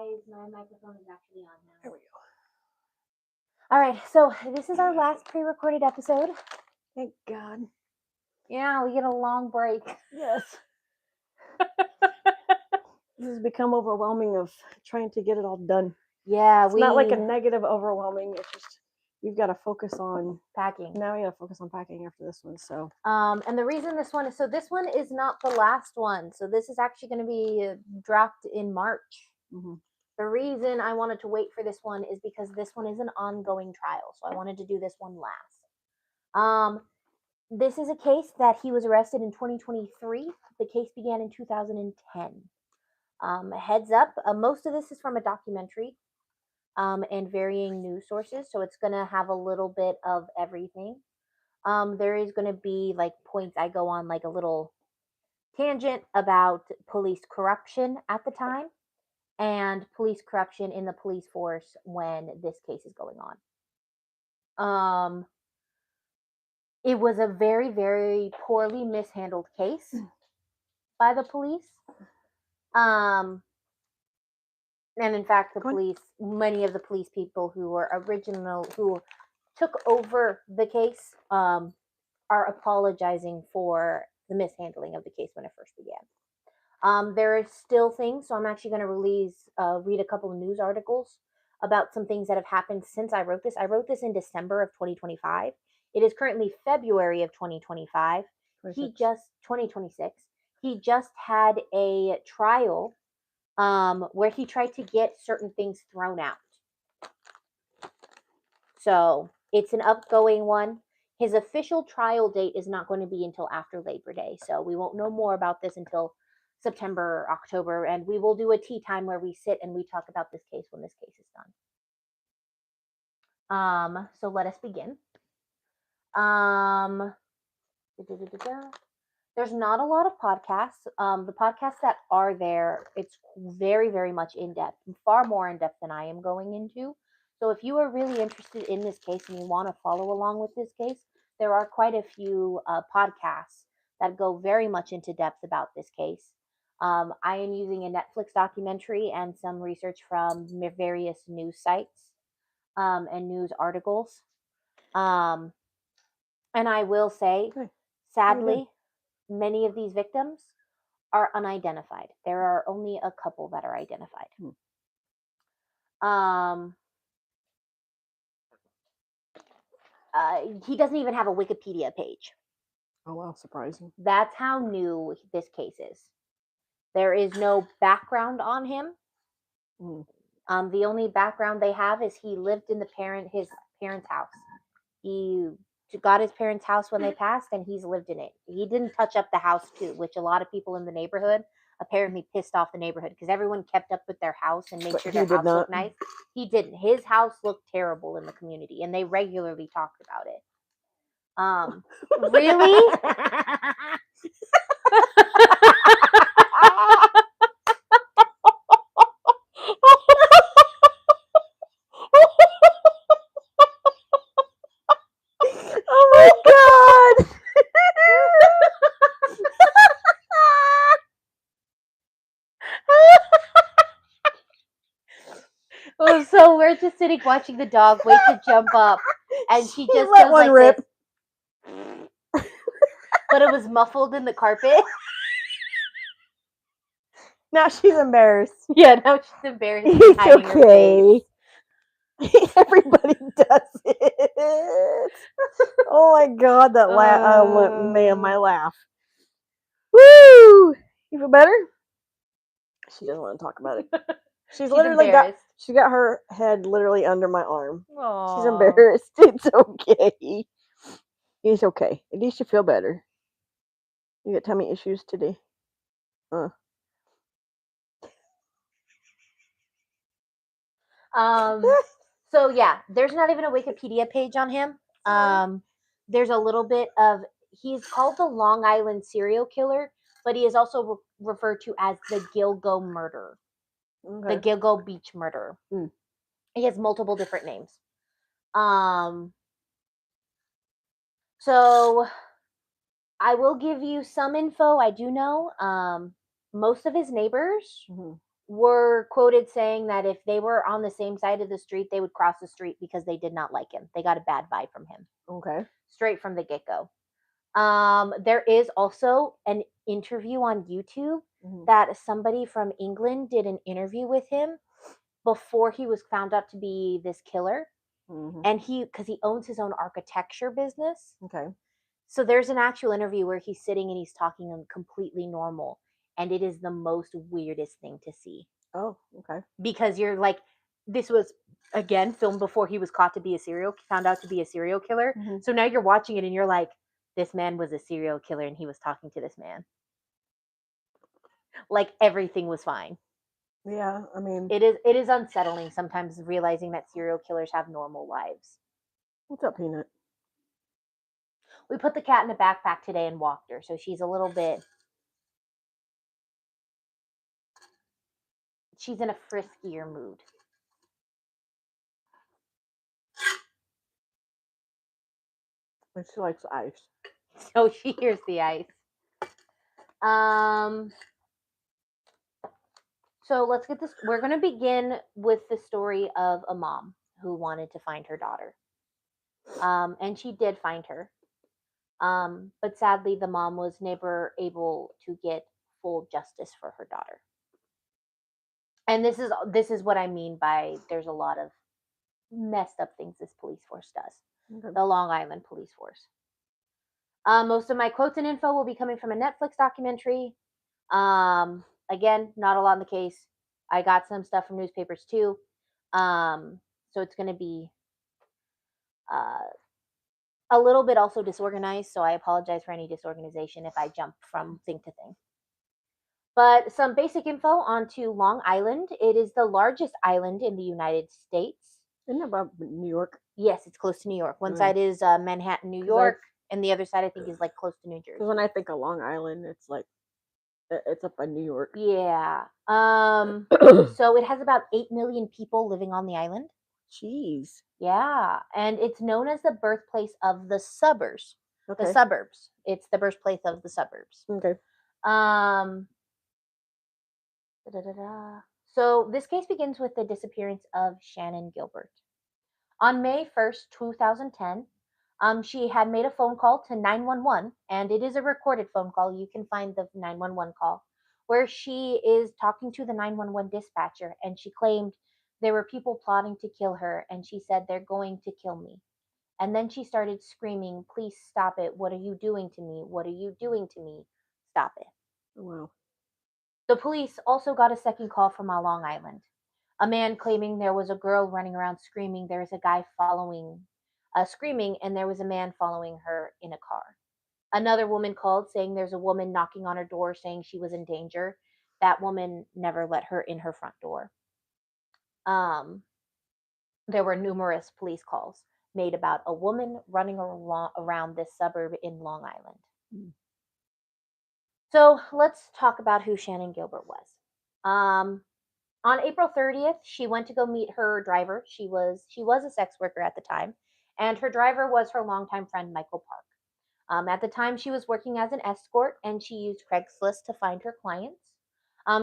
guys. My microphone is actually on now. There we go. All right, so this is our last pre-recorded episode. Thank God. Yeah, we get a long break. Yes. This has become overwhelming of trying to get it all done. Yeah, It's not like a negative overwhelming. It's just you've got to focus on packing. Now we got to focus on packing after this one. So and the reason this one is this one is not the last one. So this is actually going to be dropped in March. mm-hmm. The reason I wanted to wait for this one is because this one is an ongoing trial. So I wanted to do this one last. This is a case that he was arrested in 2023. The case began in 2010. Heads up, most of this is from a documentary and varying news sources. So it's going to have a little bit of everything. There is going to be like points I go on, like a little tangent about police corruption at the time and police corruption in the police force when this case is going on. It was a very, very poorly mishandled case by the police. And in fact, many of the police people who took over the case, are apologizing for the mishandling of the case when it first began. There are still things, so I'm actually going to read a couple of news articles about some things that have happened since I wrote this. I wrote this in December of 2025. It is currently February of 2025. 2026. He just had a trial where he tried to get certain things thrown out. So it's an upgoing one. His official trial date is not going to be until after Labor Day. So we won't know more about this until September, October, and we will do a tea time where we sit and we talk about this case when this case is done. So let us begin. There's not a lot of podcasts. The podcasts that are there, it's very, very much in depth, far more in depth than I am going into. So if you are really interested in this case and you want to follow along with this case, there are quite a few podcasts that go very much into depth about this case. I am using a Netflix documentary and some research from various news sites and news articles. And I will say, sadly, many of these victims are unidentified. There are only a couple that are identified. He doesn't even have a Wikipedia page. Oh, wow, surprising. That's how new this case is. There is no background on him. The only background they have is he lived in his parents' house. He got his parents' house when they passed, and he's lived in it. He didn't touch up the house too, which a lot of people in the neighborhood apparently pissed off the neighborhood because everyone kept up with their house and made sure their house looked nice. He didn't. His house looked terrible in the community, and they regularly talked about it. Really? Oh my God! Oh, so we're just sitting watching the dog wait to jump up, and she just let goes one like rip. This. But it was muffled in the carpet. Now she's embarrassed. Yeah, now she's embarrassed. It's okay. Everybody does it. Oh my God, that laugh. Man, my laugh. Woo! You feel better? She doesn't want to talk about it. She's literally got her head literally under my arm. Aww. She's embarrassed. It's okay. It's okay. At least you feel better. You got tummy issues today? So yeah, there's not even a Wikipedia page on him. There's a little bit of, he's called the Long Island serial killer, but he is also referred to as the Gilgo murderer. Okay. The Gilgo Beach murderer. He has multiple different names. So I will give you some info. I do know most of his neighbors were quoted saying that if they were on the same side of the street, they would cross the street because they did not like him. They got a bad vibe from him Okay. straight from the get go. There is also an interview on YouTube Mhm. that somebody from England did an interview with him before he was found out to be this killer. Mhm. And because he owns his own architecture business. Okay. So there's an actual interview where he's sitting and he's talking completely normal. And it is the most weirdest thing to see. Oh, okay. Because you're like, this was again filmed before he was found out to be a serial killer. Mhm. So now you're watching it and you're like, this man was a serial killer and he was talking to this man. Like everything was fine. Yeah, I mean, It is unsettling sometimes realizing that serial killers have normal lives. what's up, Peanut? We put the cat in a backpack today and walked her, so she's a little bit. She's in a friskier mood. And she likes ice. So she hears the ice. So let's get this. We're going to begin with the story of a mom who wanted to find her daughter. And she did find her. But sadly, the mom was never able to get full justice for her daughter. And this is what I mean by there's a lot of messed up things this police force does. Okay. The Long Island Police Force. Most of my quotes and info will be coming from a Netflix documentary. Again, not a lot in the case. I got some stuff from newspapers too. So it's going to be uh, a little bit also disorganized. So I apologize for any disorganization if I jump from thing to thing. But some basic info onto Long Island. It is the largest island in the United States. Isn't it about New York? Yes, it's close to New York. One Mm. side is Manhattan, New York, and the other side I think is like close to New Jersey. Because when I think of Long Island, it's like it's up by New York. Yeah. So it has about 8 million people living on the island. Jeez. Yeah, and it's known as the birthplace of the suburbs. Okay. The suburbs. It's the birthplace of the suburbs. Okay. So this case begins with the disappearance of Shannon Gilbert. On May 1st, 2010, she had made a phone call to 911, and it is a recorded phone call. You can find the 911 call where she is talking to the 911 dispatcher, and she claimed there were people plotting to kill her, and she said, "They're going to kill me." And then she started screaming, "Please stop it. What are you doing to me? What are you doing to me? Stop it." Wow. The police also got a second call from Long Island. A man claiming there was a girl running around screaming. There was a guy screaming, and there was a man following her in a car. Another woman called saying there's a woman knocking on her door saying she was in danger. That woman never let her in her front door. There were numerous police calls made about a woman running around this suburb in Long Island. Mm. So let's talk about who Shannon Gilbert was. On April 30th, she went to go meet her driver. She was a sex worker at the time, and her driver was her longtime friend Michael Park. At the time, she was working as an escort, and she used Craigslist to find her clients.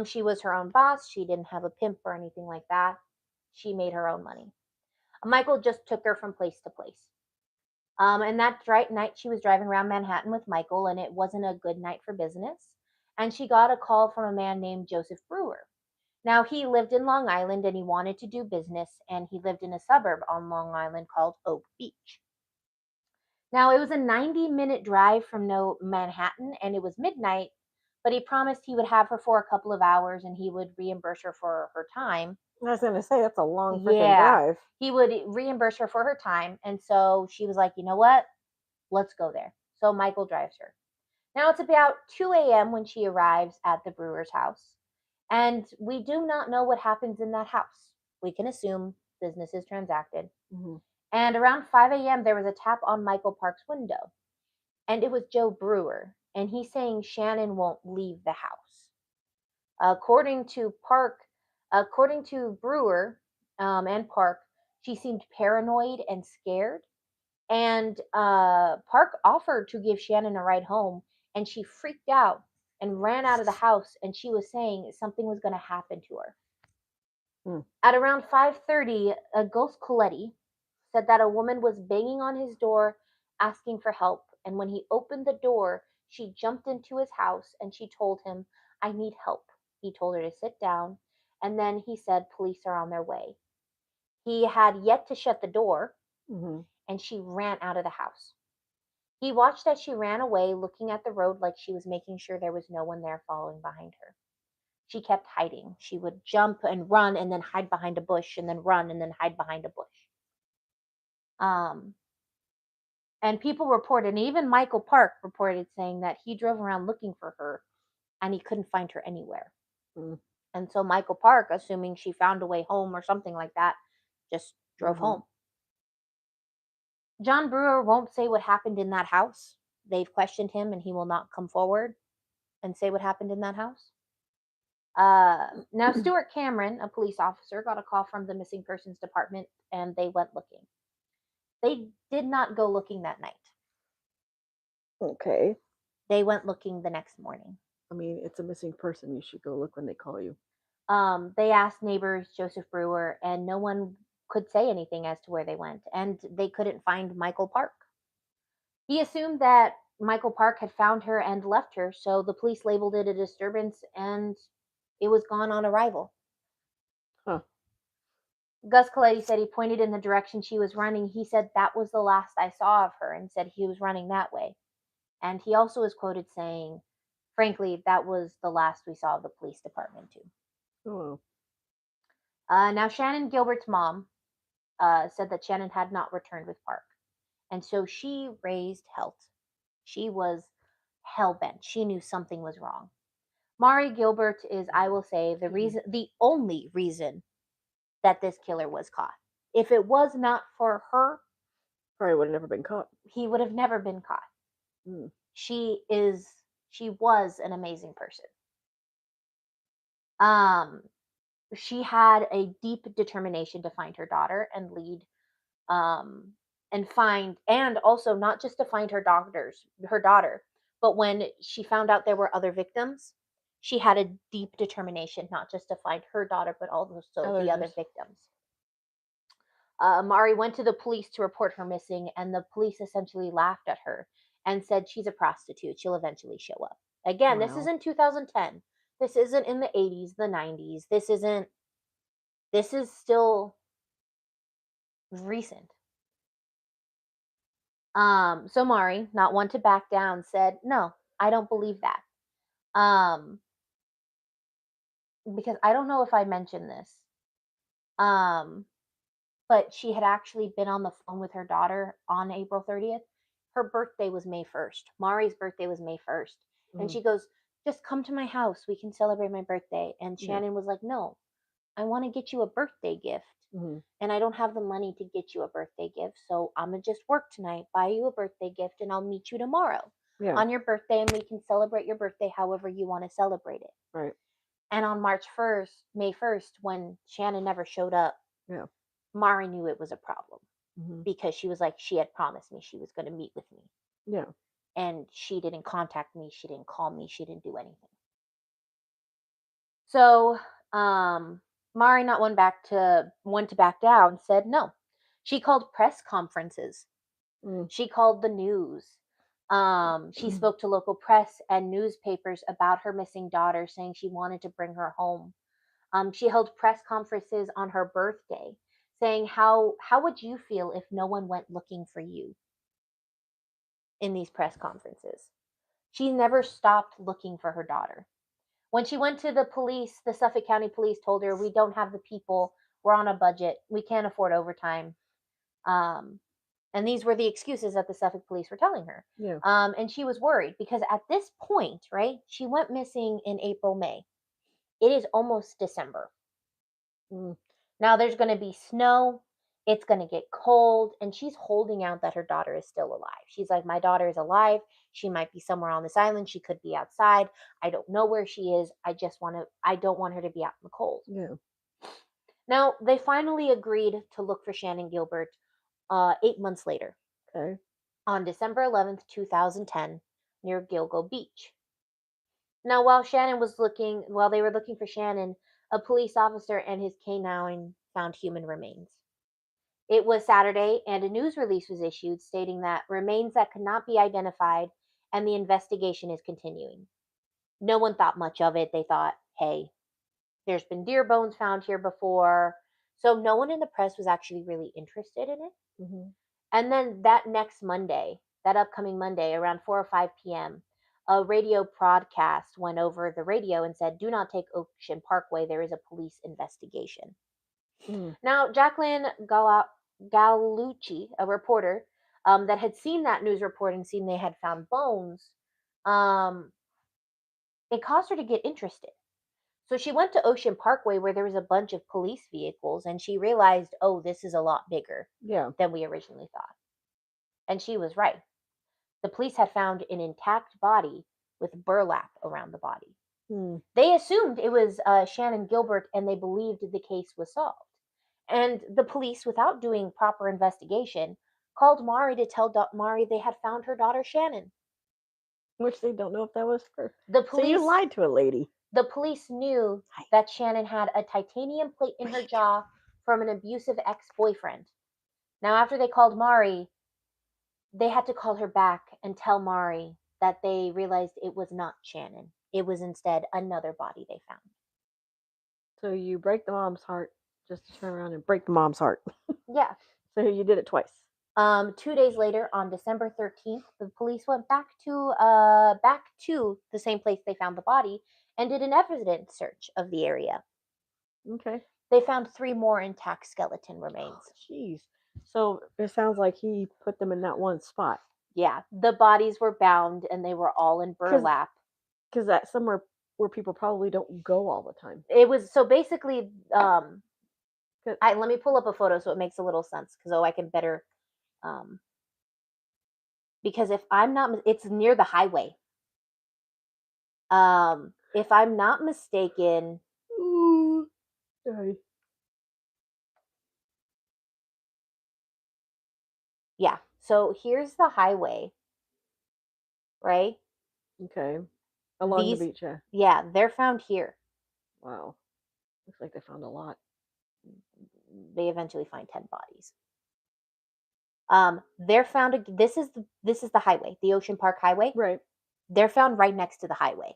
She was her own boss. She didn't have a pimp or anything like that. She made her own money. Michael just took her from place to place. And that night, she was driving around Manhattan with Michael, and it wasn't a good night for business. And she got a call from a man named Joseph Brewer. Now, he lived in Long Island and he wanted to do business, and he lived in a suburb on Long Island called Oak Beach. Now, it was a 90-minute drive from Manhattan, and it was midnight, but he promised he would have her for a couple of hours and he would reimburse her for her time. I was gonna say that's a long freaking drive. He would reimburse her for her time, and so she was like, "You know what? Let's go there." So Michael drives her. Now it's about 2 a.m. when she arrives at the brewer's house, and we do not know what happens in that house. We can assume business is transacted. Mm-hmm. And around 5 a.m., there was a tap on Michael Park's window, and it was Joe Brewer, and he's saying Shannon won't leave the house. According to Brewer and Park, she seemed paranoid and scared. And Park offered to give Shannon a ride home, and she freaked out and ran out of the house, and she was saying something was going to happen to her. Hmm. At around 5:30, a ghost Coletti said that a woman was banging on his door asking for help, and when he opened the door, she jumped into his house and she told him, "I need help." He told her to sit down, and then he said police are on their way. He had yet to shut the door, Mm-hmm. and she ran out of the house. He watched as she ran away, looking at the road like she was making sure there was no one there following behind her. She kept hiding. She would jump and run and then hide behind a bush and then run and then hide behind a bush. Um, and people reported, and even Michael Park reported saying that he drove around looking for her and he couldn't find her anywhere. Mm. And so Michael Park, assuming she found a way home or something like that, just drove home. John Brewer won't say what happened in that house. They've questioned him and he will not come forward and say what happened in that house. Now, Stuart Cameron, a police officer, got a call from the missing persons department and they went looking. They did not go looking that night. Okay. They went looking the next morning. I mean, it's a missing person. You should go look when they call you. They asked neighbors Joseph Brewer, and no one could say anything as to where they went, and they couldn't find Michael Park. He assumed that Michael Park had found her and left her, so the police labeled it a disturbance and it was gone on arrival. Huh. Gus Coletti said he pointed in the direction she was running. He said that was the last I saw of her and said he was running that way. And he also was quoted saying, frankly, that was the last we saw of the police department too. Oh. Now, Shannon Gilbert's mom said that Shannon had not returned with Park. And so she raised hell. She was hell bent. She knew something was wrong. Mari Gilbert is, I will say, the only reason that this killer was caught. If it was not for her, Probably would have never been caught. he would have never been caught. Mm. She was an amazing person. She had a deep determination to find her daughter and lead, and find, and also not just to find her daughter, but when she found out there were other victims, she had a deep determination not just to find her daughter, but also the other victims. Mari went to the police to report her missing, and the police essentially laughed at her and said she's a prostitute. She'll eventually show up. Again, this is in 2010. This isn't in the 80s, the 90s. This is still recent. So Mari, not one to back down, said, "No, I don't believe that." Because I don't know if I mentioned this. But she had actually been on the phone with her daughter on April 30th. Her birthday was May 1st. Mari's birthday was May 1st. And she goes, "Just come to my house. We can celebrate my birthday." And Shannon was like, "No, I want to get you a birthday gift. And I don't have the money to get you a birthday gift. So I'm going to just work tonight, buy you a birthday gift, and I'll meet you tomorrow on your birthday. And we can celebrate your birthday however you want to celebrate it." Right. And on May 1st, when Shannon never showed up, Mari knew it was a problem because she was like, she had promised me she was going to meet with me. Yeah. And she didn't contact me. She didn't call me. She didn't do anything. So, Mari, not one to back down, said no. She called press conferences. She called the news. She spoke to local press and newspapers about her missing daughter, saying she wanted to bring her home. She held press conferences on her birthday, saying, how would you feel if no one went looking for you in these press conferences? She never stopped looking for her daughter. When she went to the police, the Suffolk County Police told her, "We don't have the people. We're on a budget. We can't afford overtime." And these were the excuses that the Suffolk police were telling her. Yeah. And she was worried because at this point, right, she went missing in April, May. It is almost December. Now there's going to be snow. It's going to get cold. And she's holding out that her daughter is still alive. She's like, "My daughter is alive. She might be somewhere on this island. She could be outside. I don't know where she is. I don't want her to be out in the cold." Yeah. Now they finally agreed to look for Shannon Gilbert 8 months later. Okay. On December 11th, 2010, near Gilgo Beach. Now, while they were looking for Shannon, a police officer and his canine found human remains. It was Saturday, and a news release was issued stating that remains that could not be identified and the investigation is continuing. No one thought much of it. They thought, hey, there's been deer bones found here before. So no one in the press was actually really interested in it. Mhm. And then that upcoming Monday, around 4 or 5 p.m., a radio broadcast went over the radio and said, do not take Ocean Parkway. There is a police investigation. Mm. Now, Jacqueline Gallucci, a reporter that had seen that news report and seen they had found bones, um, it caused her to get interested. So she went to Ocean Parkway where there was a bunch of police vehicles and she realized, oh, this is a lot bigger Yeah. than we originally thought. And she was right. The police had found an intact body with burlap around the body. Mm. They assumed it was Shannon Gilbert and they believed the case was solved. And the police, without doing proper investigation, called Mari to tell Mari they had found her daughter Shannon. Which they don't know if that was her. The So you police lied to a lady. The police knew Hi. that Shannon had a titanium plate in her jaw from an abusive ex-boyfriend. Now, after they called Mari, they had to call her back and tell Mari that they realized it was not Shannon. It was instead another body they found. So you break the mom's heart just to turn around and break the mom's heart. Yeah. So you did it twice. 2 days later, on December 13th, the police went back to the same place they found the body and did an evidence search of the area. Okay. They found 3 more intact skeleton remains. Jeez. So it sounds like he put them in that one spot. Yeah, the bodies were bound and they were all in burlap. Because that's somewhere where people probably don't go all the time. It was so basically. Good. Let me pull up a photo so it makes a little sense because I can better. Because if I'm not, it's near the highway. If I'm not mistaken, Ooh. Sorry. yeah. So here's the highway, right? Okay. Along These, the beach, yeah. yeah, they're found here. Wow. Looks like they found a lot. They eventually find 10 bodies. They're found. This is the highway, the Ocean Park Highway. Right. They're found right next to the highway.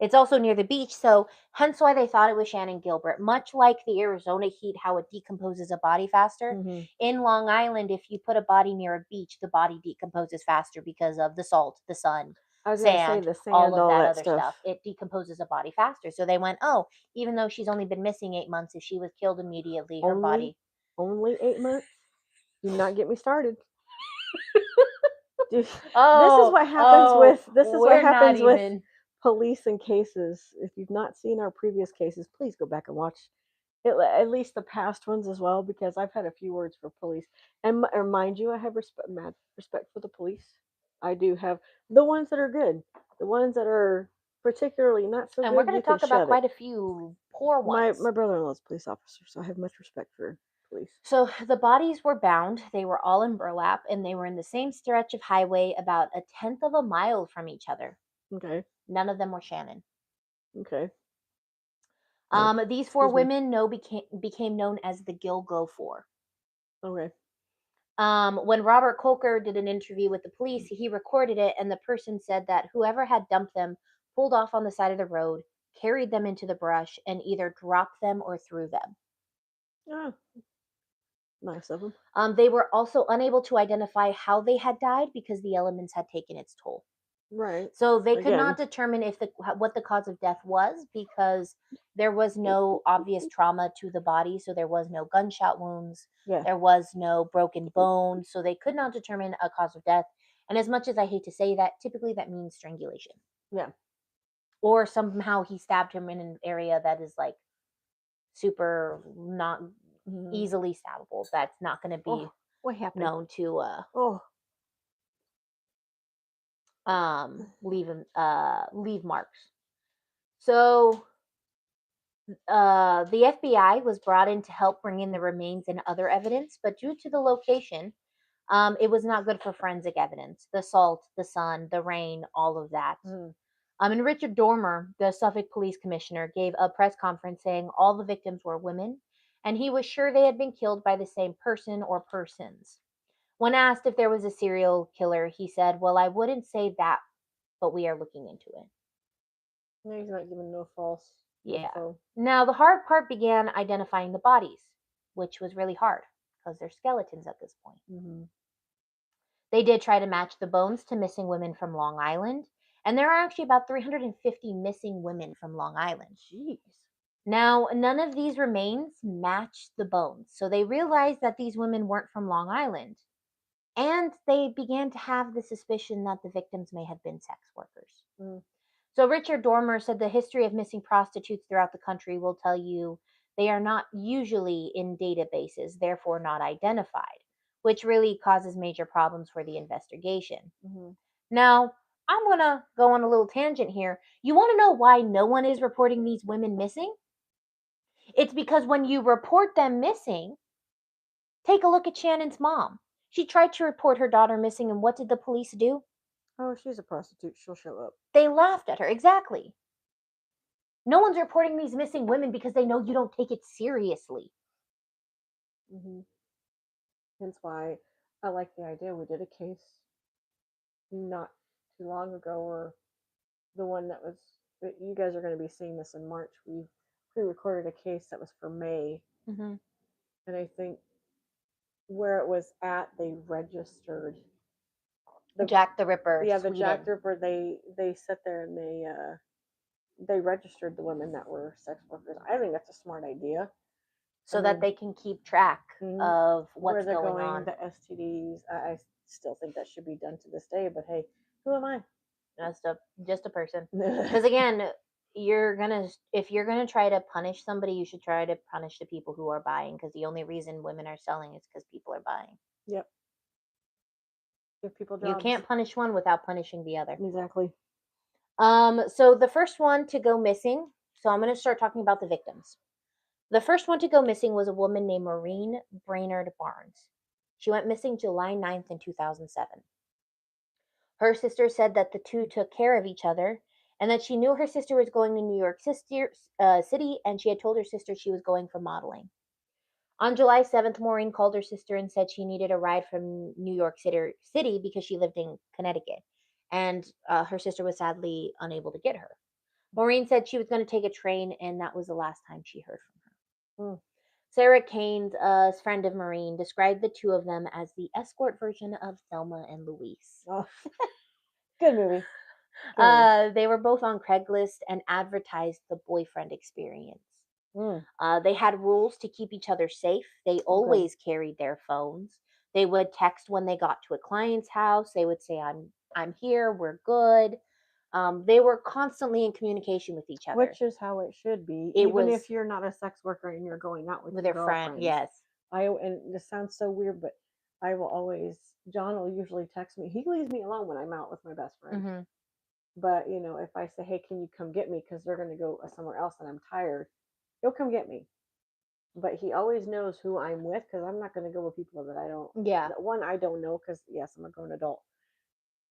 It's also near the beach, so hence why they thought it was Shannon Gilbert. Much like the Arizona heat, how it decomposes a body faster. Mhm. In Long Island, if you put a body near a beach, the body decomposes faster because of the salt, the sun, I was gonna say sand, the all sand, of all that that other stuff. stuff. It decomposes a body faster. So they went, oh, even though she's only been missing 8 months, if she was killed immediately, her body. Only 8 months? Do not get me started. Dude, Oh, this is what happens we're not even. Police and cases. If you've not seen our previous cases, please go back and watch at least the past ones as well, because I've had a few words for police. And mind you, I have mad respect for the police. I do have the ones that are good, the ones that are particularly not so And we're good. going You to can talk about shut quite it. a few poor My ones. brother-in-law's a police officer, so I have much respect for police. So the bodies were bound. They were all in burlap, and they were in the same stretch of highway, about a tenth of a mile from each other. Okay. None of them were Shannon. Okay. These 4 Excuse me. women became known as the Gilgo Four. Okay. When Robert Kolker did an interview with the police, he recorded it, and the person said that whoever had dumped them pulled off on the side of the road, carried them into the brush, and either dropped them or threw them. Ah, nice of them. They were also unable to identify how they had died because the elements had taken its toll. Right. So they could Again. not determine what the cause of death was because there was no obvious trauma to the body. So there was no gunshot wounds. Yeah. There was no broken bones. So they could not determine a cause of death. And as much as I hate to say that, typically that means strangulation. Yeah. Or somehow he stabbed him in an area that is like super not easily stabbable. That's not going to be what happened? known to leave marks. So the FBI was brought in to help bring in the remains and other evidence, but due to the location, it was not good for forensic evidence. The salt, the sun, the rain, all of that. And Richard Dormer, the Suffolk police commissioner, gave a press conference saying all the victims were women, and he was sure they had been killed by the same person or persons. When asked if there was a serial killer, he said, "Well, I wouldn't say that, but we are looking into it." No, he's not giving no false Yeah. info. Now, the hard part began identifying the bodies, which was really hard because they're skeletons at this point. Mm-hmm. They did try to match the bones to missing women from Long Island, and there are actually about 350 missing women from Long Island. Jeez. Now, none of these remains match the bones, so they realized that these women weren't from Long Island, and they began to have the suspicion that the victims may have been sex workers. Mm. So Richard Dormer said the history of missing prostitutes throughout the country will tell you they are not usually in databases, therefore not identified, which really causes major problems for the investigation. Mm-hmm. Now, I'm going to go on a little tangent here. You want to know why no one is reporting these women missing? It's because when you report them missing, take a look at Shannon's mom. She tried to report her daughter missing, and what did the police do? Oh, she's a prostitute. She'll show up. They laughed at her. Exactly. No one's reporting these missing women because they know you don't take it seriously. Mm-hmm. Hence why I like the idea. We did a case not too long ago, where the one that was, you guys are going to be seeing this in March. We pre-recorded a case that was for May, Mm-hmm. and I think where it was at, they registered the Jack the Ripper. yeah, the Sweden. Jack the Ripper. They sit there and they registered the women that were sex workers. I think that's a smart idea. So I that mean, they can keep track of where what's they're going on. the STDs. I still think that should be done to this day. But hey, who am I? Just a person. Because again, if you're gonna try to punish somebody, you should try to punish the people who are buying. Because the only reason women are selling is because people are buying. Yep. Give people jobs. You can't punish one without punishing the other. Exactly. So the first one to go missing. So I'm gonna start talking about the victims. The first one to go missing was a woman named Maureen Brainerd Barnes. She went missing July 9th in 2007. Her sister said that the two took care of each other and that she knew her sister was going to New York City, and she had told her sister she was going for modeling. On July 7th, Maureen called her sister and said she needed a ride from New York City because she lived in Connecticut, and her sister was sadly unable to get her. Maureen said she was going to take a train, and that was the last time she heard from her. Mm. Sarah Keynes, a friend of Maureen, described the two of them as the escort version of Thelma and Louise. Oh. Good movie. They were both on Craigslist and advertised the boyfriend experience. Mm. They had rules to keep each other safe. They always carried their phones. They would text when they got to a client's house. They would say, I'm here, we're good." They were constantly in communication with each other. Which is how it should be. Even if you're not a sex worker and you're going out with your friend. Yes. And this sounds so weird, but I will always, John will usually text me. He leaves me alone when I'm out with my best friend. Mm-hmm. But, if I say, hey, can you come get me? Because they're going to go somewhere else and I'm tired, he'll come get me. But he always knows who I'm with, because I'm not going to go with people that I don't. Yeah. One, I don't know, because, yes, I'm a grown adult.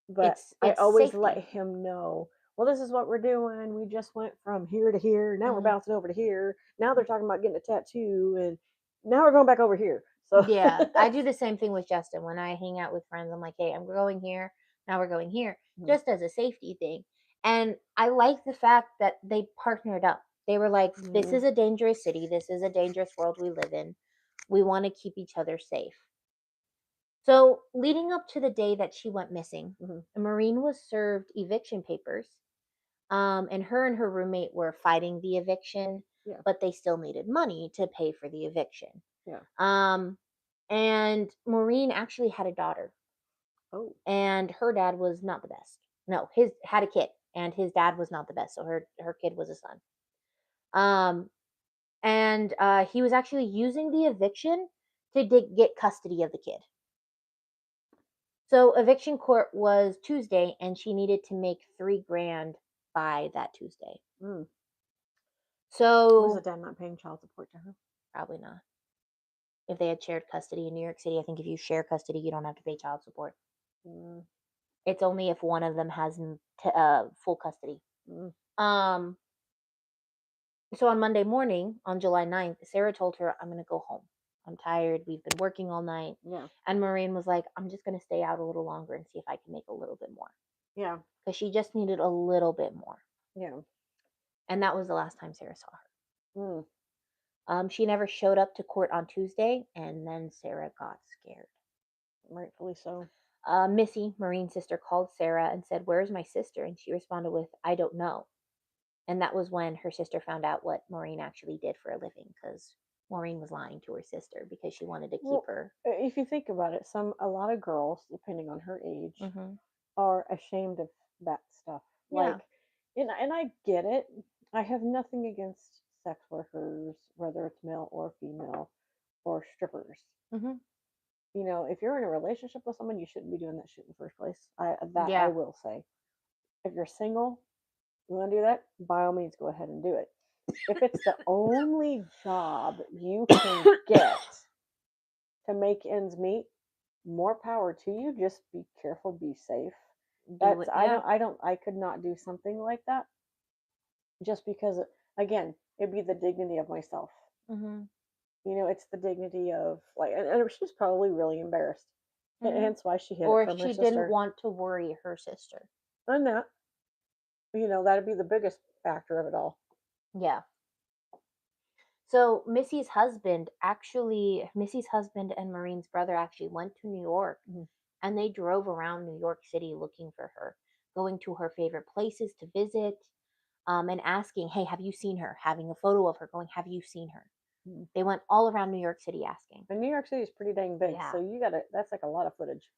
But It's I always safety. let him know, well, this is what we're doing. We just went from here to here. Now we're bouncing over to here. Now they're talking about getting a tattoo. And now we're going back over here. So yeah, I do the same thing with Justin. When I hang out with friends, I'm like, hey, I'm going here. Now we're going here, just as a safety thing. And I like the fact that they partnered up. They were like, this is a dangerous city. This is a dangerous world we live in. We want to keep each other safe. So, leading up to the day that she went missing, Maureen was served eviction papers. And her roommate were fighting the eviction, but they still needed money to pay for the eviction. Yeah. And Maureen actually had a daughter. Oh. And her dad was not the best. No, his had a kid, and his dad was not the best. So her kid was a son. And he was actually using the eviction to get custody of the kid. So eviction court was Tuesday, and she needed to make $3,000 by that Tuesday. Mm. So was the dad not paying child support to her? Probably not. If they had shared custody in New York City, I think if you share custody, you don't have to pay child support. It's only if one of them has full custody. Mm. Um, so on Monday morning, on July 9th, Sarah told her, I'm going to go home. I'm tired. We've been working all night. Yeah. And Maureen was like, I'm just going to stay out a little longer and see if I can make a little bit more. Yeah. Because she just needed a little bit more. Yeah. And that was the last time Sarah saw her. Mm. She never showed up to court on Tuesday, and then Sarah got scared. Rightfully so. Missy, Maureen's sister, called Sarah and said, Where's my sister? And she responded with, I don't know. And that was when her sister found out what Maureen actually did for a living, because Maureen was lying to her sister because she wanted to keep Well, her. if you think about it, a lot of girls, depending on her age, Mm-hmm. are ashamed of that stuff. Yeah. Like, and I get it. I have nothing against sex workers, whether it's male or female, or strippers. Mm-hmm. You know, if you're in a relationship with someone, you shouldn't be doing that shit in the first place. I Yeah. will say. If you're single, you want to do that, by all means, go ahead and do it. If it's the only job you can get to make ends meet, more power to you. Just be careful, be safe. Do it. Yeah. I could not do something like that just because, again, it'd be the dignity of myself. Mm-hmm. You know, it's the dignity of, like, and she's probably really embarrassed. Mm-hmm. Hence why she hid it Or from her she didn't sister. want to worry her sister. And that, you know, that'd be the biggest factor of it all. Yeah. So Missy's husband and Maureen's brother actually went to New York, Mhm. and they drove around New York City looking for her, going to her favorite places to visit, and asking, hey, have you seen her? Having a photo of her, going, have you seen her? Mhm. They went all around New York City asking. And New York City is pretty dang big, Yeah. so that's like a lot of footage.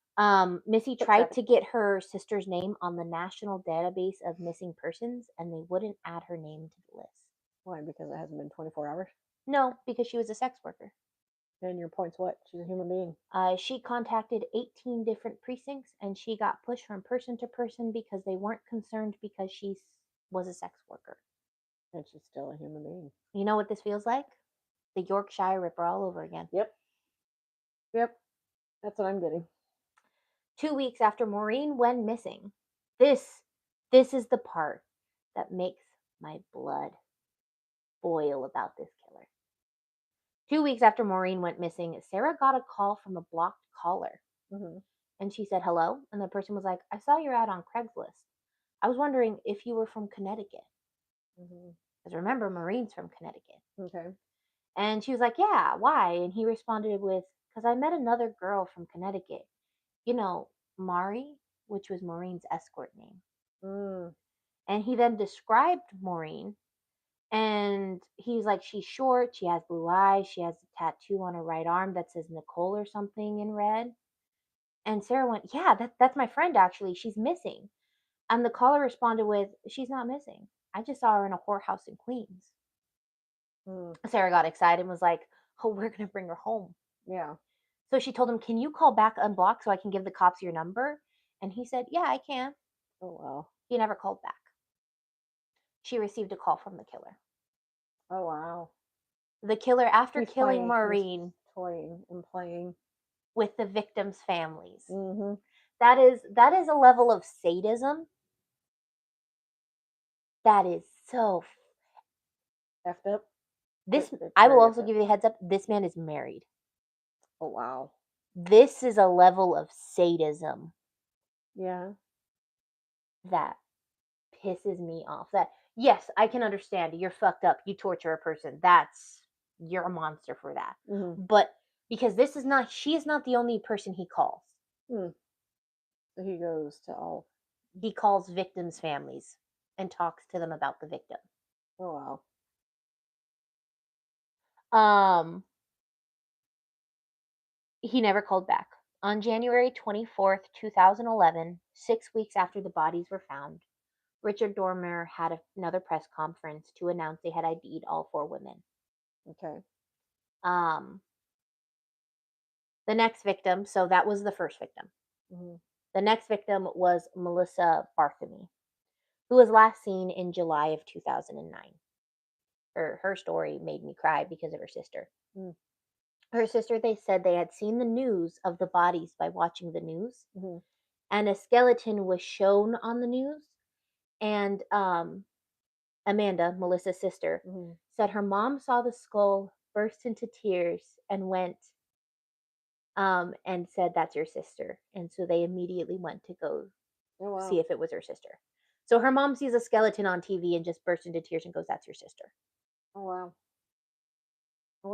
Missy Foot tried traffic. to get her sister's name on the National Database of Missing Persons, and they wouldn't add her name to the list. Why? Because it hasn't been 24 hours. No, because she was a sex worker. And your point's what? She's a human being. She contacted 18 different precincts, and she got pushed from person to person because they weren't concerned because she was a sex worker. And she's still a human being. You know what this feels like? The Yorkshire Ripper all over again. Yep. Yep. That's what I'm getting. 2 weeks after Maureen went missing, this is the part that makes my blood boil about this killer. 2 weeks after Maureen went missing, Sarah got a call from a blocked caller. Mm-hmm. And she said, hello. And the person was like, I saw your ad on Craigslist. I was wondering if you were from Connecticut. Mm-hmm. Because remember, Maureen's from Connecticut. Okay. And she was like, yeah, why? And he responded with, because I met another girl from Connecticut. You know, Mari, which was Maureen's escort name. Mm. And he then described Maureen. And he's like, she's short, she has blue eyes, she has a tattoo on her right arm that says Nicole or something in red. And Sarah went, yeah, that's my friend actually. She's missing. And the caller responded with, she's not missing. I just saw her in a whorehouse in Queens. Mm. Sarah got excited and was like, oh, we're going to bring her home. Yeah. So she told him, can you call back unblocked so I can give the cops your number? And he said, yeah, I can. Oh, wow. He never called back. She received a call from the killer. Oh, wow. The killer, after He's killing playing. Maureen, He's toying and playing with the victims' families. Mm-hmm. That is a level of sadism that is so. Effed up. This It's I will very also effed up. give you a heads up. This man is married. Oh, wow. This is a level of sadism Yeah. that pisses me off. That, yes, I can understand. You're fucked up. You torture a person. You're a monster for that. Mm-hmm. But because she is not the only person he calls. Mm. So he goes to all. He calls victims' families and talks to them about the victim. Oh, wow. He never called back. On January 24th, 2011, 6 weeks after the bodies were found, Richard Dormer had another press conference to announce they had ID'd all 4 women. Okay. The next victim, so that was the first victim. Mm-hmm. The next victim was Melissa Barthamy, who was last seen in July of 2009. Her story made me cry because of her sister. Mm. Her sister, they said they had seen the news of the bodies by watching the news, Mm-hmm. and a skeleton was shown on the news, And Amanda, Melissa's sister, Mhm. said her mom saw the skull, burst into tears, and went and said, "That's your sister." And so they immediately went to go Oh wow. see if it was her sister. So her mom sees a skeleton on TV and just bursts into tears and goes, "That's your sister." Oh wow.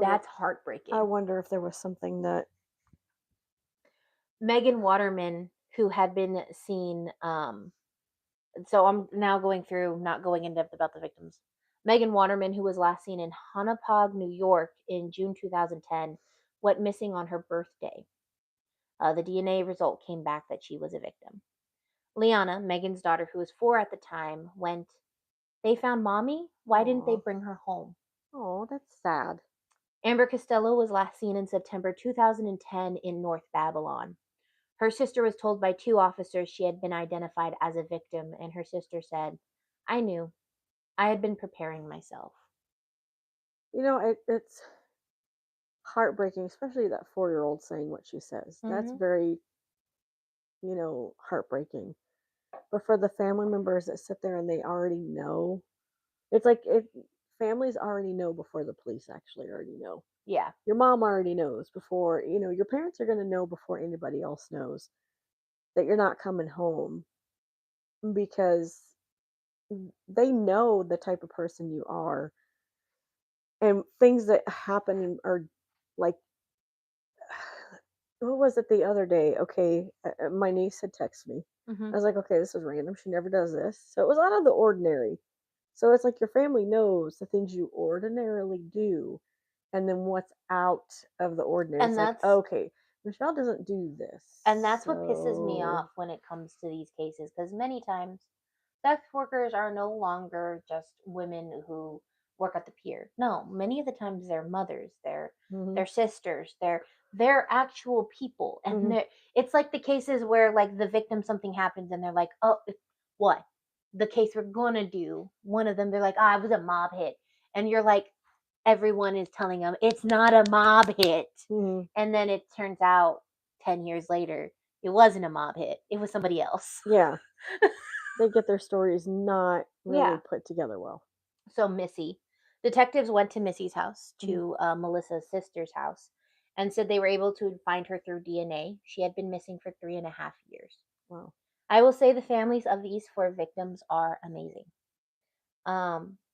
That's I heartbreaking. wonder if there was something that. Megan Waterman, who had been seen, so I'm now going through, not going in depth about the victims. Megan Waterman, who was last seen in Honopaug, New York in June 2010, went missing on her birthday. The DNA result came back that she was a victim. Liana, Megan's daughter, who was 4 at the time, went, "They found mommy? Why didn't they Aw. bring her home?" Oh, that's sad. Amber Costello was last seen in September 2010 in North Babylon. Her sister was told by 2 officers she had been identified as a victim, and her sister said, "I knew. I had been preparing myself." You know, it's heartbreaking, especially that 4-year-old saying what she says. That's Hmm. very, heartbreaking. But for the family members that sit there and they already know, it's like if families already know before the police actually already know. Yeah. Your mom already knows before, your parents are going to know before anybody else knows that you're not coming home because they know the type of person you are and things that happen are like what was it the other day? Okay, my niece had texted me. Hmm. I was like, okay, this is random. She never does this. So it was out of the ordinary. So it's like your family knows the things you ordinarily do and then what's out of the ordinary. It's And like, that's okay, Michelle doesn't do this. and that's what pisses me So, off when it comes to these cases, because many times sex workers are no longer just women who work at the pier. No, many of the times they're mothers, hmm they're sisters, they're actual people. And hmm it's like the cases where like the victim, something happens and they're like, "Oh, what?" The case we're gonna do, one of them, they're like, "Ah, it was a mob hit." And you're like, everyone is telling them it's not a mob hit. hmm And then it turns out 10 years later, it wasn't a mob hit. It was somebody else. yeah, they get their stories not really Yeah. put together well. So detectives went to Missy's house, Mhm. to Melissa's sister's house, and said they were able to find her through DNA. She had been missing for 3.5 years. Wow. I will say the families of these 4 victims are amazing,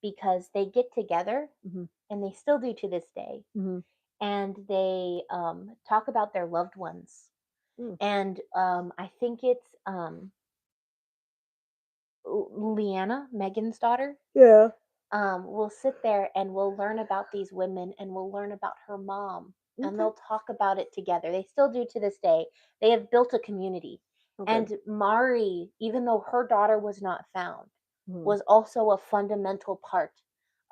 because they get together, hmm and they still do to this day, hmm and they talk about their loved ones. Mm. And I think it's Leanna, Megan's daughter, Yeah. will sit there and we'll learn about these women and we'll learn about her mom, and Okay. they'll talk about it together. They still do to this day. They have built a community. Oh, good. And Mari, even though her daughter was not found, Mhm. was also a fundamental part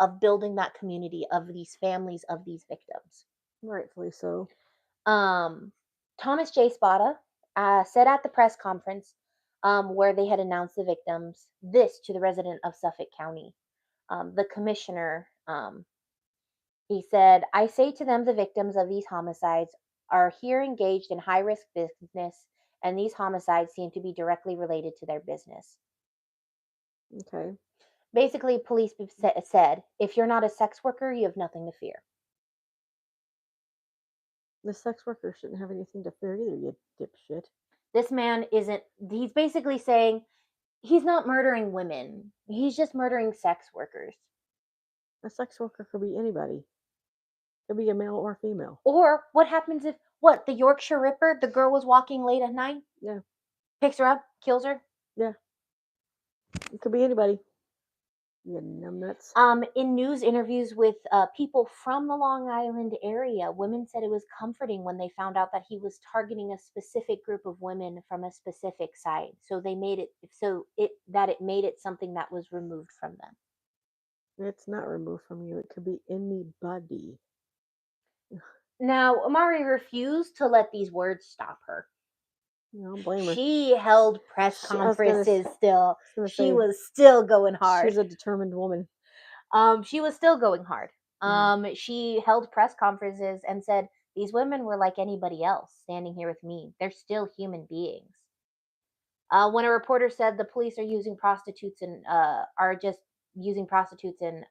of building that community of these families of these victims. Rightfully so. Um, Thomas J. Spada said at the press conference, where they had announced the victims, this to the resident of Suffolk County. The commissioner, he said, "I say to them, the victims of these homicides are here engaged in high risk business, and these homicides seem to be directly related to their business." Okay. Basically, police said, if you're not a sex worker, you have nothing to fear. The sex worker shouldn't have anything to fear either, you dipshit. This man isn't, he's basically saying he's not murdering women, he's just murdering sex workers. A sex worker could be anybody. Could be a male or female. Or what happens if, what, the Yorkshire Ripper, the girl was walking late at night, Yeah. picks her up, kills her? Yeah. It could be anybody. You numbnuts. In news interviews with people from the Long Island area, women said it was comforting when they found out that he was targeting a specific group of women from a specific site. So they made it so it made it something that was removed from them. It's not removed from you. It could be anybody. Now, Amari refused to let these words stop her. I don't blame her. She held press I was gonna, conferences still. She say was still going hard. she's a determined woman. She was still going hard. Mhm. She held press conferences and said, "These women were like anybody else standing here with me. They're still human beings." When a reporter said the police are using prostitutes and are just using prostitutes and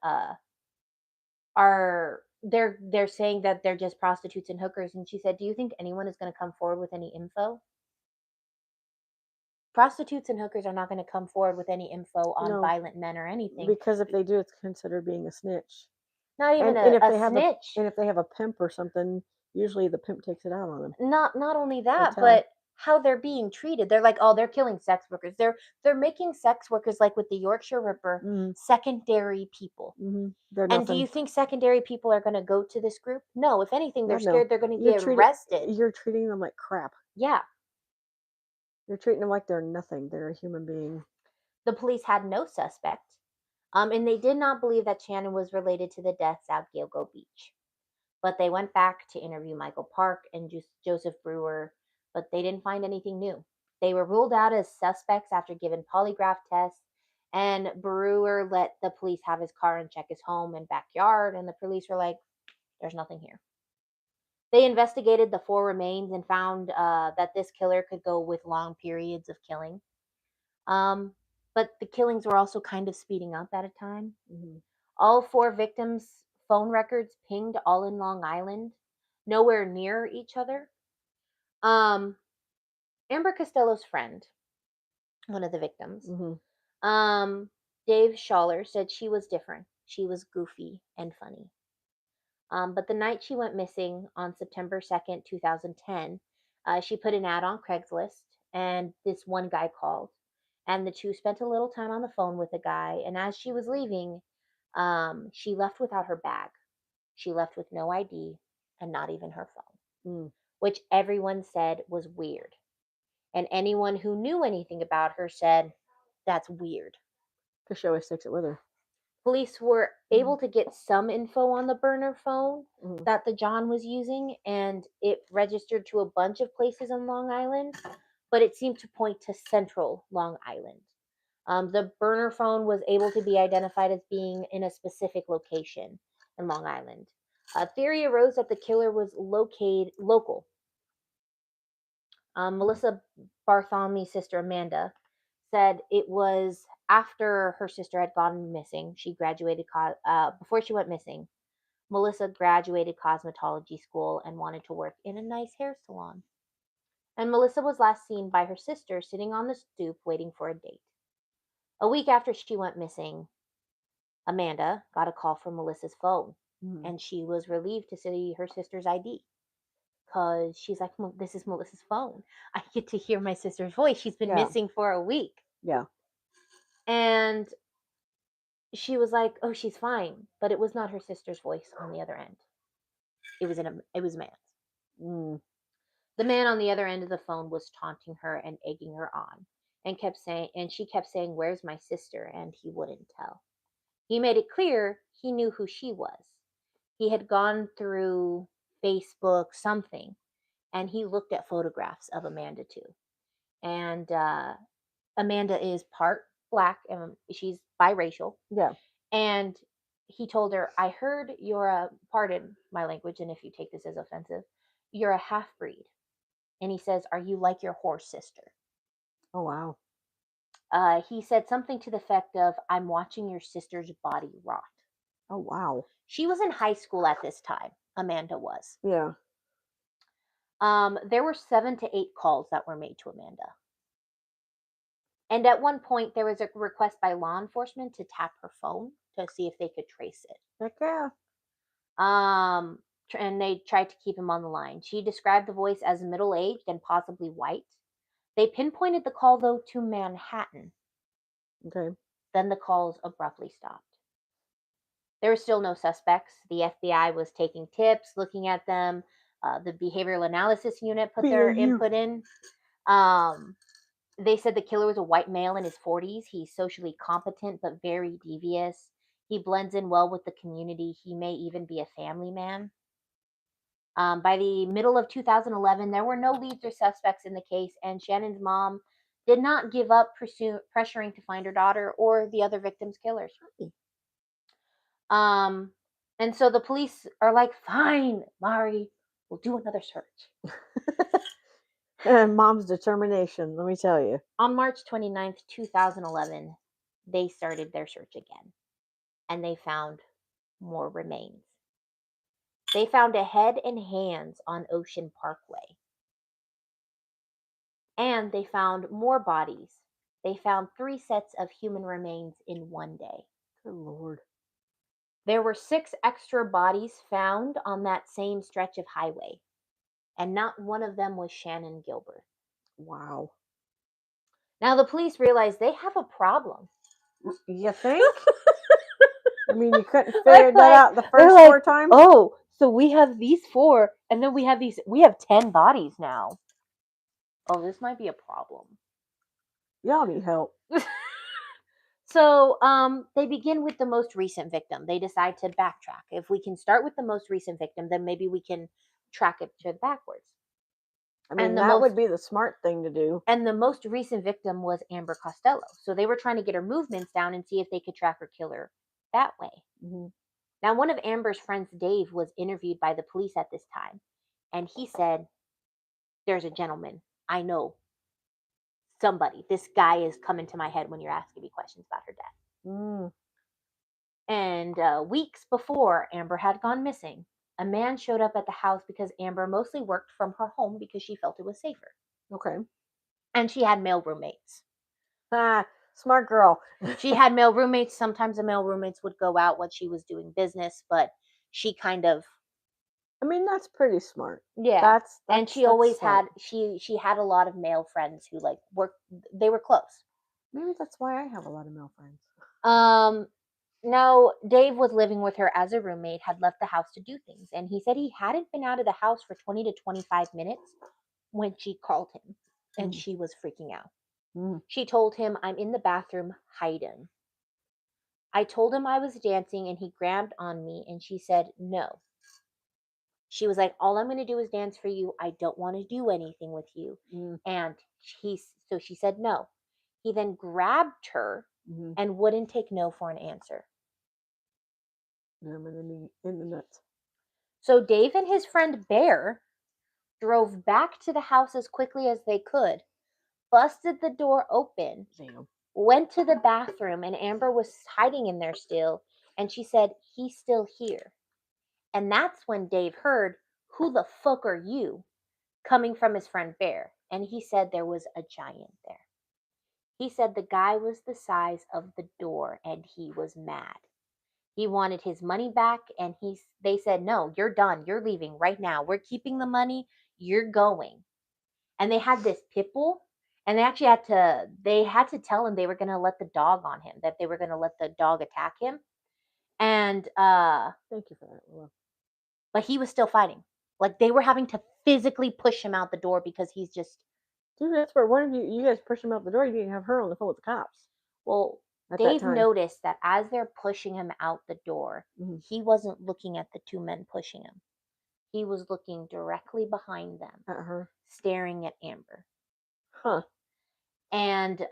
are they're saying that they're just prostitutes and hookers, and she said, "Do you think anyone is going to come forward with any info?" Prostitutes and hookers are not going to come forward with any info on No, violent men or anything. because if they do, it's considered being a snitch. Not even And if a they have snitch. and if they have a pimp or something, usually the pimp takes it out on them. Not only They that, tell. but how they're being treated. They're like, oh, they're killing sex workers. They're making sex workers, like with the Yorkshire Ripper, secondary people. They're And do nothing. you think secondary people are going to go to this group? No. If anything, they're God, no. scared they're going to get arrested. You're treating them like crap. Yeah. You're treating them like they're nothing. They're a human being. The police had no suspect, and they did not believe that Shannon was related to the deaths at Gilgo Beach. But they went back to interview Michael Park and Joseph Brewer, but they didn't find anything new. They were ruled out as suspects after giving polygraph tests, and Brewer let the police have his car and check his home and backyard, and the police were like, there's nothing here. They investigated the 4 remains and found that this killer could go with long periods of killing. But the killings were also kind of speeding up at a time. All 4 victims' phone records pinged all in Long Island, nowhere near each other. Amber Costello's friend, one of the victims, Dave Schaller, said she was different. She was goofy and funny. But the night she went missing on September 2nd, 2010, she put an ad on Craigslist, and this one guy called. And the two spent a little time on the phone with the guy. And as she was leaving, she left without her bag. She left with no ID and not even her phone, which everyone said was weird. And anyone who knew anything about her said, that's weird. Because she always takes it with her. Police were able to get some info on the burner phone that the John was using, and it registered to a bunch of places on Long Island, but it seemed to point to central Long Island. The burner phone was able to be identified as being in a specific location in Long Island. A theory arose that the killer was local. Melissa Bartholomew's sister Amanda said it was after her sister had gone missing. She graduated before she went missing. Melissa graduated cosmetology school and wanted to work in a nice hair salon. And Melissa was last seen by her sister sitting on the stoop waiting for a date. A week after she went missing, Amanda got a call from Melissa's phone, and she was relieved to see her sister's ID. Because she's like, this is Melissa's phone. I get to hear my sister's voice. She's been missing for a week. Yeah. And she was like, oh, she's fine. But it was not her sister's voice on the other end. It was a man's. The man on the other end of the phone was taunting her and egging her on, and she kept saying, where's my sister? And he wouldn't tell. He made it clear he knew who she was. He had gone through Facebook, something, and he looked at photographs of Amanda too. And Amanda is part black and she's biracial. Yeah. And he told her, I heard you're pardon my language, and if you take this as offensive, you're a half breed. And he says, are you like your horse sister? Oh, wow. He said something to the effect of, I'm watching your sister's body rot. Oh, wow. She was in high school at this time. Amanda was. Yeah. There were 7 to 8 calls that were made to Amanda. And at one point, there was a request by law enforcement to tap her phone to see if they could trace it. Heck yeah. And they tried to keep him on the line. She described the voice as middle-aged and possibly white. They pinpointed the call, though, to Manhattan. Okay. Then the calls abruptly stopped. There were still no suspects. The FBI was taking tips, looking at them. The behavioral analysis unit put their input in. They said the killer was a white male in his 40s. He's socially competent but very devious. He blends in well with the community. He may even be a family man. By the middle of 2011, there were no leads or suspects in the case, and Shannon's mom did not give up pressuring to find her daughter or the other victims' killers. And so the police are like, fine, Mari, we'll do another search. And mom's determination, let me tell you. On March 29th, 2011, they started their search again, and they found more remains. They found a head and hands on Ocean Parkway, and they found more bodies. They found 3 sets of human remains in one day. Good Lord. There were 6 extra bodies found on that same stretch of highway, and not one of them was Shannon Gilbert. Wow. Now, the police realized they have a problem. You think? I mean, you couldn't They're figure that out the they're first like, 4 times? oh, so we have these 4, and then we have 10 bodies now. Oh, this might be a problem. Y'all need help. So they begin with the most recent victim. They decide to backtrack. If we can start with the most recent victim, then maybe we can track it to backwards. I mean, And that would be the smart thing to do. And the most recent victim was Amber Costello. So they were trying to get her movements down and see if they could track her killer that way. Mm-hmm. Now, one of Amber's friends, Dave, was interviewed by the police at this time. And he said, there's a gentleman. I know somebody. This guy is coming to my head when you're asking me questions about her death. Mm. And weeks before Amber had gone missing, a man showed up at the house because Amber mostly worked from her home because she felt it was safer. Okay. And she had male roommates. Ah, smart girl. She had male roommates. Sometimes the male roommates would go out when she was doing business, but she kind of, I mean, that's pretty smart. yeah. That's and she always smart. had she had a lot of male friends who like worked. They were close. Maybe that's why I have a lot of male friends. Now Dave was living with her as a roommate, had left the house to do things, and he said he hadn't been out of the house for 20 to 25 minutes when she called him, and she was freaking out. She told him, I'm in the bathroom hiding. I told him I was dancing, and he grabbed on me, and she said no. She was like, all I'm going to do is dance for you. I don't want to do anything with you. And so she said no. He then grabbed her and wouldn't take no for an answer. I'm in the nuts. So Dave and his friend Bear drove back to the house as quickly as they could, busted the door open, went to the bathroom, and Amber was hiding in there still. And she said, he's still here. And that's when Dave heard, who the fuck are you? Coming from his friend Bear. And he said there was a giant there. He said the guy was the size of the door and he was mad. He wanted his money back and they said, no, you're done. You're leaving right now. We're keeping the money. You're going. And they had this pit bull, and they actually had to tell him they were going to let the dog on him, that they were going to let the dog attack him. And thank you for that. But he was still fighting. Like they were having to physically push him out the door because he's just. Dude, that's where one of you guys pushed him out the door. You didn't have her on the phone with the cops. Well, Dave noticed that as they're pushing him out the door, he wasn't looking at the 2 men pushing him. He was looking directly behind them, at her, staring at Amber. Huh. And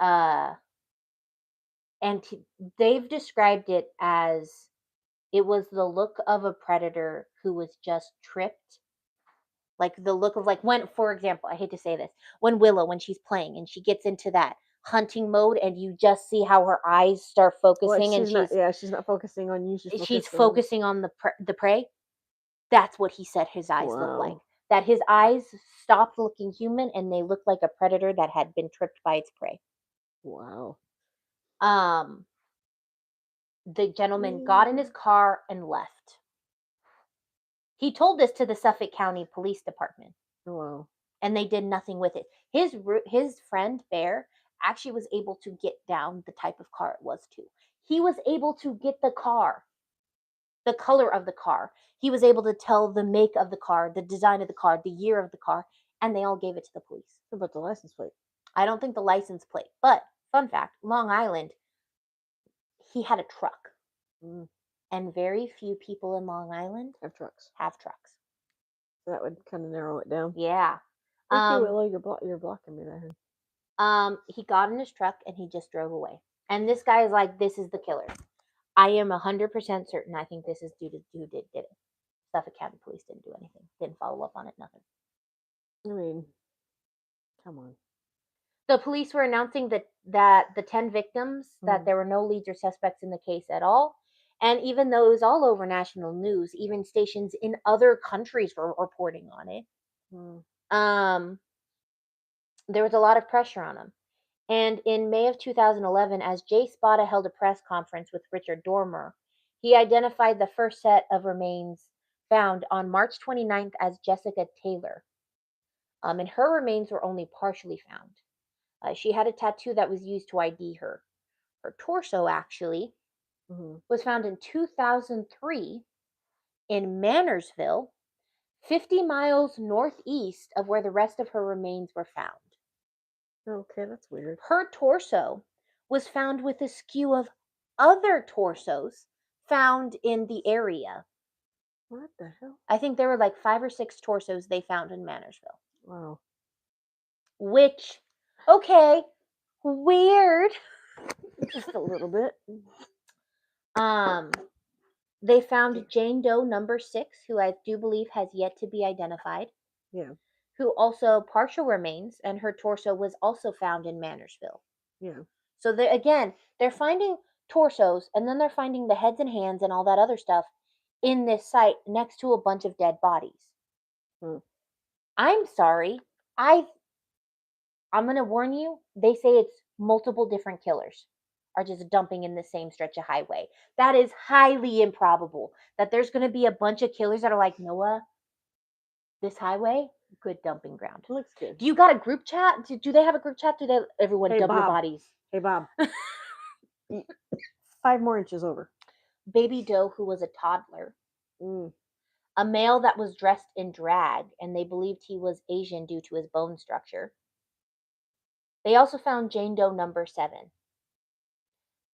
Dave described it as it was the look of a predator who was just tripped. Like the look of like when, for example, I hate to say this, when Willow, when she's playing and she gets into that hunting mode and you just see how her eyes start focusing and she's not focusing on you. She's focusing on the prey. That's what he said his eyes look like. That his eyes stopped looking human and they looked like a predator that had been tripped by its prey. Wow. The gentleman got in his car and left. He told this to the Suffolk County Police Department. Oh, wow. And they did nothing with it. His friend Bear actually was able to get down the type of car it was too. He was able to get the car, the color of the car. He was able to tell the make of the car, the design of the car, the year of the car, and they all gave it to the police. What about the license plate? I don't think the license plate, but fun fact, Long Island, he had a truck. And very few people in Long Island have trucks. So that would kind of narrow it down. Yeah. Thank you, Willow. You're blocking me there. He got in his truck and he just drove away. And this guy is like, this is the killer. I am 100% certain. I think this is due to who did it. Suffolk County Police didn't do anything. Didn't follow up on it. Nothing. I mean, Come on. The police were announcing that the 10 victims, that Mm. there were no leads or suspects in the case at all. And even though it was all over national news, even stations in other countries were reporting on it. Mm. Um, there was a lot of pressure on him. And in May of 2011, as Jay Spada held a press conference with Richard Dormer, he identified the first set of remains found on March 29th as Jessica Taylor. And her remains were only partially found. She had a tattoo that was used to ID her. Her torso, actually, Mm-hmm. was found in 2003 in Mannersville, 50 miles northeast of where the rest of her remains were found. Okay, that's weird. Her torso was found with a skew of other torsos found in the area. What the hell? I think there were like 5 or 6 torsos they found in Mannersville. Wow. Which, okay, weird. Just a little bit. Um, they found Jane Doe number 6, who I do believe has yet to be identified, Yeah. who also partial remains, and her torso was also found in Mannersville. Yeah. So they're finding torsos, and then they're finding the heads and hands and all that other stuff in this site next to a bunch of dead bodies. Hmm. I'm sorry. I'm gonna warn you. They say it's multiple different killers are just dumping in the same stretch of highway. That is highly improbable. That there's gonna be a bunch of killers that are like, Noah, this highway, good dumping ground. Looks good. Do you got a group chat? Do they have a group chat? Do they everyone Hey, dump your Bob. bodies? Hey, Bob. 5 more inches over. Baby Doe, who was a toddler. Mm. A male that was dressed in drag, and they believed he was Asian due to his bone structure. They also found Jane Doe number 7.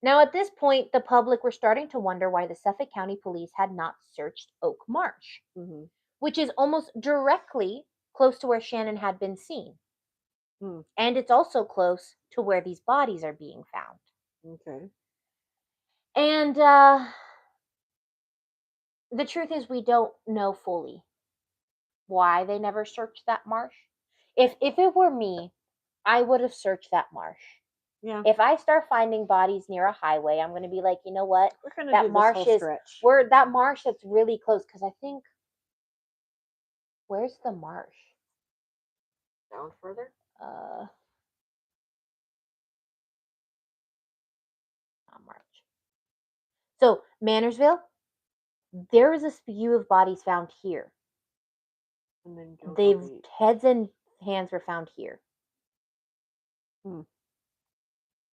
Now, at this point, the public were starting to wonder why the Suffolk County Police had not searched Oak Marsh, Mm-hmm. which is almost directly close to where Shannon had been seen. Mm. And it's also close to where these bodies are being found. Okay. And the truth is, we don't know fully why they never searched that marsh. If it were me, I would have searched that marsh. Yeah. If I start finding bodies near a highway, I'm going to be like, you know what? We're gonna That do this marsh whole is stretch. where that marsh that's really close. Because I think, where's the marsh? Down further. Not marsh. So Mannersville, there is a spew of bodies found here. And then go The down heads and hands were found here. Hmm.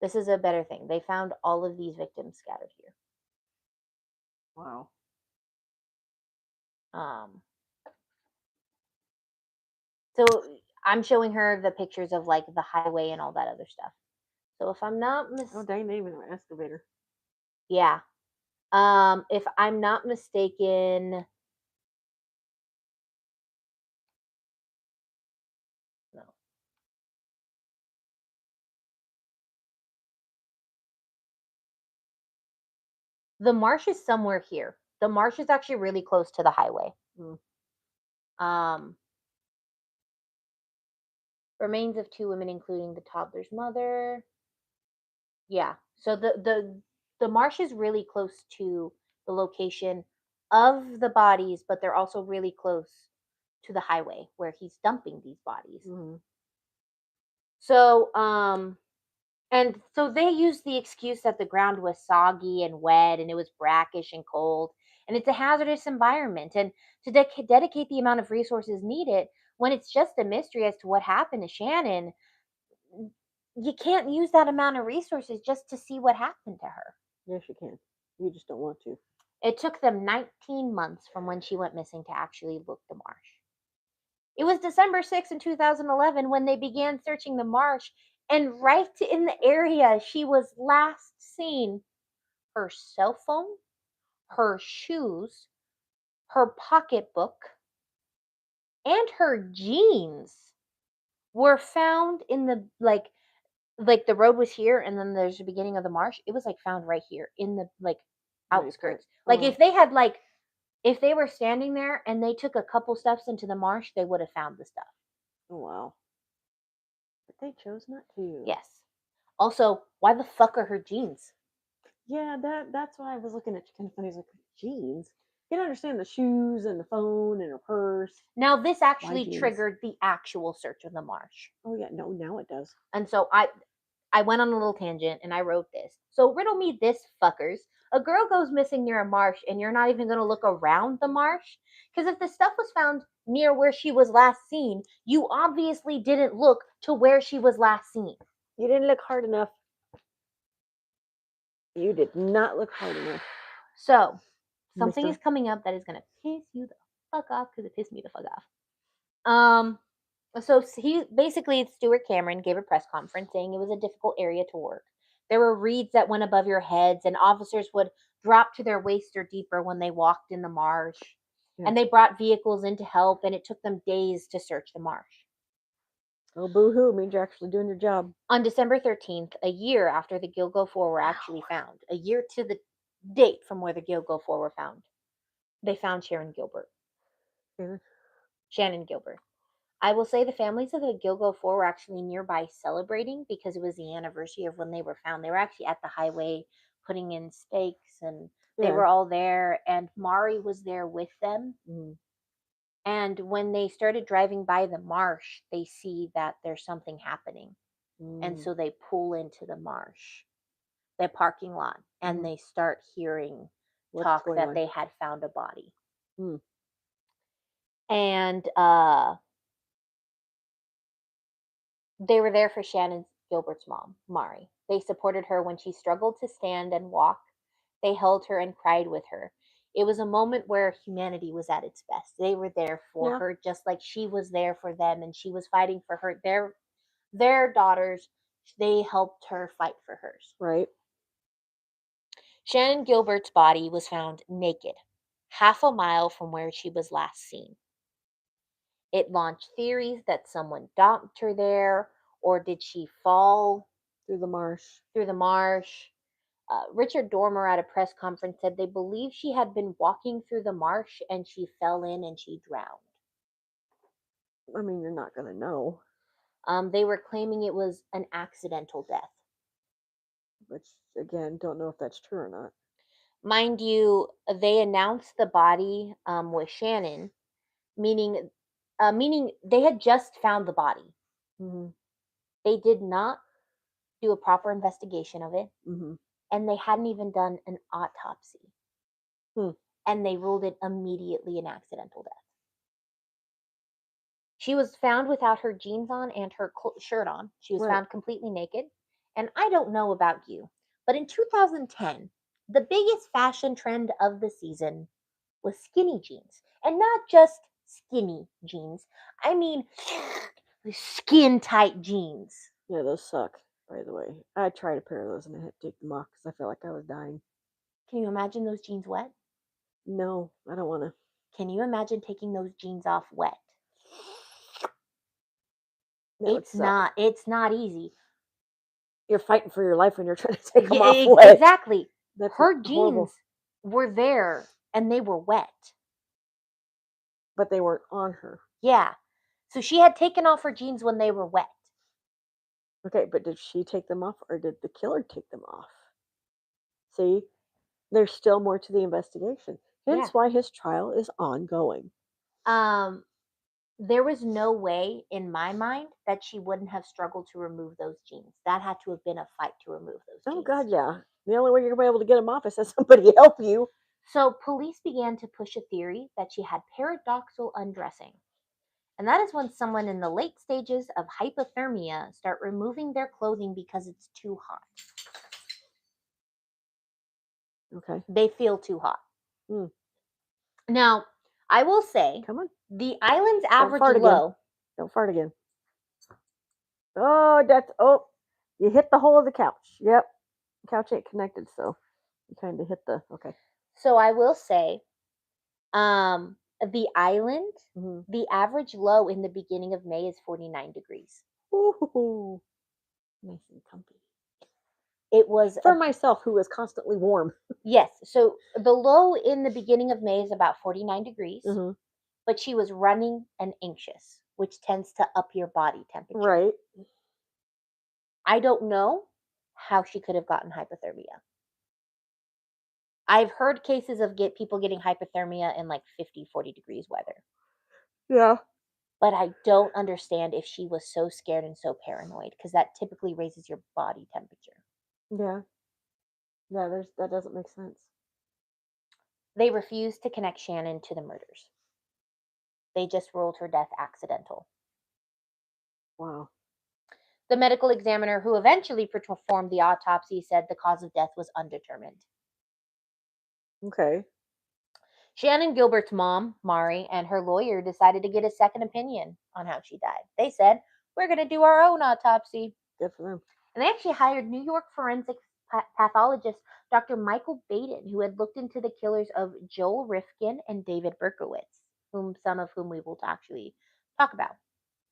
This is a better thing. They found all of these victims scattered here. Wow. So I'm showing her the pictures of like the highway and all that other stuff. So if I'm not Oh, dang, they even have an excavator. yeah. If I'm not mistaken, no. The marsh is somewhere here. The marsh is actually really close to the highway. Hmm. Remains of 2 women, including the toddler's mother. Yeah. So the marsh is really close to the location of the bodies, but they're also really close to the highway where he's dumping these bodies. Mm-hmm. So and so they used the excuse that the ground was soggy and wet and it was brackish and cold and it's a hazardous environment, and to dedicate the amount of resources needed when it's just a mystery as to what happened to Shannon, you can't use that amount of resources just to see what happened to her. Yes, you can. You just don't want to. It took them 19 months from when she went missing to actually look the marsh. It was December 6th in 2011 when they began searching the marsh, and right in the area she was last seen, her cell phone, her shoes, her pocketbook, and her jeans were found in the like the road was here and then there's the beginning of the marsh. It was like found right here in the like outskirts. Like Oh. if they had like if they were standing there and they took a couple steps into the marsh, they would have found the stuff. Oh, wow. They chose not to. Yes. Also, why the fuck are her jeans? Yeah, that's why I was looking at you kind of funny. I was like, jeans. You can understand the shoes and the phone and her purse. Now, this actually jeans? triggered the actual search of the marsh. Oh yeah, no, now it does. And so I went on a little tangent and I wrote this. So riddle me this, fuckers. A girl goes missing near a marsh and you're not even going to look around the marsh? Because if the stuff was found near where she was last seen, you obviously didn't look to where she was last seen. You didn't look hard enough. You did not look hard enough. So, something Mister. is coming up that is going to piss you the fuck off because it pissed me the fuck off. So he basically, Stuart Cameron gave a press conference saying it was a difficult area to work. There were reeds that went above your heads, and officers would drop to their waist or deeper when they walked in the marsh. Yeah. And they brought vehicles in to help, and it took them days to search the marsh. Oh, boo-hoo, means you're actually doing your job. On December 13th, a year after the Gilgo Four were actually found, a year to the date from where the Gilgo Four were found, they found Shannon Gilbert. Yeah. Shannon Gilbert. I will say the families of the Gilgo Four were actually nearby celebrating because it was the anniversary of when they were found. They were actually at the highway putting in stakes and they were all there, and Mari was there with them. Mm. And when they started driving by the marsh, they see that there's something happening. And so they pull into the marsh, the parking lot, and they start hearing talk that they had found a body. Mm. And they were there for Shannon Gilbert's mom, Mari. They supported her when she struggled to stand and walk. They held her and cried with her. It was a moment where humanity was at its best. They were there for her just like she was there for them, and she was fighting for her their daughters. They helped her fight for hers. Right. Shannon Gilbert's body was found naked, half a mile from where she was last seen. It launched theories that someone dumped her there, or did she fall Through the marsh? Richard Dormer at a press conference said they believe she had been walking through the marsh and she fell in and she drowned. I mean, you're not going to know. They were claiming it was an accidental death. Which, again, don't know if that's true or not. Mind you, they announced the body with Shannon, meaning they had just found the body. Mm-hmm. They did not do a proper investigation of it, Mm-hmm. and they hadn't even done an autopsy. And they ruled it immediately an accidental death. She was found without her jeans on and her shirt on. She was found completely naked. And I don't know about you, but in 2010, the biggest fashion trend of the season was skinny jeans. And not just skinny jeans. I mean skin tight jeans. Yeah, those suck, by the way. I tried a pair of those and I had to take them off because I felt like I was dying. Can you imagine those jeans wet? No, I don't want to. Can you imagine taking those jeans off wet? It's not easy. You're fighting for your life when you're trying to take them off wet. Exactly. That's her horrible. jeans were there and they were wet. But they weren't on her. Yeah. So she had taken off her jeans when they were wet. Okay, but did she take them off or did the killer take them off? See, there's still more to the investigation. Hence why his trial is ongoing. There was no way in my mind that she wouldn't have struggled to remove those jeans. That had to have been a fight to remove those jeans. Oh God, yeah. The only way you're gonna be able to get them off is have somebody help you. So police began to push a theory that she had paradoxal undressing. And that is when someone in the late stages of hypothermia start removing their clothing because it's too hot. Okay. They feel too hot. Now, I will say, come on, the island's average Don't fart low. Again. Don't fart again. Oh, you hit the hole of the couch. Yep. The couch ain't connected, so you kind of hit the, okay. So I will say, the island, the average low in the beginning of May is 49 degrees. Ooh, nice and comfy. It was for myself, who is constantly warm. Yes. So the low in the beginning of May is about 49 degrees, but she was running and anxious, which tends to up your body temperature. Right. I don't know how she could have gotten hypothermia. I've heard cases of people getting hypothermia in like 50, 40 degrees weather. Yeah. But I don't understand if she was so scared and so paranoid because that typically raises your body temperature. Yeah. Yeah, that doesn't make sense. They refused to connect Shannon to the murders. They just ruled her death accidental. Wow. The medical examiner who eventually performed the autopsy said the cause of death was undetermined. Okay. Shannon Gilbert's mom, Mari, and her lawyer decided to get a second opinion on how she died. They said, "We're going to do our own autopsy." Good for them. And they actually hired New York forensic pathologist Dr. Michael Baden, who had looked into the killers of Joel Rifkin and David Berkowitz, some of whom we will actually talk about.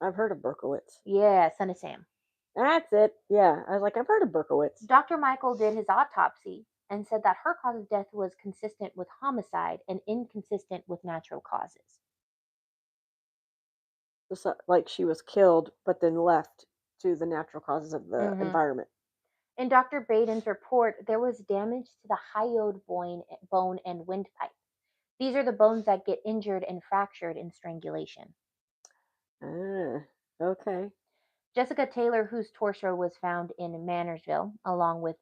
I've heard of Berkowitz. Yeah, son of Sam. That's it. Yeah. I was like, I've heard of Berkowitz. Dr. Michael did his autopsy and said that her cause of death was consistent with homicide and inconsistent with natural causes. Just like she was killed, but then left to the natural causes of the environment. In Dr. Baden's report, there was damage to the hyoid bone and windpipe. These are the bones that get injured and fractured in strangulation. Ah, okay. Jessica Taylor, whose torso was found in Mannersville, along with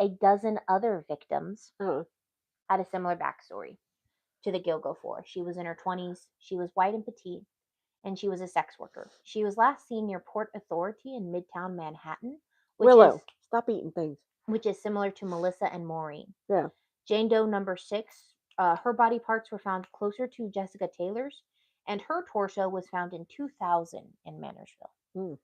a dozen other victims, had a similar backstory to the Gilgo Four. She was in her 20s, she was white and petite, and she was a sex worker. She was last seen near Port Authority in Midtown Manhattan, Willow, stop eating things. which is similar to Melissa and Maureen. Yeah. Jane Doe number 6, her body parts were found closer to Jessica Taylor's, and her torso was found in 2000 in Mannersville.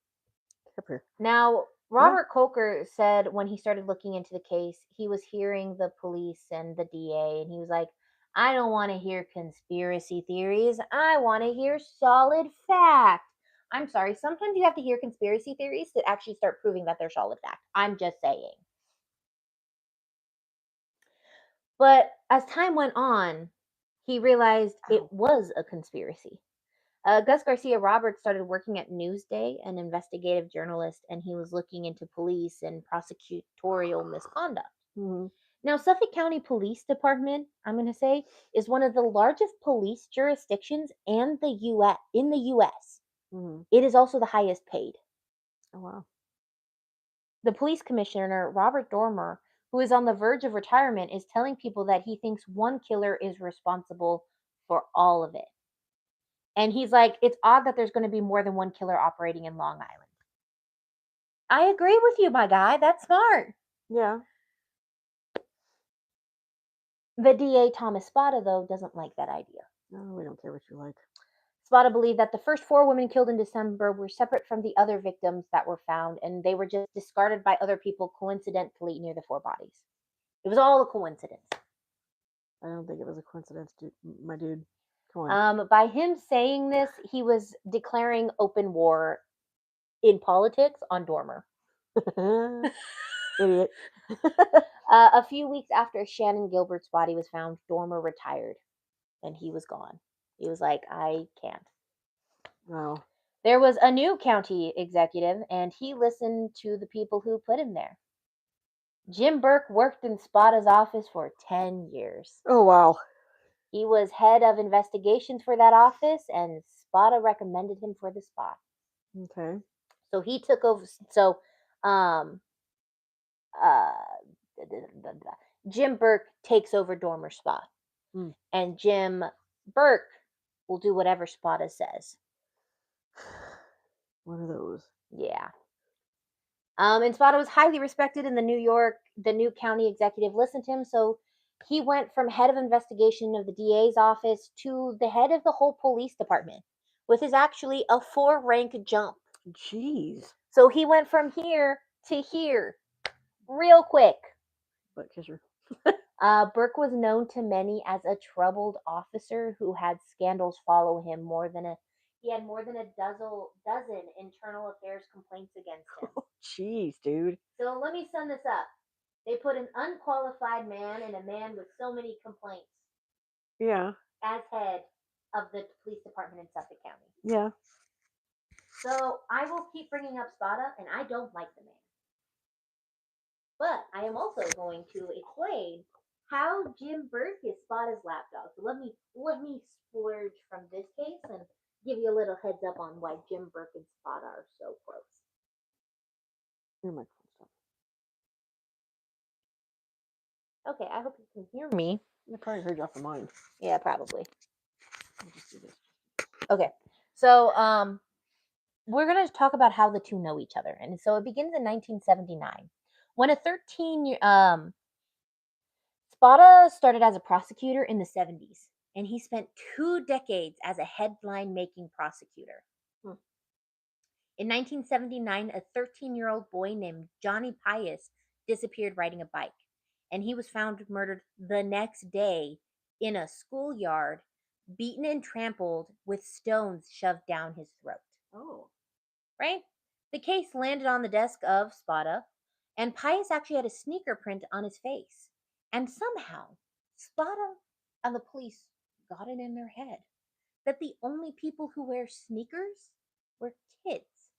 Now, Robert Coker said when he started looking into the case, he was hearing the police and the DA, and he was like, "I don't want to hear conspiracy theories. I want to hear solid fact." I'm sorry, sometimes you have to hear conspiracy theories to actually start proving that they're solid fact. I'm just saying. But as time went on, he realized it was a conspiracy. Gus Garcia Roberts started working at Newsday, an investigative journalist, and he was looking into police and prosecutorial misconduct. Mm-hmm. Now, Suffolk County Police Department, I'm going to say, is one of the largest police jurisdictions in the U.S. Mm-hmm. It is also the highest paid. Oh, wow. The police commissioner, Robert Dormer, who is on the verge of retirement, is telling people that he thinks one killer is responsible for all of it. And he's like, it's odd that there's going to be more than one killer operating in Long Island. I agree with you, my guy. That's smart. Yeah. The DA, Thomas Spada, though, doesn't like that idea. No, we don't care what you like. Spada believed that the first 4 women killed in December were separate from the other victims that were found, and they were just discarded by other people coincidentally near the 4 bodies. It was all a coincidence. I don't think it was a coincidence, my dude. Come on. By him saying this, he was declaring open war in politics on Dormer. Idiot. A few weeks after Shannon Gilbert's body was found, Dormer retired, and he was gone. He was like, I can't. Wow. There was a new county executive, and he listened to the people who put him there. Jim Burke worked in Spada's office for 10 years. Oh, wow. He was head of investigations for that office, and Spada recommended him for the spot. Okay. So he took over. So, Jim Burke takes over Dormer's spot. And Jim Burke will do whatever Spada says. One of those. Yeah. And Spada was highly respected in the new county executive listened to him, so he went from head of investigation of the DA's office to the head of the whole police department, which is actually a 4-rank jump. Jeez. So he went from here to here real quick. Butt kisser. Burke was known to many as a troubled officer who had scandals follow him. He had more than a dozen internal affairs complaints against him. Oh, jeez, dude. So let me sum this up. They put an unqualified man and a man with so many complaints. Yeah. As head of the police department in Suffolk County. Yeah. So I will keep bringing up Spada, and I don't like the man. But I am also going to explain how Jim Burke is Spada's lapdog. So let me splurge from this case and give you a little heads up on why Jim Burke and Spada are so close. Your microphone stuff. Okay, I hope you can hear me. I probably heard you off of mine. Yeah, probably. I'll just do this. Okay, so we're going to talk about how the two know each other. And so it begins in 1979 when a 13-year Spada started as a prosecutor in the 70s, and he spent 2 decades as a headline making prosecutor. Hmm. In 1979, a 13-year-old boy named Johnny Pius disappeared riding a bike, and he was found murdered the next day in a schoolyard, beaten and trampled with stones shoved down his throat. Oh. Right? The case landed on the desk of Spada, and Pius actually had a sneaker print on his face. And somehow, Spada and the police got it in their head that the only people who wear sneakers were kids.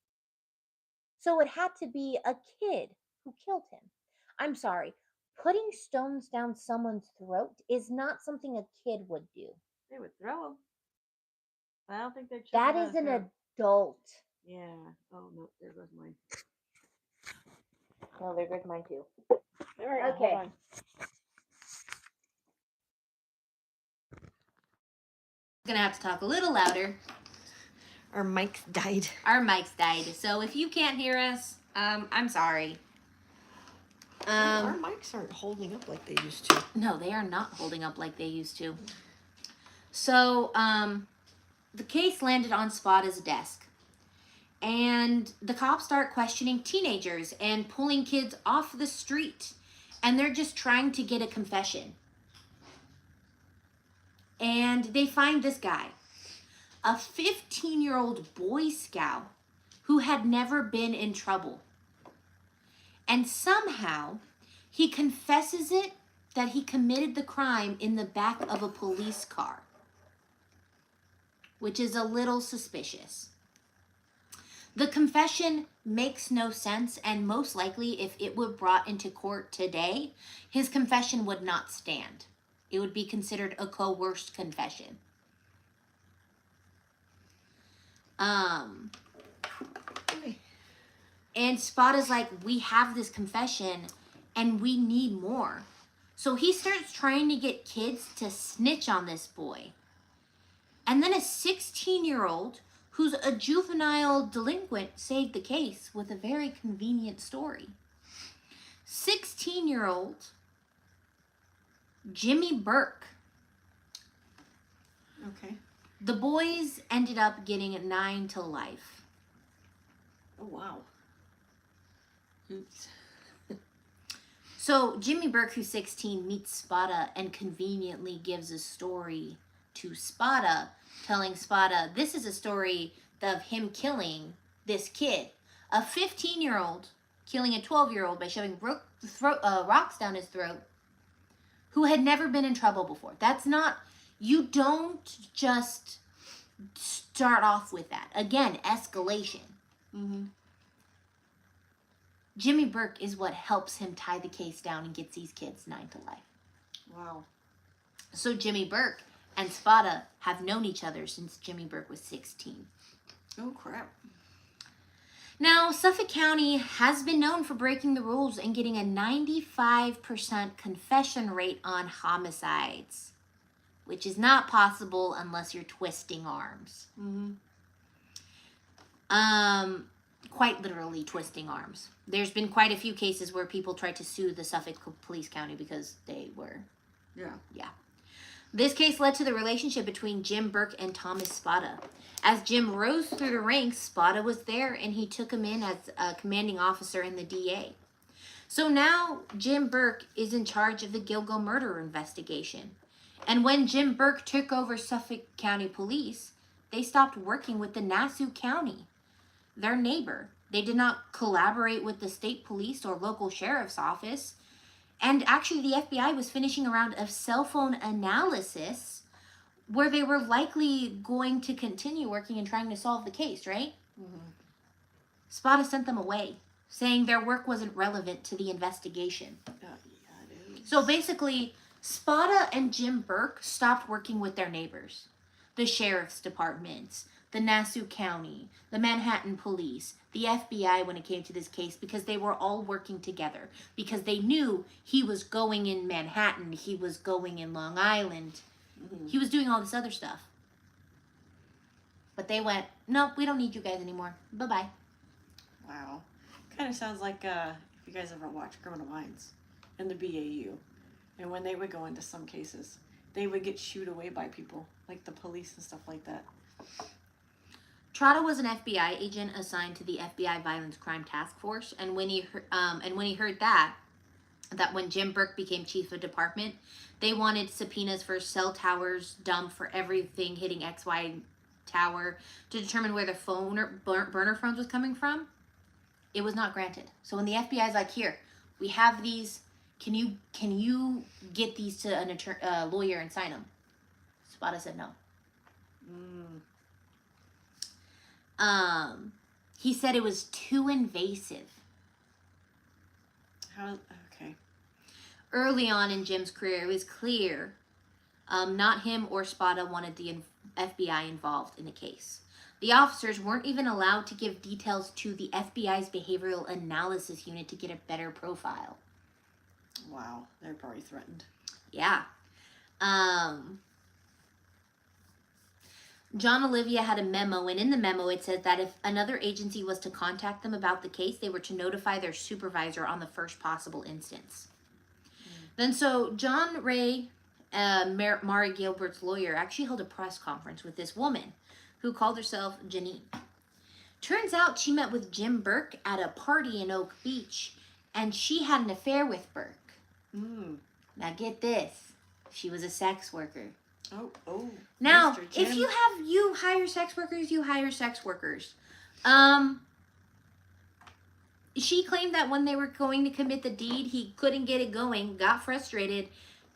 So it had to be a kid who killed him. I'm sorry, putting stones down someone's throat is not something a kid would do. They would throw them. I don't think they're That is an adult. Yeah. Oh, no. There goes mine. Well, there goes mine too. All right. Okay. Hold on. Gonna have to talk a little louder. Our mics died. Our mics died, so if you can't hear us, I'm sorry. Our mics aren't holding up like they used to. No, they are not holding up like they used to. So, the case landed on Spada's desk, and the cops start questioning teenagers and pulling kids off the street, and they're just trying to get a confession. And they find this guy, a 15-year-old Boy Scout who had never been in trouble. And somehow, he confesses it that he committed the crime in the back of a police car, which is a little suspicious. The confession makes no sense, and most likely, if it were brought into court today, his confession would not stand. It would be considered a coerced confession. And Spada's like, we have this confession and we need more. So he starts trying to get kids to snitch on this boy. And then a 16-year-old who's a juvenile delinquent saved the case with a very convenient story. 16-year-old Jimmy Burke. Okay. The boys ended up getting 9 to life. Oh, wow. Oops. So Jimmy Burke, who's 16, meets Spada and conveniently gives a story to Spada, telling Spada this is a story of him killing this kid, a 15-year-old killing a 12-year-old by shoving rocks down his throat, who had never been in trouble before. That's not, you don't just start off with that. Again, escalation. Mm-hmm. Jimmy Burke is what helps him tie the case down and gets these kids 9 to life. Wow. So Jimmy Burke and Spada have known each other since Jimmy Burke was 16. Oh, crap. Now, Suffolk County has been known for breaking the rules and getting a 95% confession rate on homicides, which is not possible unless you're twisting arms. Mm-hmm. Quite literally twisting arms. There's been quite a few cases where people tried to sue the Suffolk Police County because they were... Yeah. This case led to the relationship between Jim Burke and Thomas Spada. As Jim rose through the ranks, Spada was there and he took him in as a commanding officer in the DA. So now Jim Burke is in charge of the Gilgo murder investigation. And when Jim Burke took over Suffolk County Police, they stopped working with the Nassau County, their neighbor. They did not collaborate with the state police or local sheriff's office. And actually, the FBI was finishing a round of cell phone analysis where they were likely going to continue working and trying to solve the case, right? Mm-hmm. Spada sent them away. saying their work wasn't relevant to the investigation. Yeah, it is. So basically, Spada and Jim Burke stopped working with their neighbors, the sheriff's departments, the Nassau County, the Manhattan Police, the FBI when it came to this case, because they were all working together, because they knew he was going in Manhattan, he was going in Long Island, he was doing all this other stuff. But they went, nope, we don't need you guys anymore. Bye-bye. Wow. Kind of sounds like if you guys ever watch Criminal Minds and the BAU. And when they would go into some cases, they would get shooed away by people, like the police and stuff like that. Trotta was an FBI agent assigned to the FBI Violence Crime Task Force, and when he heard that when Jim Burke became chief of department, they wanted subpoenas for cell towers dumped for everything hitting XY tower to determine where the phone or burner phones was coming from. It was not granted. So when the FBI is like, here, we have these, can you get these to a lawyer and sign them? Spada said no. He said it was too invasive. Okay. Early on in Jim's career, it was clear not him or Spada wanted the FBI involved in the case. The officers weren't even allowed to give details to the FBI's behavioral analysis unit to get a better profile. Wow, they're probably threatened. Yeah. John Olivia had a memo, and in the memo it said that if another agency was to contact them about the case, they were to notify their supervisor on the first possible instance. Then so John Ray, Mari Gilbert's lawyer, actually held a press conference with this woman who called herself Janine. Turns out she met with Jim Burke at a party in Oak Beach, and she had an affair with Burke. Now get this. She was a sex worker. Oh. Now, Mr. Jim. if you hire sex workers, you hire sex workers. She claimed that when they were going to commit the deed, he couldn't get it going, got frustrated,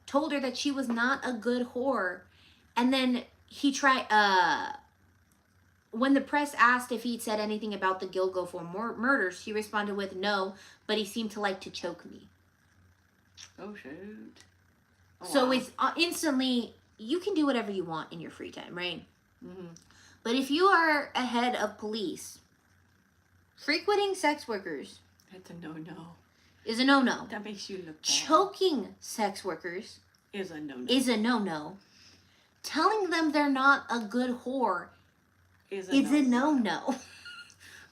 told her that she was not a good whore, and then he tried, when the press asked if he'd said anything about the Gilgo murders, he responded with no, but he seemed to like to choke me. Oh, shoot. Oh, So wow. it's instantly, you can do whatever you want in your free time, right? Mm-hmm. But if you are a head of police, frequenting sex workers That's a no-no. is a no-no. That makes you look bad. Choking sex workers Is a no-no. is a no-no. Telling them they're not a good whore Is a no-no.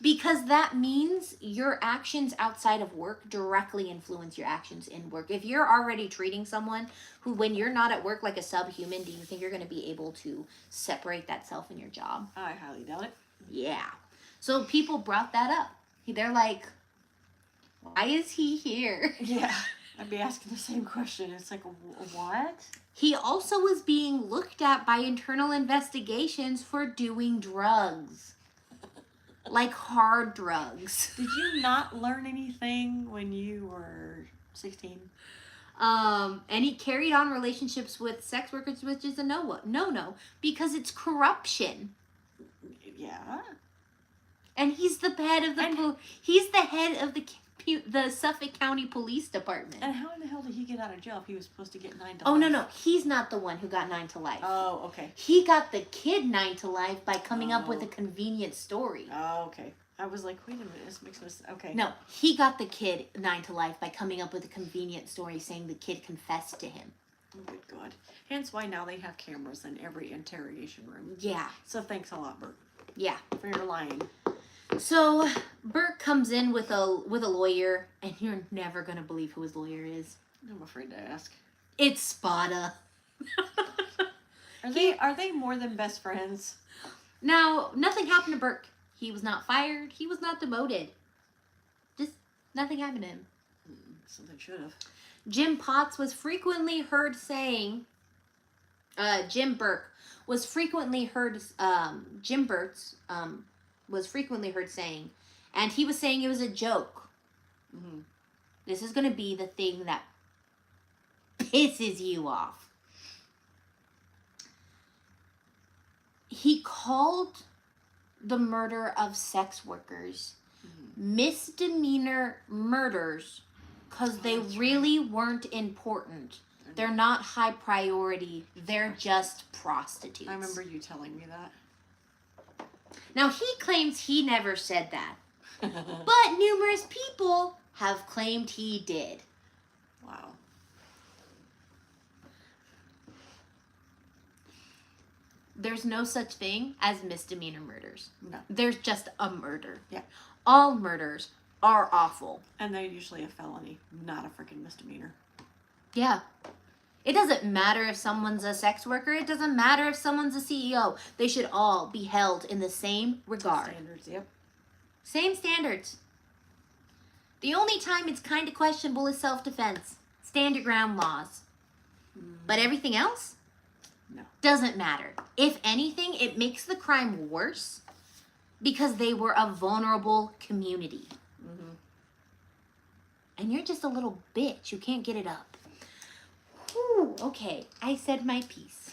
Because that means your actions outside of work directly influence your actions in work. If you're already treating someone who, when you're not at work, like a subhuman, do you think you're going to be able to separate that self in your job? I highly doubt it. Yeah. So people brought that up. They're like, why is he here? Yeah. I'd be asking the same question. It's like, what? He also was being looked at by internal investigations for doing drugs. Like hard drugs. Did you not learn anything when you were 16? And he carried on relationships with sex workers, which is a no, because it's corruption. Yeah. And he's the head of the Suffolk County Police Department. And how in the hell did he get out of jail if he was supposed to get 9 to Oh, life? no, he's not the one who got 9 to life. Oh, okay. He got the kid 9 to life by coming up with a convenient story. Oh, okay. I was like, wait a minute, this makes no sense. Okay. No, he got the kid 9 to life by coming up with a convenient story saying the kid confessed to him. Oh, good God. Hence why now they have cameras in every interrogation room. Yeah. So thanks a lot, Bert, Yeah. for your lying. So Burke comes in with a lawyer, and you're never gonna believe who his lawyer is. I'm afraid to ask. It's Spada. Are they more than best friends? Now, nothing happened to Burke. He was not fired. He was not demoted. Just nothing happened to him. Something should have. Jim Potts was frequently heard saying. Jim Burke was frequently heard. Jim Burke's was frequently heard saying, and he was saying it was a joke. Mm-hmm. This is going to be the thing that pisses you off. He called the murder of sex workers misdemeanor murders because they that's really weren't important. They're not high priority. They're just prostitutes. I remember you telling me that. Now, he claims he never said that, but numerous people have claimed he did. Wow. There's no such thing as misdemeanor murders. No. There's just a murder. Yeah. All murders are awful. And they're usually a felony, not a freaking misdemeanor. Yeah. It doesn't matter if someone's a sex worker. It doesn't matter if someone's a CEO. They should all be held in the same regard. Standards, yep. Same standards. The only time it's kind of questionable is self-defense. Stand your ground laws. But everything else? No. Doesn't matter. If anything, it makes the crime worse because they were a vulnerable community. Mm-hmm. And you're just a little bitch. You can't get it up. Whew, okay, I said my piece.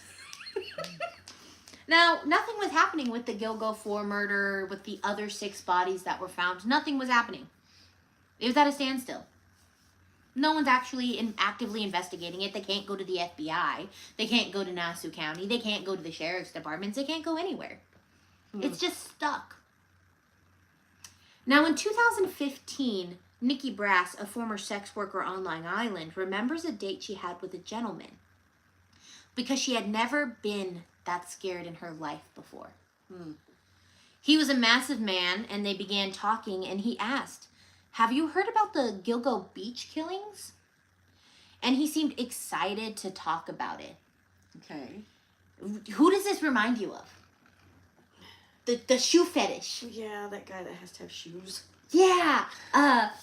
Now, nothing was happening with the Gilgo 4 murder, with the other 6 bodies that were found. Nothing was happening. It was at a standstill. No one's actually actively investigating it. They can't go to the FBI. They can't go to Nassau County. They can't go to the sheriff's departments. They can't go anywhere. It's just stuck. Now, in 2015, Nikki Brass, a former sex worker on Long Island, remembers a date she had with a gentleman because she had never been that scared in her life before. He was a massive man, and they began talking, and he asked, "Have you heard about the Gilgo Beach killings?" And he seemed excited to talk about it. Okay. Who does this remind you of? The shoe fetish. Yeah, that guy that has to have shoes. Yeah,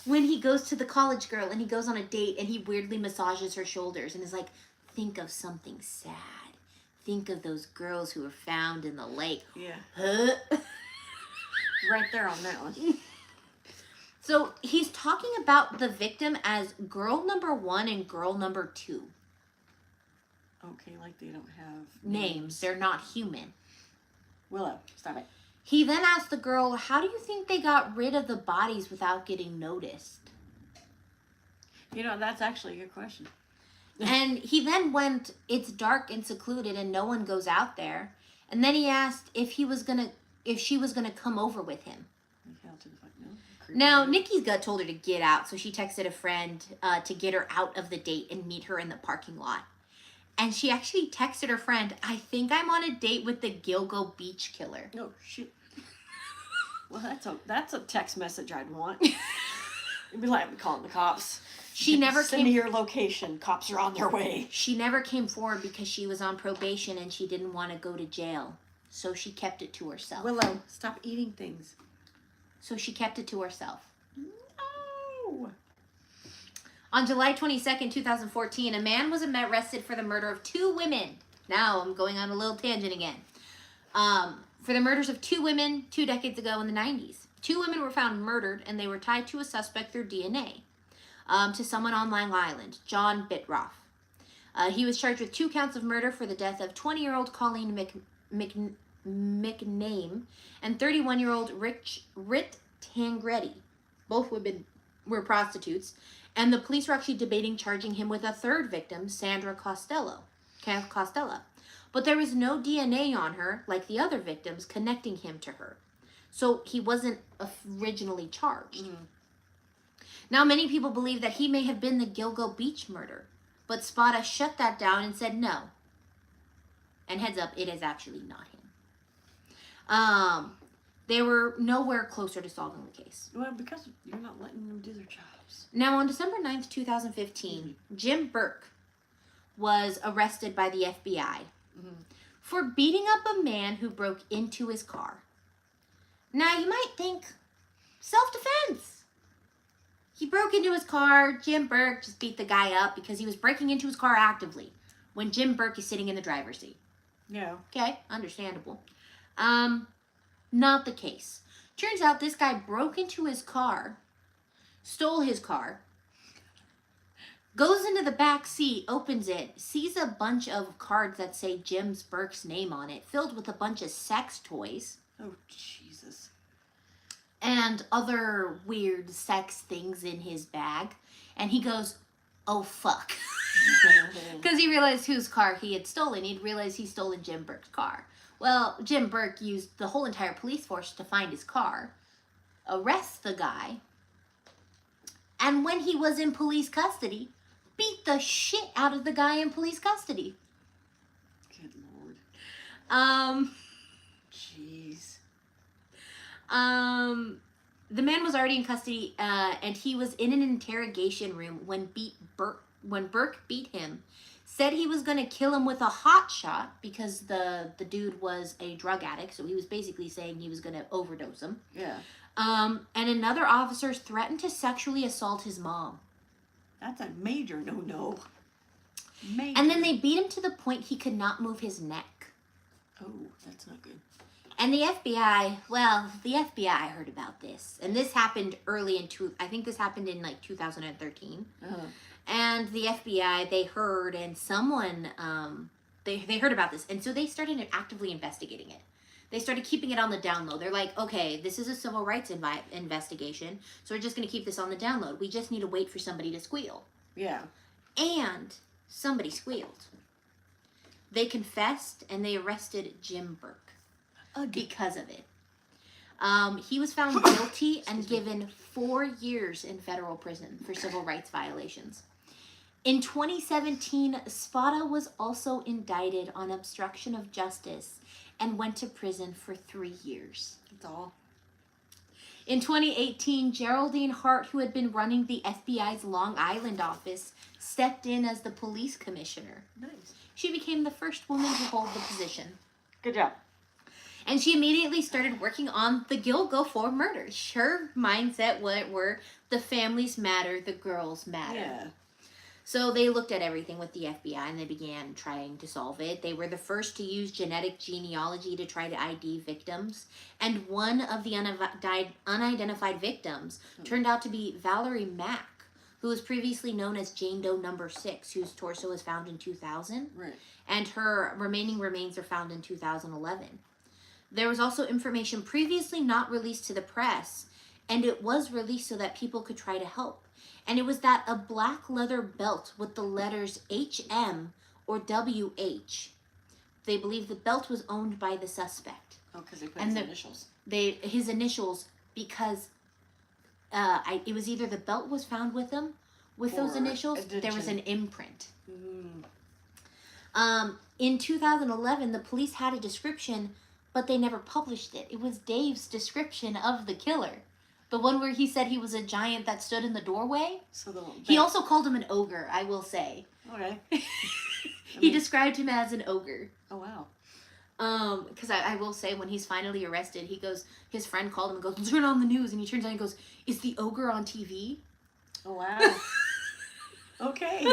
when he goes to the college girl and he goes on a date and he weirdly massages her shoulders and is like, think of something sad. Think of those girls who were found in the lake. Yeah. Huh? Right there on that one. So he's talking about the victim as girl number 1 and girl number 2. Okay, like they don't have Names. They're not human. Willow, stop it. He then asked the girl, how do you think they got rid of the bodies without getting noticed? You know, that's actually a good question. And he then went, it's dark and secluded and no one goes out there. And then he asked if she was gonna come over with him. Hell to the fuck no. Creepy. Now, Nikki's gut told her to get out, so she texted a friend to get her out of the date and meet her in the parking lot. And she actually texted her friend, I think I'm on a date with the Gilgo Beach killer. Oh, shit. Well, that's a text message I'd want. You'd be like, I'm calling the cops. She never Send me your location. Cops are on their way. She never came forward because she was on probation and she didn't want to go to jail. So she kept it to herself. Willow, stop eating things. So she kept it to herself. No. On July 22nd, 2014, a man was arrested for the murder of 2 women. Now I'm going on a little tangent again. For the murders of 2 women 2 decades ago in the 90s. 2 women were found murdered and they were tied to a suspect through DNA. To someone on Long Island, John Bitroff. He was charged with 2 counts of murder for the death of 20-year-old Colleen McName and 31-year-old Rit Tangretti. Both women were prostitutes, and the police were actually debating charging him with a 3rd victim, Sandra Costello. But there was no DNA on her, like the other victims, connecting him to her. So he wasn't originally charged. Mm-hmm. Now, many people believe that he may have been the Gilgo Beach murder, but Spada shut that down and said no. And heads up, it is actually not him. They were nowhere closer to solving the case. Well, because you're not letting them do their jobs. Now, on December 9th, 2015, Jim Burke was arrested by the FBI for beating up a man who broke into his car. Now, you might think, self-defense. He broke into his car. Jim Burke just beat the guy up because he was breaking into his car actively when Jim Burke is sitting in the driver's seat. Yeah. Okay, understandable. Not the case. Turns out this guy broke into his car, stole his car, goes into the back seat, opens it, sees a bunch of cards that say Jim Burke's name on it, filled with a bunch of sex toys. Oh, Jesus. and other weird sex things in his bag. And he goes, oh, fuck. Because he realized whose car he had stolen. He'd realized he'd stolen Jim Burke's car. Well, Jim Burke used the whole entire police force to find his car, arrest the guy, and when he was in police custody, beat the shit out of the guy in police custody. Good Lord. Um, Jeez. the man was already in custody, and he was in an interrogation room when Burke beat him. Said he was going to kill him with a hot shot because the dude was a drug addict, so he was basically saying he was going to overdose him. Yeah. And another officer threatened to sexually assault his mom. That's a major no-no. Major. And then they beat him to the point he could not move his neck. Oh, that's not good. And the FBI heard about this. And this happened I think this happened in like 2013. Uh-huh. And the FBI, they heard, and someone, they heard about this. And so they started actively investigating it. They started keeping it on the down low. They're like, okay, this is a civil rights investigation, so we're just going to keep this on the down low. We just need to wait for somebody to squeal. Yeah. And somebody squealed. They confessed, and they arrested Jim Burke because of it. He was found guilty and given 4 years in federal prison for civil rights violations. In 2017, Spada was also indicted on obstruction of justice and went to prison for 3 years. That's all. In 2018, Geraldine Hart, who had been running the FBI's Long Island office, stepped in as the police commissioner. Nice. She became the first woman to hold the position. Good job. And she immediately started working on the Gilgo 4 murders. Her mindset were the families matter, the girls matter. Yeah. So they looked at everything with the FBI and they began trying to solve it. They were the first to use genetic genealogy to try to ID victims. And one of the unidentified victims turned out to be Valerie Mack, who was previously known as Jane Doe number 6, whose torso was found in 2000. Right. And her remaining remains were found in 2011. There was also information previously not released to the press, and it was released so that people could try to help. And it was that a black leather belt with the letters H.M. or W.H. They believe the belt was owned by the suspect. Oh, because they put his initials. His initials, because it was either the belt was found with him, with those initials, there was an imprint. In 2011, the police had a description, but they never published it. It was Dave's description of the killer. The one where he said he was a giant that stood in the doorway. He also called him an ogre, I will say. Okay. He described him as an ogre. Oh, wow. Because I will say, when he's finally arrested, his friend called him and goes, turn on the news. And he turns on and goes, is the ogre on TV? Oh, wow. Okay.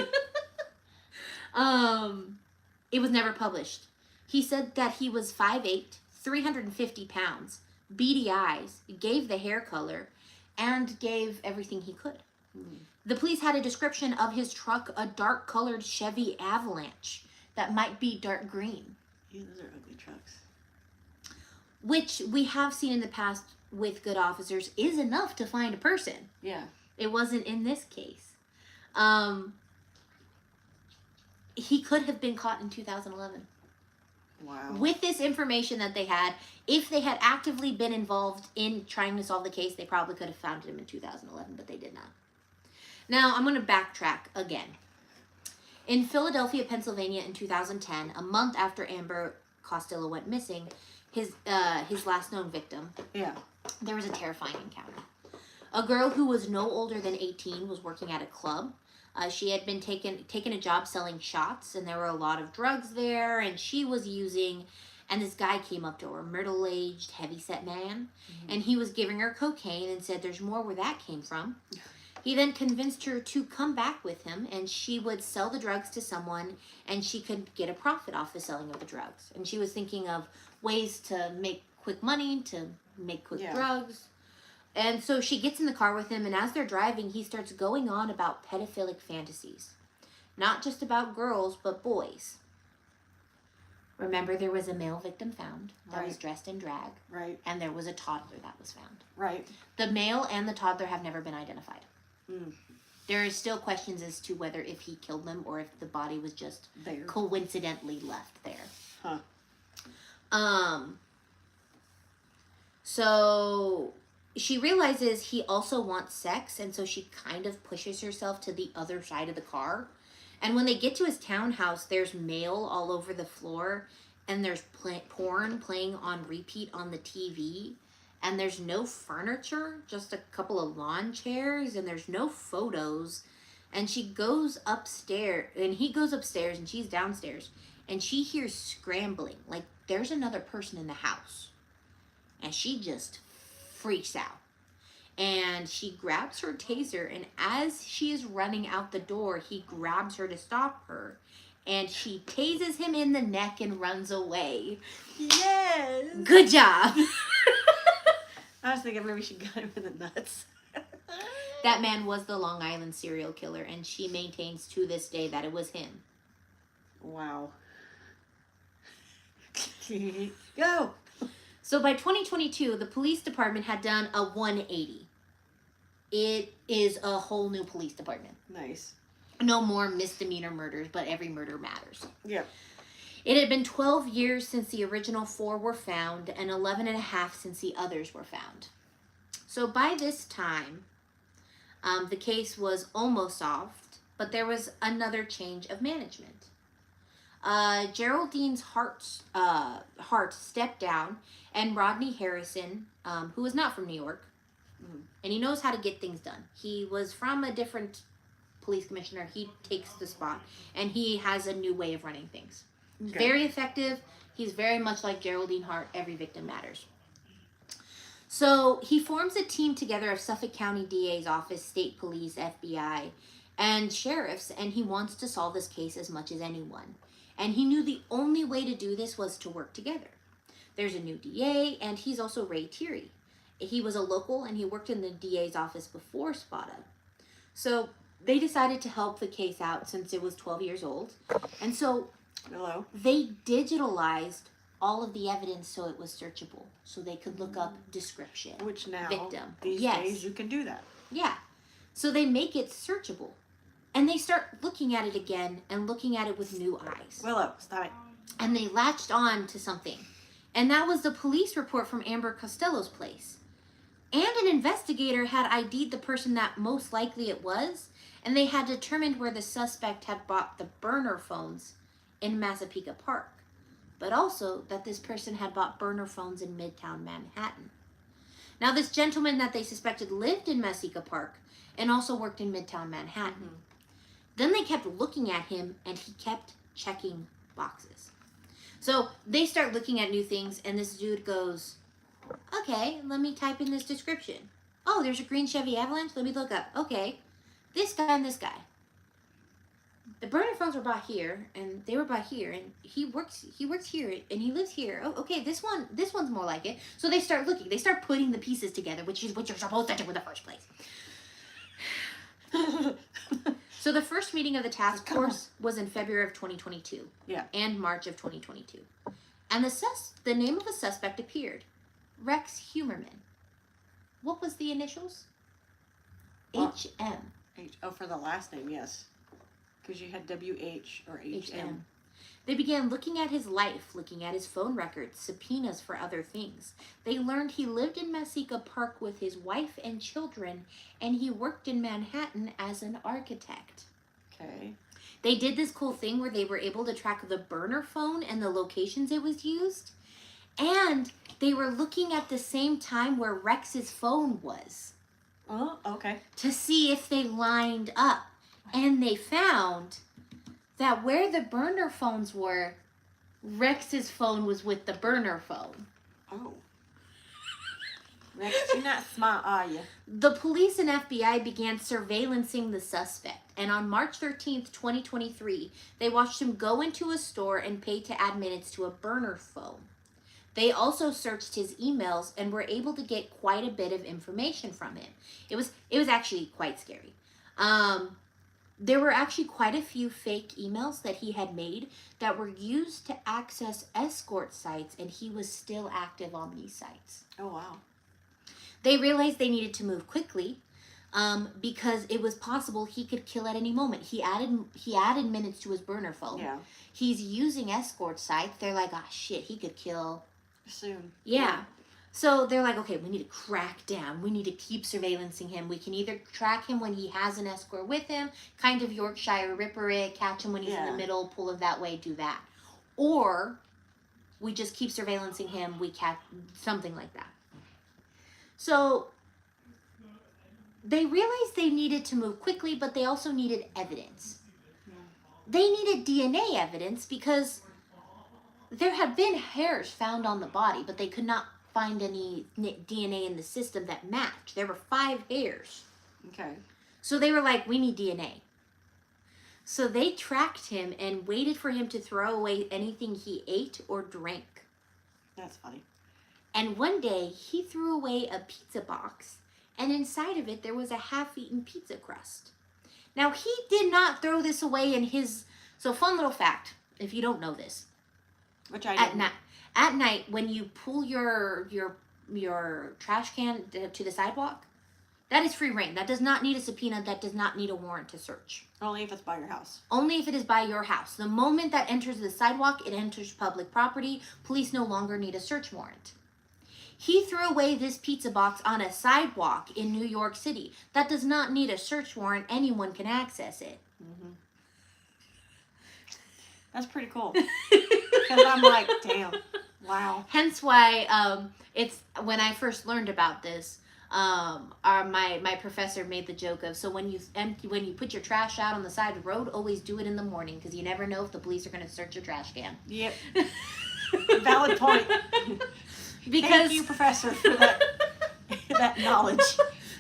It was never published. He said that he was 5'8", 350 pounds, beady eyes, gave the hair color, and gave everything he could. The police had a description of his truck, a dark-colored Chevy Avalanche that might be dark green. Yeah, those are ugly trucks. Which we have seen in the past with good officers is enough to find a person. Yeah. It wasn't in this case. He could have been caught in 2011. Wow. With this information that they had, if they had actively been involved in trying to solve the case, they probably could have found him in 2011, but they did not. Now, I'm going to backtrack again. In Philadelphia, Pennsylvania in 2010, a month after Amber Costello went missing, his last known victim, there was a terrifying encounter. A girl who was no older than 18 was working at a club. She had been taken a job selling shots, and there were a lot of drugs there, and she was using, and this guy came up to her, middle-aged, heavy-set man, and he was giving her cocaine and said there's more where that came from. He then convinced her to come back with him, and she would sell the drugs to someone, and she could get a profit off the selling of the drugs. And she was thinking of ways to make quick money, to make quick drugs. And so she gets in the car with him, and as they're driving, he starts going on about pedophilic fantasies. Not just about girls, but boys. Remember, there was a male victim found that was Right. dressed in drag, Right. and there was a toddler that was found. Right. The male and the toddler have never been identified. Mm. There are still questions as to whether if he killed them or if the body was just There. coincidentally left there. Huh. So she realizes he also wants sex, and so she kind of pushes herself to the other side of the car. And when they get to his townhouse, there's mail all over the floor, and there's porn playing on repeat on the TV. And there's no furniture, just a couple of lawn chairs, and there's no photos. And she goes upstairs, and he goes upstairs, and she's downstairs, and she hears scrambling, like there's another person in the house. And she just freaks out. And she grabs her taser, and as she is running out the door, he grabs her to stop her. And she tases him in the neck and runs away. Yes. Good job. I was thinking maybe she got him in the nuts. That man was the Long Island serial killer, and she maintains to this day that it was him. Wow. Go. So by 2022, the police department had done a 180. It is a whole new police department. Nice. No more misdemeanor murders, but every murder matters. Yeah. It had been 12 years since the original 4 were found and 11 and a half since the others were found. So by this time, the case was almost solved, but there was another change of management. Geraldine's heart stepped down, and Rodney Harrison, who was not from New York, and he knows how to get things done. He was from a different police commissioner. He takes the spot, and he has a new way of running things. Okay. Very effective. He's very much like Geraldine Hart. Every victim matters. So he forms a team together of Suffolk County DA's office, state police, FBI, and sheriffs, and he wants to solve this case as much as anyone. And he knew the only way to do this was to work together. There's a new DA, and he's also Ray Thierry. He was a local, and he worked in the DA's office before Spada. So they decided to help the case out since it was 12 years old. And so Hello. they digitalized all of the evidence so it was searchable, so they could look up description. Which now, Victim. these Yes. days, you can do that. Yeah. So they make it searchable. And they start looking at it again and looking at it with new eyes. Willow, stop it. And they latched on to something. And that was the police report from Amber Costello's place. And an investigator had ID'd the person that most likely it was, and they had determined where the suspect had bought the burner phones in Massapequa Park, but also that this person had bought burner phones in Midtown Manhattan. Now, this gentleman that they suspected lived in Massapequa Park and also worked in Midtown Manhattan. Then they kept looking at him, and he kept checking boxes. So they start looking at new things, and this dude goes, okay, let me type in this description. Oh, there's a green Chevy Avalanche? Let me look up. Okay, this guy and this guy. The burner phones were bought here, and they were bought here, and he works here, and he lives here. Oh, okay, this one's more like it. So they start looking. They start putting the pieces together, which is what you're supposed to do in the first place. So the first meeting of the task force was in February of 2022. Yeah. And March of 2022. And the name of the suspect appeared. Rex Humerman. What was the initials? H.M. Oh, for the last name, yes. Because you had W.H. or H.M. H.M. They began looking at his life, looking at his phone records, subpoenas for other things. They learned he lived in Massapequa Park with his wife and children, and he worked in Manhattan as an architect. Okay. They did this cool thing where they were able to track the burner phone and the locations it was used. And they were looking at the same time where Rex's phone was Oh, okay. to see if they lined up. And they found that where the burner phones were, Rex's phone was with the burner phone. Oh. Rex, you're not smart, are you? The police and FBI began surveillancing the suspect, and on March 13th, 2023, they watched him go into a store and pay to add minutes to a burner phone. They also searched his emails and were able to get quite a bit of information from him. It was actually quite scary. There were actually quite a few fake emails that he had made that were used to access escort sites, and he was still active on these sites. Oh, wow. They realized they needed to move quickly because it was possible he could kill at any moment. He added minutes to his burner phone. Yeah. He's using escort sites. They're like, ah, shit, he could kill Soon. Yeah. So they're like, okay, we need to crack down. We need to keep surveillancing him. We can either track him when he has an escort with him, kind of Yorkshire Ripper it, catch him when he's in the middle, pull him that way, do that. Or we just keep surveillancing him, we catch something like that. So they realized they needed to move quickly, but they also needed evidence. They needed DNA evidence because there had been hairs found on the body, but they could not find any DNA in the system that matched. There were 5 hairs. Okay. So they were like, we need DNA. So they tracked him and waited for him to throw away anything he ate or drank. That's funny. And one day he threw away a pizza box, and inside of it there was a half-eaten pizza crust. Now he did not throw this away in his... So fun little fact, if you don't know this. Which I At night, when you pull your trash can to the sidewalk, that is free reign. That does not need a subpoena. That does not need a warrant to search. Only if it's by your house. Only if it is by your house. The moment that enters the sidewalk, it enters public property. Police no longer need a search warrant. He threw away this pizza box on a sidewalk in New York City. That does not need a search warrant. Anyone can access it. Mm-hmm. That's pretty cool. Because I'm like, damn, wow. Hence why it's when I first learned about this, my professor made the joke of, so when you put your trash out on the side of the road, always do it in the morning because you never know if the police are going to search your trash can. Yep. Valid point. Because thank you, professor, for that knowledge.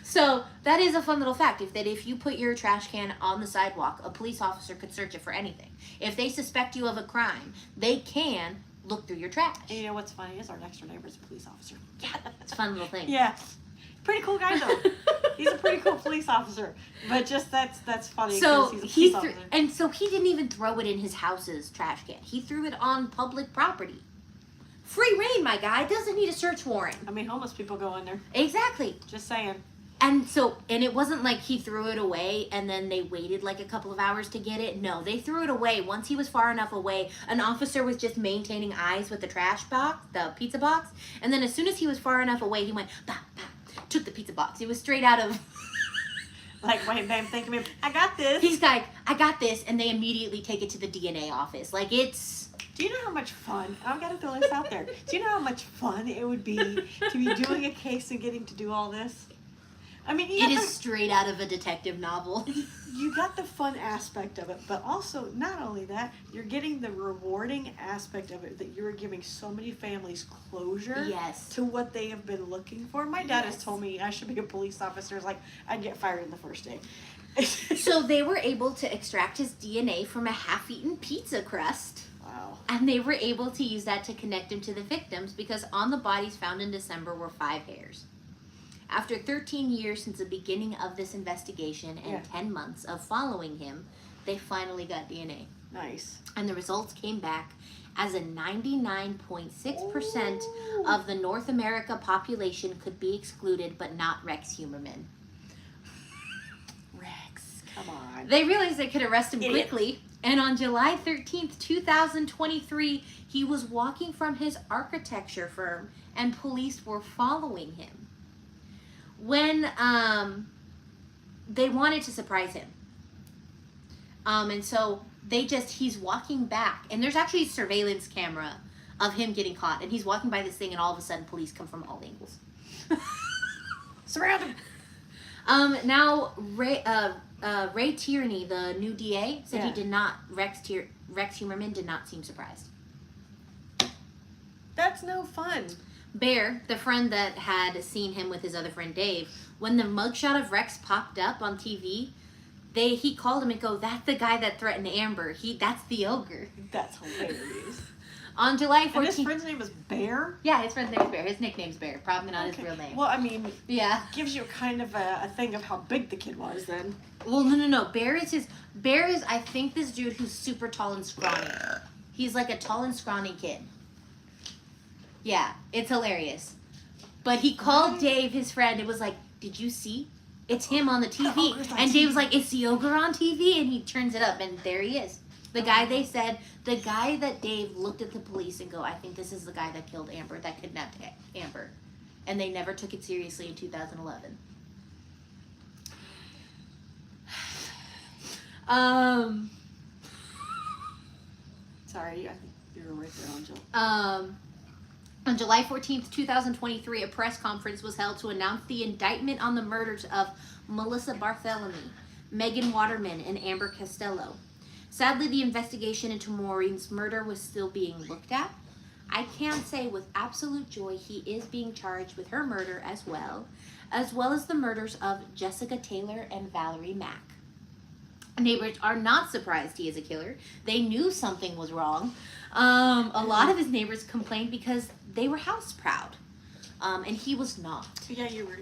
So that is a fun little fact. If you put your trash can on the sidewalk, a police officer could search it for anything. If they suspect you of a crime, they can look through your trash. And you know what's funny is our next door neighbor's a police officer. Yeah, it's a fun little thing. Yeah. Pretty cool guy though. He's a pretty cool police officer. But just that's funny. So he's a he police officer. and so he didn't even throw it in his house's trash can. He threw it on public property. Free reign, my guy. Doesn't need a search warrant. I mean, homeless people go in there. Exactly. Just saying. And it wasn't like he threw it away and then they waited like a couple of hours to get it. No, they threw it away. Once he was far enough away, an officer was just maintaining eyes with the trash box, the pizza box. And then as soon as he was far enough away, he went, bah, bah, took the pizza box. It was straight out of... Like, wait, babe, think of me. I got this. He's like, I got this. And they immediately take it to the DNA office. Like, it's... Do you know how much fun, I've got to throw this out there. Do you know how much fun it would be to be doing a case and getting to do all this? I mean, It is straight out of a detective novel. You got the fun aspect of it, but also, not only that, you're getting the rewarding aspect of it, that you're giving so many families closure Yes. to what they have been looking for. My dad has Yes. told me I should be a police officer. It's like, I'd get fired in the first day. So they were able to extract his DNA from a half-eaten pizza crust. Wow. And they were able to use that to connect him to the victims because on the bodies found in December were 5 hairs. After 13 years since the beginning of this investigation and 10 months of following him, they finally got DNA. Nice. And the results came back as a 99.6% of the North America population could be excluded, but not Rex Humerman. Rex, come on. They realized they could arrest him Idiot. quickly, and on July 13th, 2023, he was walking from his architecture firm, and police were following him. When they wanted to surprise him. And so he's walking back, and there's actually a surveillance camera of him getting caught, and he's walking by this thing, and all of a sudden police come from all angles. Surround him. Now Ray Tierney, the new DA, said he did not, Rex Humerman did not seem surprised. That's no fun. Bear, the friend that had seen him with his other friend Dave, when the mugshot of Rex popped up on TV, he called him and go, that's the guy that threatened Amber. That's the ogre. That's hilarious. On July 14th. And his friend's name was Bear? Yeah, his friend's name is Bear. His nickname's Bear. Probably not his real name. Well, I mean, yeah. gives you kind of a thing of how big the kid was then. Well, no. Bear is, I think, this dude who's super tall and scrawny. He's like a tall and scrawny kid. Yeah, it's hilarious. But he called Dave, his friend, it was like, did you see? It's him on the TV. And Dave was like, is the ogre on TV? And he turns it up, and there he is. The guy the guy that Dave looked at the police and go, I think this is the guy that killed Amber, that kidnapped Amber. And they never took it seriously in 2011. Sorry, I think you were right there, Angel. On July 14th, 2023, a press conference was held to announce the indictment on the murders of Melissa Bartholomew, Megan Waterman, and Amber Costello. Sadly, the investigation into Maureen's murder was still being looked at. I can say with absolute joy he is being charged with her murder as well as the murders of Jessica Taylor and Valerie Mack. Neighbors are not surprised he is a killer. They knew something was wrong. A lot of his neighbors complained because they were house proud. And he was not. Yeah, you were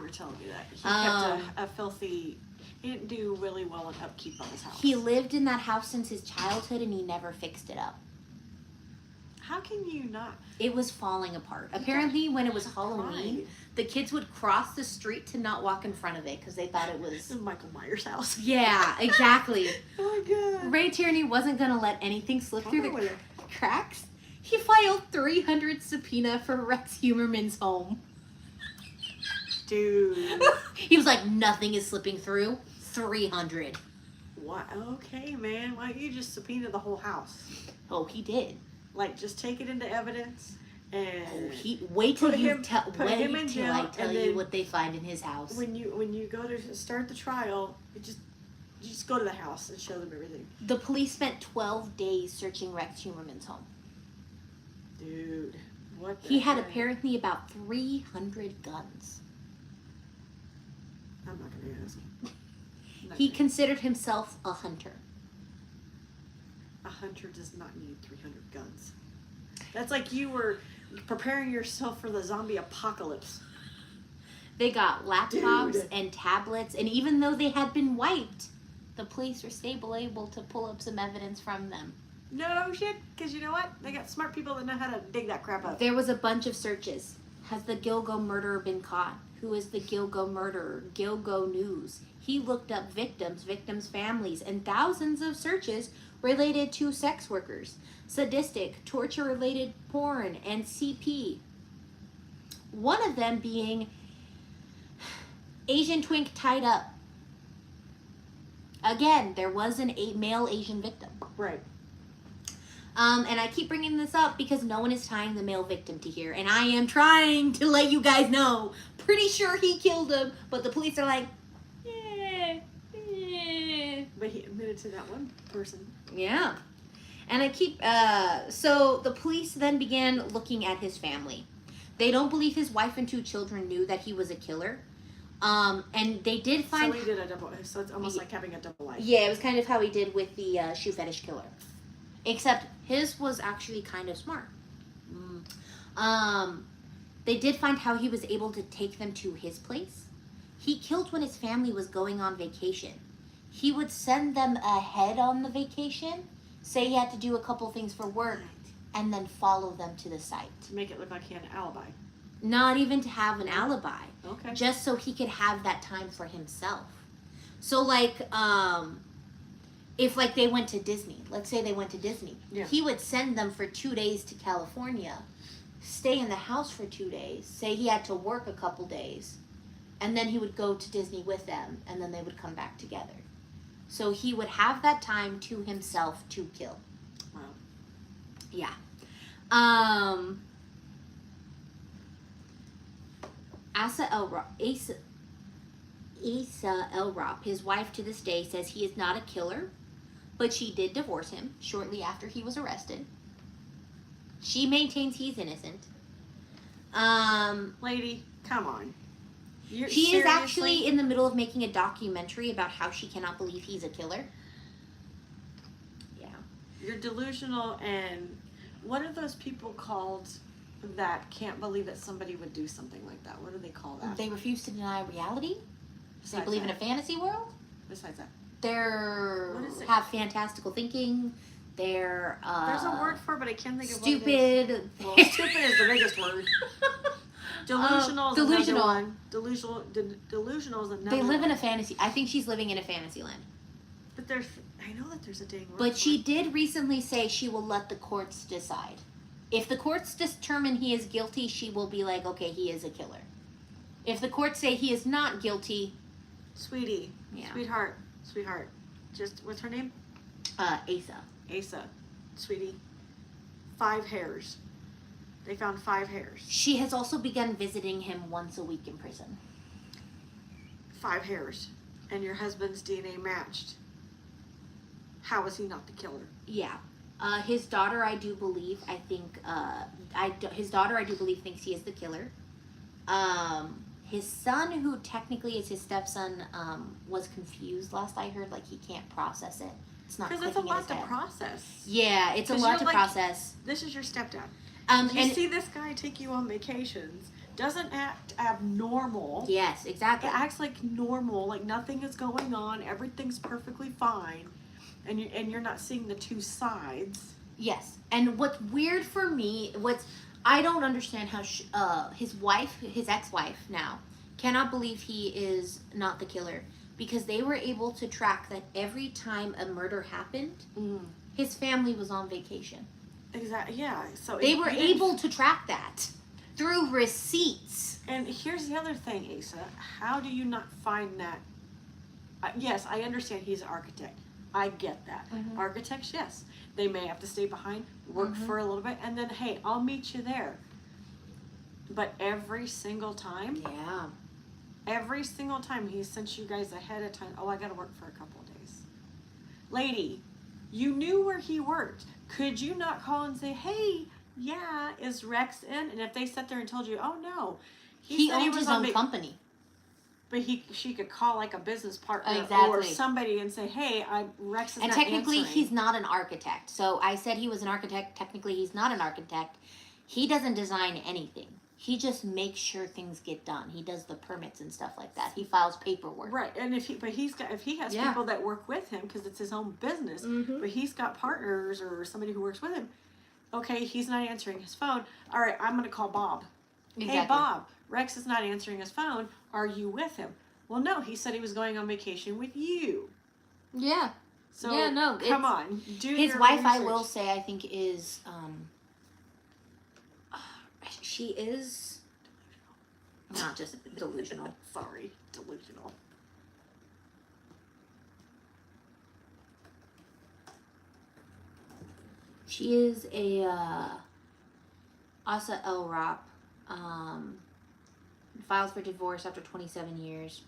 telling me that. He kept a filthy... He didn't do really well in upkeep on his house. He lived in that house since his childhood and he never fixed it up. How can you not? It was falling apart. Apparently, when it was Halloween, the kids would cross the street to not walk in front of it because they thought it was... Michael Myers' house. Yeah, exactly. Oh, my God. Ray Tierney wasn't going to let anything slip through the cracks. He filed 300 subpoena for Rex Humerman's home. Dude. He was like, nothing is slipping through. 300. What? Okay, man. Why don't you just subpoena the whole house? Oh, he did. Like, just take it into evidence and wait till I tell you what they find in his house. When you go to start the trial, you just go to the house and show them everything. The police spent 12 days searching Rex Humerman's home. Dude, what? He had apparently about 300 guns. I'm not gonna ask. He considered himself a hunter. A hunter does not need 300 guns. That's like you were preparing yourself for the zombie apocalypse. They got laptops Dude. and tablets, and even though they had been wiped, the police were still able to pull up some evidence from them. No shit, because you know what? They got smart people that know how to dig that crap up. There was a bunch of searches. Has the Gilgo murderer been caught? Who is the Gilgo murderer? Gilgo News. He looked up victims' families, and thousands of searches related to sex workers, sadistic, torture-related porn, and CP. One of them being Asian twink tied up. Again, there was a male Asian victim. Right. And I keep bringing this up because no one is tying the male victim to here. And I am trying to let you guys know. Pretty sure he killed him, but the police are like, But he admitted to that one person. Yeah. And I keep, so the police then began looking at his family. They don't believe his wife and 2 children knew that he was a killer. And they did find... So he did a double, so it's almost like having a double life. Yeah, it was kind of how he did with the shoe fetish killer. Except his was actually kind of smart. They did find how he was able to take them to his place. He killed when his family was going on vacation. He would send them ahead on the vacation, say he had to do a couple things for work, and then follow them to the site. To make it look like he had an alibi. Not even to have an alibi. Okay. Just so he could have that time for himself. So like, if like they went to Disney, let's say they went to Disney, yeah. He would send them for 2 days to California, stay in the house for 2 days, say he had to work a couple days, and then he would go to Disney with them, and then they would come back together. So he would have that time to himself to kill. Wow. Yeah. Asa Elrop, his wife to this day, says he is not a killer, but she did divorce him shortly after he was arrested. She maintains he's innocent. Lady, come on. She is actually in the middle of making a documentary about how she cannot believe he's a killer. Yeah. You're delusional and What are those people called that can't believe that somebody would do something like that? What do they call that? They refuse to deny reality. They Besides believe in a that. fantasy world. Besides that. They're What is it? have fantastical thinking. They're There's a word for it, but I can't think of what it is. stupid. Well, stupid is the biggest word. Delusional is delusional. another one. Delusional is another They live one. in a fantasy. I think she's living in a fantasy land. But I know that there's a dang word. But she did recently say she will let the courts decide. If the courts determine he is guilty, she will be like, okay, he is a killer. If the courts say he is not guilty, Sweetie. Yeah. Sweetheart. Just, what's her name? Asa. Asa. Sweetie. 5 hairs. They found 5 hairs. She has also begun visiting him once a week in prison. 5 hairs. And your husband's DNA matched. How is he not the killer? Yeah. His daughter, I do believe, his daughter, I do believe, thinks he is the killer. His son, who technically is his stepson, was confused last I heard. Like, he can't process it. It's not Because it's a lot to process. Yeah, it's a 'Cause lot you're to like- process. This is your stepdad. And You see this guy take you on vacations, doesn't act abnormal. yes, exactly. It acts like normal, like nothing is going on, everything's perfectly fine, and you're not seeing the 2 sides. Yes, and what's weird for me, I don't understand how his wife, his ex-wife now, cannot believe he is not the killer, because they were able to track that every time a murder happened, his family was on vacation. Exactly. Yeah. So They were able to track that through receipts. And here's the other thing, Asa. How do you not find that? Yes, I understand he's an architect. I get that. Mhm. Architects, yes, they may have to stay behind, work Mhm. for a little bit, and then hey, I'll meet you there. But every single time, Yeah. he sent you guys ahead of time. Oh, I got to work for a couple of days. Lady, you knew where he worked. Could you not call and say, hey, yeah, is Rex in? And if they sat there and told you, oh no, He said owned was his on own company. But she could call like a business partner or Exactly. somebody and say, hey, Rex is And not technically, answering. he's not an architect. So I said he was an architect. Technically, he's not an architect. He doesn't design anything. He just makes sure things get done. He does the permits and stuff like that. He files paperwork. Right, and if he has Yeah. people that work with him because it's his own business, Mhm. but he's got partners or somebody who works with him. Okay, he's not answering his phone. All right, I'm gonna call Bob. Exactly. Hey Bob, Rex is not answering his phone. Are you with him? Well, no, he said he was going on vacation with you. Yeah. So Yeah, no, come on, do His your wife, I research. will say, I think is, she is not just delusional. Sorry, delusional. She is a Asa El Rap. Files for divorce after 27 years.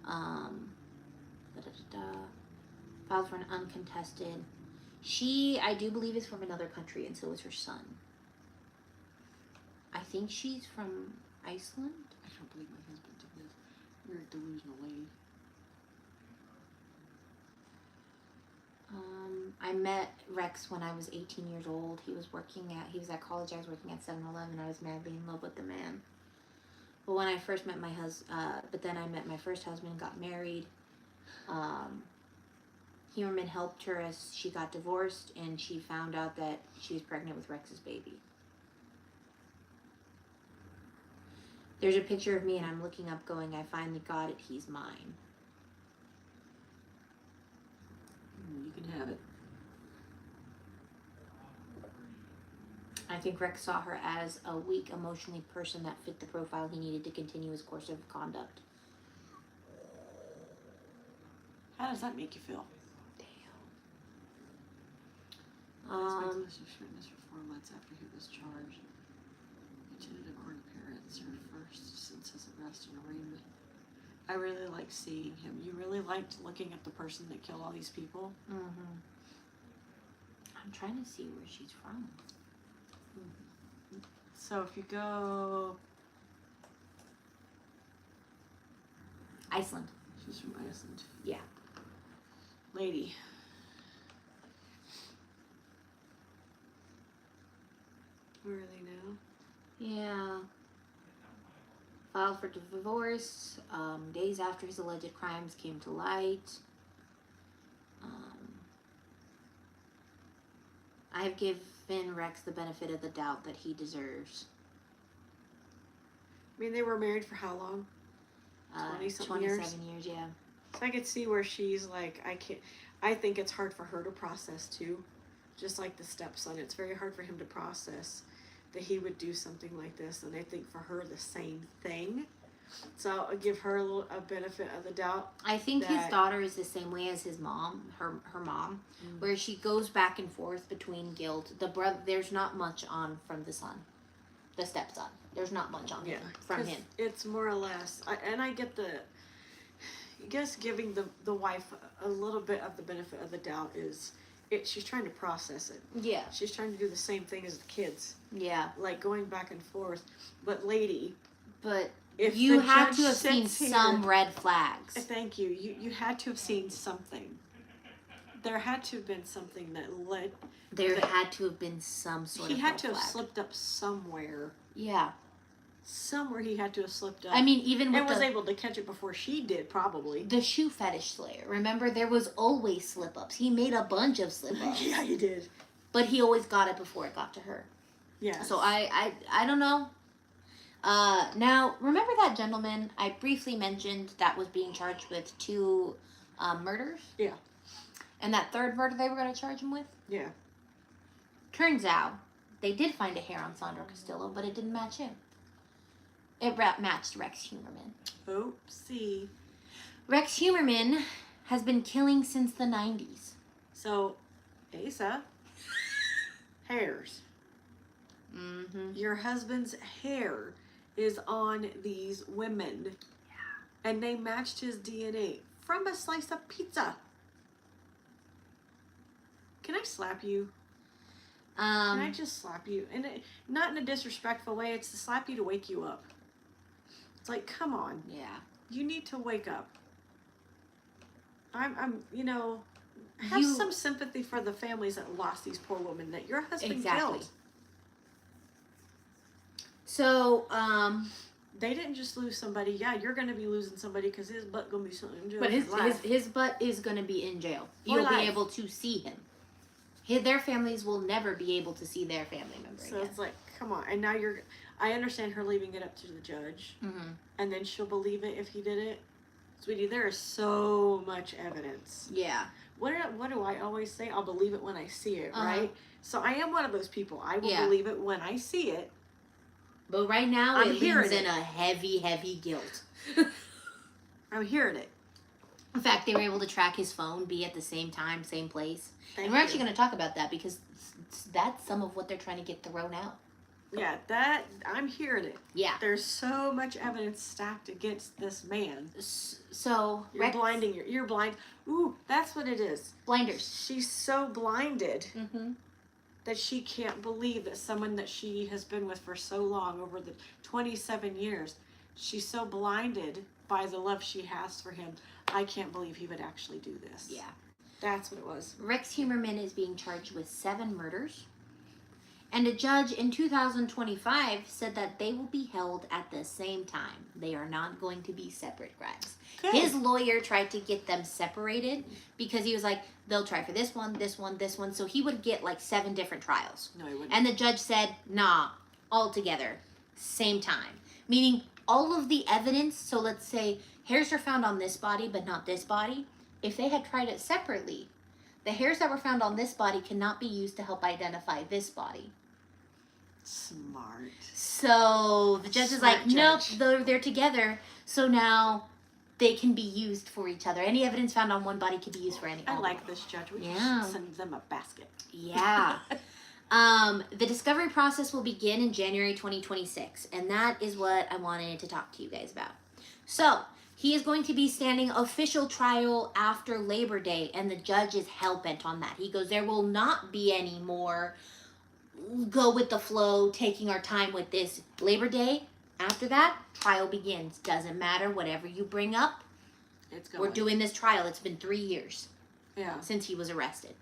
Filed for an uncontested. She, I do believe, is from another country, and so is her son. I think she's from Iceland. I don't believe my husband did this. You're a delusional lady. I met Rex when I was 18 years old. He was at college. I was working at 7-Eleven. I was madly in love with the man. But when I first met but then I met my first husband, got married. Humerman helped her as she got divorced, and she found out that she was pregnant with Rex's baby. There's a picture of me, and I'm looking up going, I finally got it, he's mine. You can have it. I think Rex saw her as a weak, emotionally person that fit the profile he needed to continue his course of conduct. How does that make you feel? His fitness for 4 months after he was charged. Attended a court appearance, her first since his arrest and arraignment. I really liked seeing him. You really liked looking at the person that killed all these people? Mm-hmm. I'm trying to see where she's from. So if you go... Iceland. She's from Iceland. Yeah. Lady. really now. Yeah. Filed for divorce days after his alleged crimes came to light. I have given Rex the benefit of the doubt that he deserves. I mean, they were married for how long? 20-something years? 27 years, yeah. So I could see where she's like, I think it's hard for her to process too. Just like the stepson, it's very hard for him to process that he would do something like this. And I think for her, the same thing. So I'll give her a benefit of the doubt. I think his daughter is the same way as his mom, her mom, where she goes back and forth between guilt. The brother, there's not much on from the son, the stepson. There's not much on him from him. It's more or less, and I get I guess giving the wife a little bit of the benefit of the doubt is, she's trying to process it. Yeah. She's trying to do the same thing as the kids. Yeah. Like going back and forth. But lady. But if you had to have seen some red flags. Thank you. You had to have seen something. There had to have been something that led. There had to have been some sort of He had red to have flag. slipped up somewhere. Yeah. Somewhere he had to have slipped up. I mean, even with and was able to catch it before she did, probably. The shoe fetish slayer. Remember, there was always slip-ups. He made a bunch of slip-ups. Yeah, he did. But he always got it before it got to her. Yeah. So I don't know. Now, remember that gentleman I briefly mentioned that was being charged with 2 murders? Yeah. And that third murder they were going to charge him with? Yeah. Turns out, they did find a hair on Sandro Castillo, but it didn't match him. It matched Rex Humerman. Oopsie. Rex Humerman has been killing since the 90s. So, Asa, hairs. Mm-hmm. Your husband's hair is on these women. Yeah. And they matched his DNA from a slice of pizza. Can I slap you? Can I just slap you? And not in a disrespectful way. It's to slap you to wake you up. It's like, come on. Yeah. You need to wake up. Have some sympathy for the families that lost these poor women that your husband killed. So, they didn't just lose somebody. Yeah, you're going to be losing somebody because his butt going to be something in jail. But his butt is going to be in jail. You'll be able to see him. Their families will never be able to see their family member again. So it's like, come on. And now I understand her leaving it up to the judge. Mm-hmm. And then she'll believe it if he did it. Sweetie, there is so much evidence. Yeah. What do I always say? I'll believe it when I see it, right? So I am one of those people. I will believe it when I see it. But right now, I'm it leans in a heavy, heavy guilt. I'm hearing it. In fact, they were able to track his phone, be at the same time, same place. Thank and we're you. actually going to talk about that because that's some of what they're trying to get thrown out. Yeah, I'm hearing it. Yeah. There's so much evidence stacked against this man. So You're blind. Ooh, that's what it is. Blinders. She's so blinded Mm-hmm. that she can't believe that someone that she has been with for so long, over the 27 years, she's so blinded by the love she has for him. I can't believe he would actually do this. Yeah. That's what it was. Rex Humerman is being charged with 7 murders. And a judge in 2025 said that they will be held at the same time. They are not going to be separate crimes. Good. His lawyer tried to get them separated because he was like, they'll try for this one, this one, this one. So he would get like 7 different trials. No, he wouldn't. And the judge said, nah, all together, same time. Meaning all of the evidence, so let's say hairs are found on this body but not this body. If they had tried it separately, the hairs that were found on this body cannot be used to help identify this body. Smart. So the judge is like, nope, judge. they're together. So now they can be used for each other. Any evidence found on one body can be used for any I other. like this judge. We Yeah. should send them a basket. Yeah. The discovery process will begin in January 2026. And that is what I wanted to talk to you guys about. So he is going to be standing official trial after Labor Day. And the judge is hell-bent on that. He goes, there will not be any more go with the flow, taking our time with this. Labor Day, after that, trial begins. Doesn't matter, whatever you bring up, It's going. we're doing this trial. It's been 3 years Yeah. since he was arrested.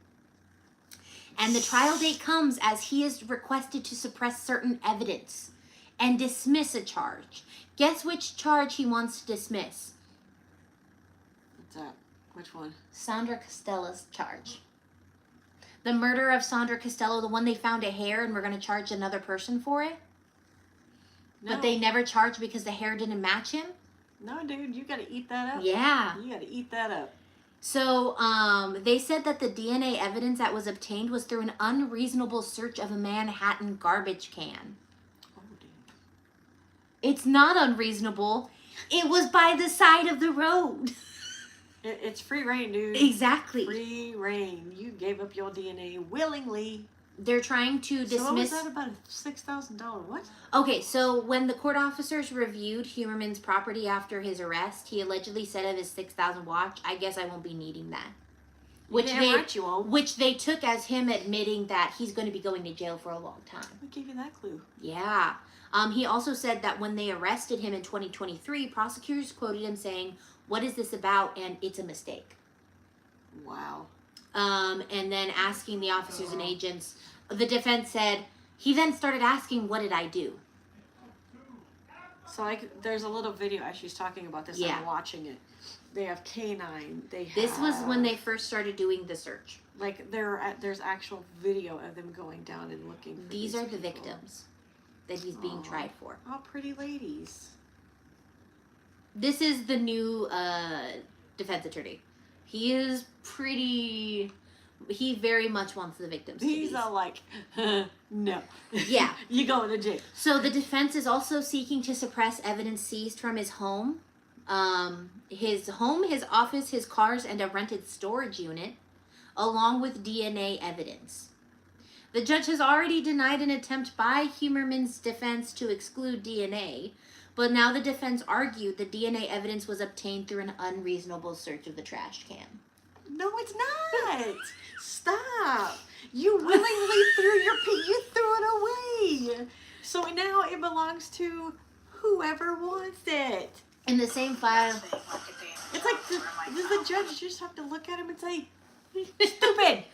And the trial date comes as he is requested to suppress certain evidence and dismiss a charge. Guess which charge he wants to dismiss? What's that? Which one? Sandra Costello's charge. The murder of Sandra Costello, the one they found a hair and we're going to charge another person for it. No. But they never charged because the hair didn't match him. No, dude, you gotta eat that up. Yeah. You gotta eat that up. So, they said that the DNA evidence that was obtained was through an unreasonable search of a Manhattan garbage can. Oh, dude. It's not unreasonable. It was by the side of the road. It's free reign, dude. Exactly. Free reign. You gave up your DNA willingly. They're trying to dismiss... So what was that about a $6,000? What? Okay, so when the court officers reviewed Humerman's property after his arrest, he allegedly said of his $6,000 watch, I guess I won't be needing that. Which which they took as him admitting that he's going to be going to jail for a long time. What gave you that clue? Yeah. He also said that when they arrested him in 2023, prosecutors quoted him saying, "What is this about?" and "It's a mistake." Wow. And then asking the officers and agents, the defense said, he then started asking, "What did I do?" So there's a little video as she's talking about this. Yeah. I'm watching it. They have canine. This was when they first started doing the search. Like there's actual video of them going down and looking for These are the people. victims that he's being tried for. Oh, pretty ladies. This is the new defense attorney. He is pretty... He very much wants the victims to He's be. all like, no. Yeah. You going to jail. So the defense is also seeking to suppress evidence seized from his home. His office, his cars, and a rented storage unit, along with DNA evidence. The judge has already denied an attempt by Humerman's defense to exclude DNA, but now the defense argued the DNA evidence was obtained through an unreasonable search of the trash can. No, it's not. Stop. You willingly you threw it away. So now it belongs to whoever wants it. In the same file... It's like, does the judge just have to look at him and say, stupid?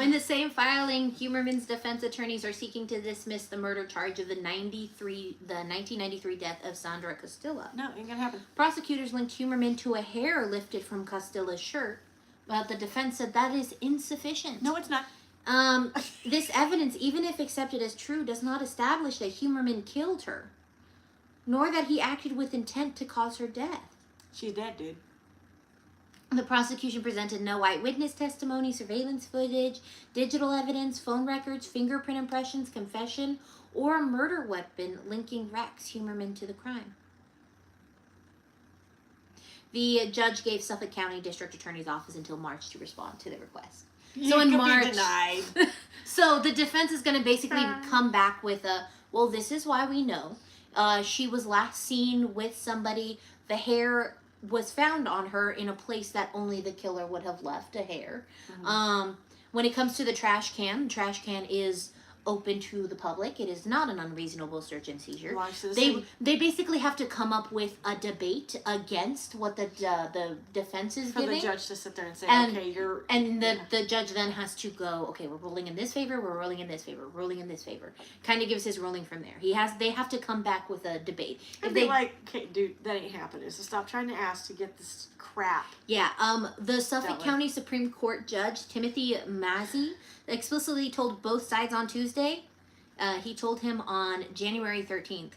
In the same filing, Humerman's defense attorneys are seeking to dismiss the murder charge of the 1993 death of Sandra Costello. No, ain't gonna happen. Prosecutors linked Humerman to a hair lifted from Costello's shirt, but the defense said that is insufficient. No, it's not. This evidence, even if accepted as true, does not establish that Humerman killed her, nor that he acted with intent to cause her death. She's dead, dude. The prosecution presented no eyewitness testimony, surveillance footage, digital evidence, phone records, fingerprint impressions, confession, or a murder weapon linking Rex Humerman to the crime. The judge gave Suffolk County District Attorney's Office until March to respond to the request. So in March, denied. So the defense is going to basically come back with well, this is why we know. She was last seen with somebody. The hair was found on her in a place that only the killer would have left a hair. Mm-hmm. When it comes to the trash can is open to the public. It is not an unreasonable search and seizure. They basically have to come up with a debate against what the defense is giving. For the judge to sit there and say, okay, you're... And the judge then has to go, okay, we're ruling in this favor, we're ruling in this favor, we're ruling in this favor. Kind of gives his ruling from there. They have to come back with a debate. I'd be like, okay, dude, that ain't happening. So stop trying to ask to get this crap. Yeah, the Suffolk County Supreme Court Judge, Timothy Massey, explicitly told both sides on Tuesday. He told him on January 13th,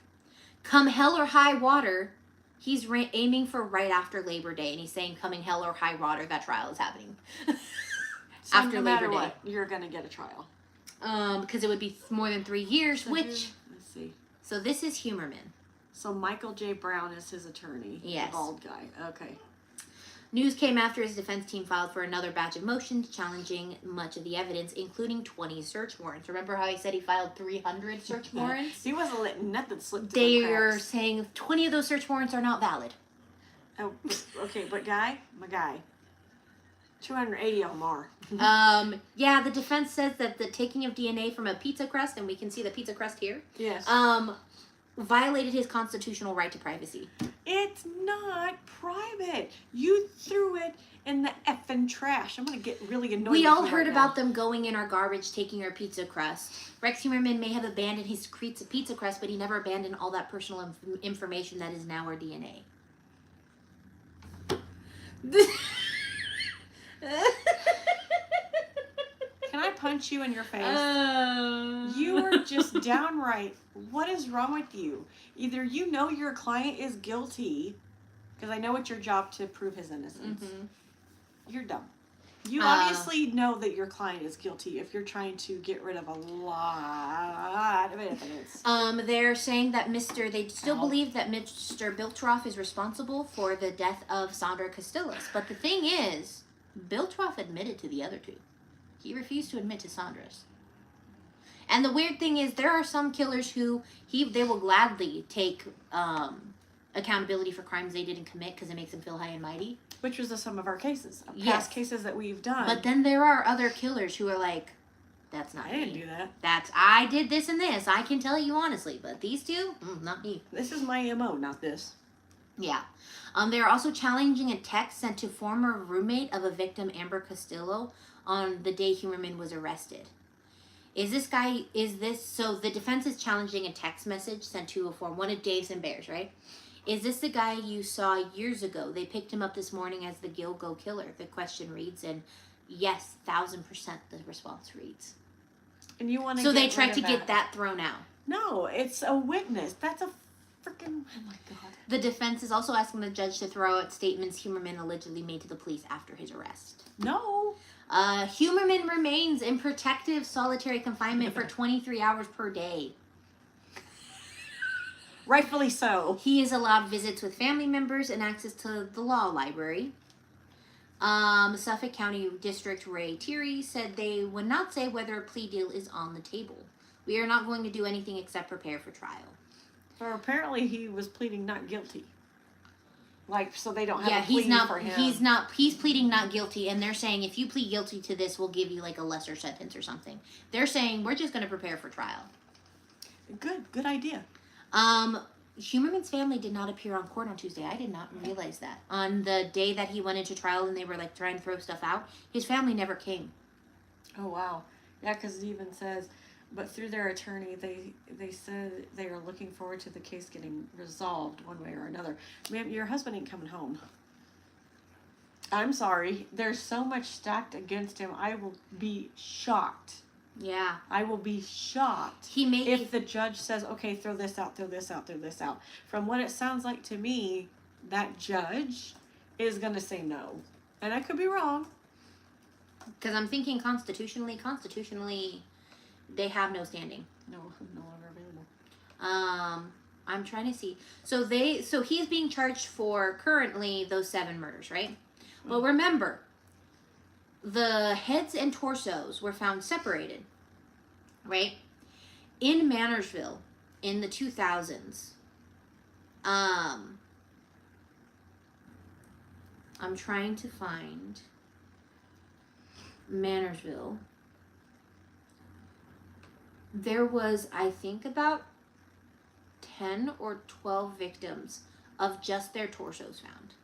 come hell or high water, he's aiming for right after Labor Day. And he's saying coming hell or high water, that trial is happening. So after no matter Labor Day. what, you're going to get a trial. Because it would be more than 3 years, So let's see. So this is Humerman. So Michael J. Brown is his attorney. Yes. The bald guy. Okay. News came after his defense team filed for another batch of motions challenging much of the evidence, including 20 search warrants. Remember how he said he filed 300 search warrants? He wasn't letting nothing slip through They the are cracks. saying 20 of those search warrants are not valid. Oh, okay, but my guy, 280 of them are. Yeah, the defense says that the taking of DNA from a pizza crust, and we can see the pizza crust here, Yes. violated his constitutional right to privacy. It's not private. You threw it in the effing trash. I'm gonna get really annoyed. We with all you heard right about now. them going in our garbage, taking our pizza crust. Rex Humerman may have abandoned his pizza crust, but he never abandoned all that personal information that is now our DNA. Can I punch you in your face? You are just downright. What is wrong with you? Either you know your client is guilty, because I know it's your job to prove his innocence. Mhm. You're dumb. You obviously know that your client is guilty if you're trying to get rid of a lot of evidence. They're saying that they still believe that Mr. Biltroff is responsible for the death of Sandra Castillas. But the thing is, Biltroff admitted to the other two. He refused to admit to Sandra's. And the weird thing is, there are some killers who they will gladly take accountability for crimes they didn't commit because it makes them feel high and mighty. Which was some of our cases, Yes. past cases that we've done. But then there are other killers who are like, that's not I didn't me. do that. I did this and this. I can tell you honestly, but these two, not me. This is my MO, not this. Yeah. They are also challenging a text sent to former roommate of a victim, Amber Castillo, on the day Humerman was arrested. So the defense is challenging a text message sent to one of Dave's and Bear's, right? Is this the guy you saw years ago? They picked him up this morning as the Gilgo killer. The question reads, and yes, 1,000% the response reads. And you want to So they tried to get that thrown out. No, it's a witness. That's a freaking, oh my God. The defense is also asking the judge to throw out statements Humerman allegedly made to the police after his arrest. No. Humerman remains in protective solitary confinement for 23 hours per day. Rightfully so. He is allowed visits with family members and access to the law library. Suffolk County District Ray Thierry said they would not say whether a plea deal is on the table. We are not going to do anything except prepare for trial. So apparently he was pleading not guilty. Like, so they don't have a he's plea not, for him. He's pleading not guilty, and they're saying if you plead guilty to this, we'll give you like a lesser sentence or something. They're saying we're just going to prepare for trial. Good idea. Humerman's family did not appear on court on Tuesday. I did not realize that. On the day that he went into trial and they were like trying to throw stuff out, his family never came. Oh, wow. Yeah, because it even says, but through their attorney, they said they are looking forward to the case getting resolved one way or another. Ma'am, your husband ain't coming home. I'm sorry. There's so much stacked against him. I will be shocked. Yeah. I will be shocked if the judge says, okay, throw this out, throw this out, throw this out. From what it sounds like to me, that judge is going to say no. And I could be wrong. Because I'm thinking constitutionally, they have no standing. No longer available. I'm trying to see. So he's being charged for currently those 7 murders, right? Well, remember, the heads and torsos were found separated, right? In Mannersville in the 2000s. I'm trying to find Mannersville. There was, I think, about 10 or 12 victims of just their torsos found.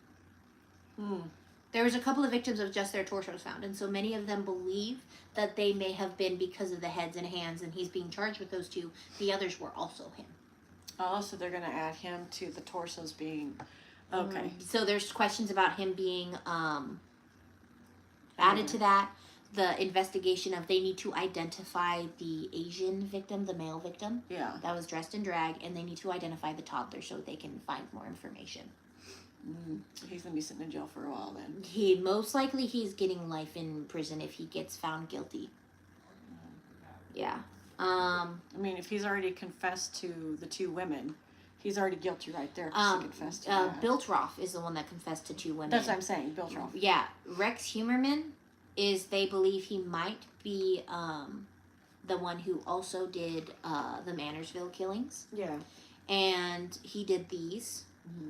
There was a couple of victims of just their torsos found, and so many of them believe that they may have been because of the heads and hands, and he's being charged with those 2. The others were also him. Oh, so they're going to add him to the torsos being... Okay. So there's questions about him being added to that. The investigation of they need to identify the Asian victim, the male victim. Yeah. That was dressed in drag, and they need to identify the toddler so they can find more information. He's going to be sitting in jail for a while then. He's getting life in prison if he gets found guilty. Yeah. I mean, if he's already confessed to the 2 women, he's already guilty right there because he confessed to that. Biltroff is the one that confessed to 2 women. That's what I'm saying, Biltroff. Yeah. Rex Humerman they believe he might be the one who also did the Mannersville killings. Yeah. And he did these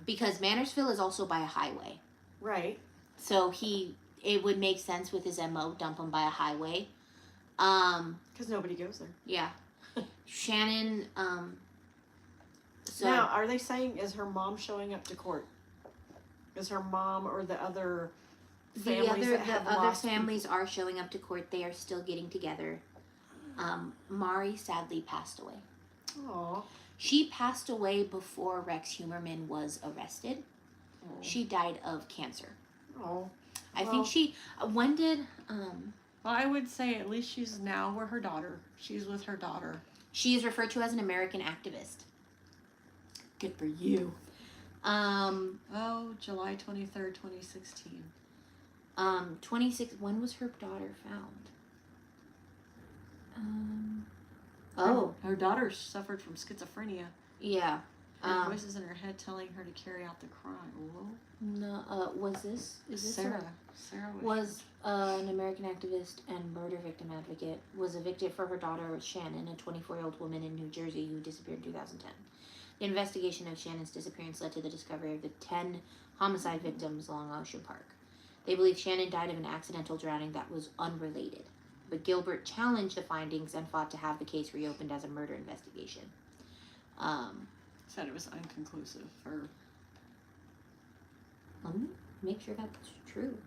because Mannersville is also by a highway. Right. So it would make sense with his MO, dump him by a highway. Because nobody goes there. Yeah. Shannon, So Now, are they saying, is her mom showing up to court? Is her mom or the other families that have the other lost families people? are showing up to court. They are still getting together. Mari sadly passed away. Aw. She passed away before Rex Humerman was arrested. She died of cancer. Oh. I think she. When did? Well, I would say at least she's now with her daughter. She's with her daughter. She is referred to as an American activist. Good for you. Oh, July 23rd, 2016. 26. When was her daughter found? Her daughter suffered from schizophrenia. Yeah. Voices in her head telling her to carry out the crime. Whoa. No. Was this? Is this Sarah? Sarah was an American activist and murder victim advocate. Was evicted for her daughter Shannon, a 24-year-old woman in New Jersey who disappeared in 2010. The investigation of Shannon's disappearance led to the discovery of the 10 homicide victims along Ocean Park. They believe Shannon died of an accidental drowning that was unrelated, but Gilbert challenged the findings and fought to have the case reopened as a murder investigation. Said it was unconclusive for. Let me make sure that's true.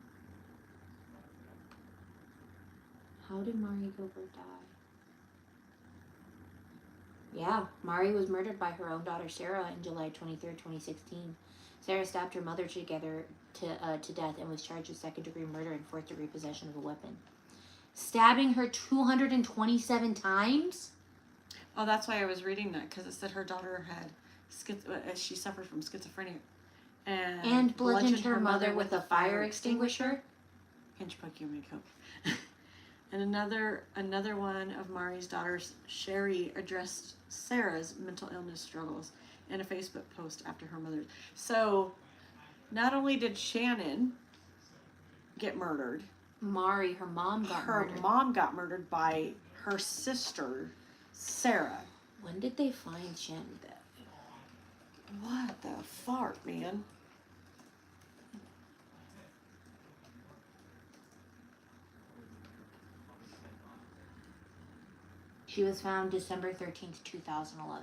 How did Mari Gilbert die? Yeah, Mari was murdered by her own daughter Sarah on July 23rd, 2016. Sarah stabbed her mother to death and was charged with second-degree murder and fourth-degree possession of a weapon. Stabbing her 227 times? Oh, that's why I was reading that, because it said her daughter had she suffered from schizophrenia. And bludgeoned her mother with a fire extinguisher? Hinchpoke, you make hope. And another one of Mari's daughters, Sherry, addressed Sarah's mental illness struggles in a Facebook post after her mother. So, not only did Shannon get murdered, Mari, her mom got murdered. Her mom got murdered by her sister, Sarah. When did they find Shannon dead? What the fart, man? She was found December 13th, 2011.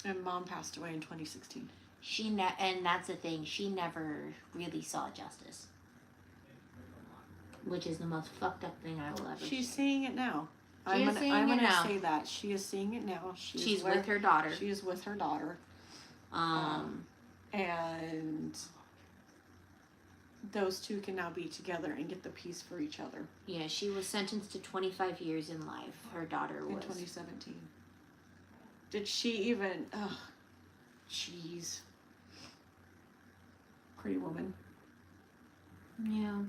And mom passed away in 2016. And that's the thing, she never really saw justice. Which is the most fucked up thing I will ever She's seeing it now. I'm gonna say that. She is seeing it now. She's with her daughter. She is with her daughter. And those two can now be together and get the peace for each other. Yeah, she was sentenced to 25 years in life. Her daughter was. In 2017. Did she even... Oh, jeez. Pretty woman. Yeah.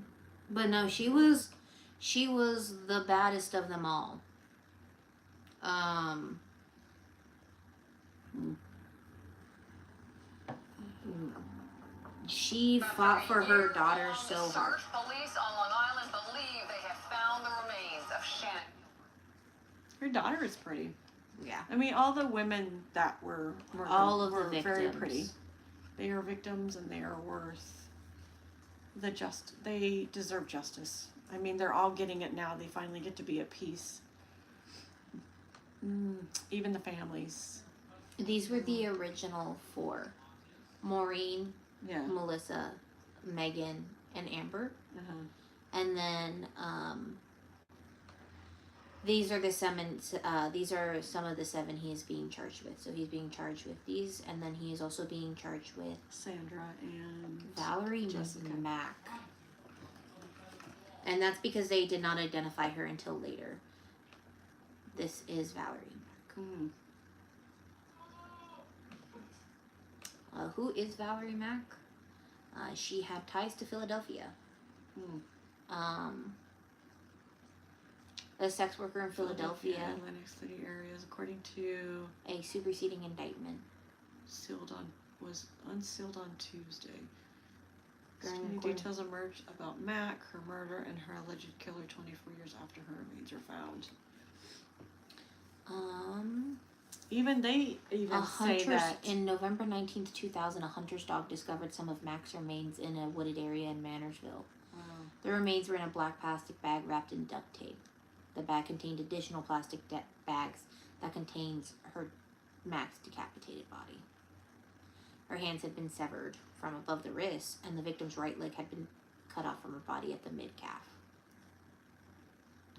But no, she was the baddest of them all. She fought for her daughter so hard. Police on Long Island believe they have found the remains of Shannon. Her daughter is pretty. Yeah. I mean, all the women that were murdered all of were the victims. very pretty. They are victims and they are worth they deserve justice. I mean, they're all getting it now. They finally get to be at peace. Even the families. These were the original four. Maureen, Yeah. Melissa, Megan, and Amber. And then these are some of the seven he is being charged with. So he's being charged with these, and then he is also being charged with Sandra and Valerie Jessica Mack. And that's because they did not identify her until later. This is Valerie Mack. Who is Valerie Mack? She had ties to Philadelphia. A sex worker in Philadelphia. Atlantic City areas, according to A superseding indictment. Was unsealed on Tuesday. During Details emerged about Mac, her murder, and her alleged killer 24 years after her remains are found. They say that in November 19th, 2000, a hunter's dog discovered some of Mac's remains in a wooded area in Mannersville. Wow. The remains were in a black plastic bag wrapped in duct tape. The bag contained additional plastic bags that contains her Mac's decapitated body. Her hands had been severed from above the wrist, and the victim's right leg had been cut off from her body at the mid-calf.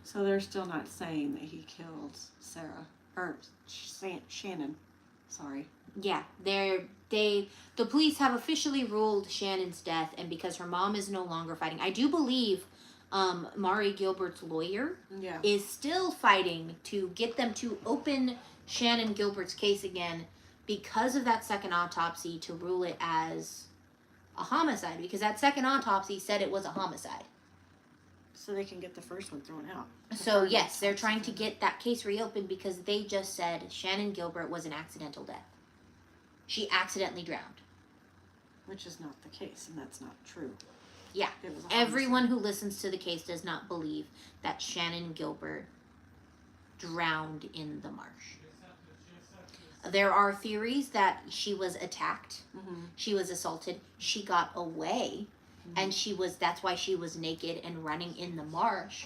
So they're still not saying that he killed Sarah or Shannon. Sorry. Yeah, the police have officially ruled Shannon's death, and because her mom is no longer fighting, I do believe Mari Gilbert's lawyer Yeah. is still fighting to get them to open Shannon Gilbert's case again because of that second autopsy, to rule it as a homicide, because that second autopsy said it was a homicide. So they can get the first one thrown out. So yes, they're trying to get that case reopened because they just said Shannon Gilbert was an accidental death. She accidentally drowned. Which is not the case, and that's not true. Yeah. It was a Everyone homicide. who listens to the case does not believe that Shannon Gilbert drowned in the marsh. There are theories that she was attacked, she was assaulted, she got away, and that's why she was naked and running in the marsh.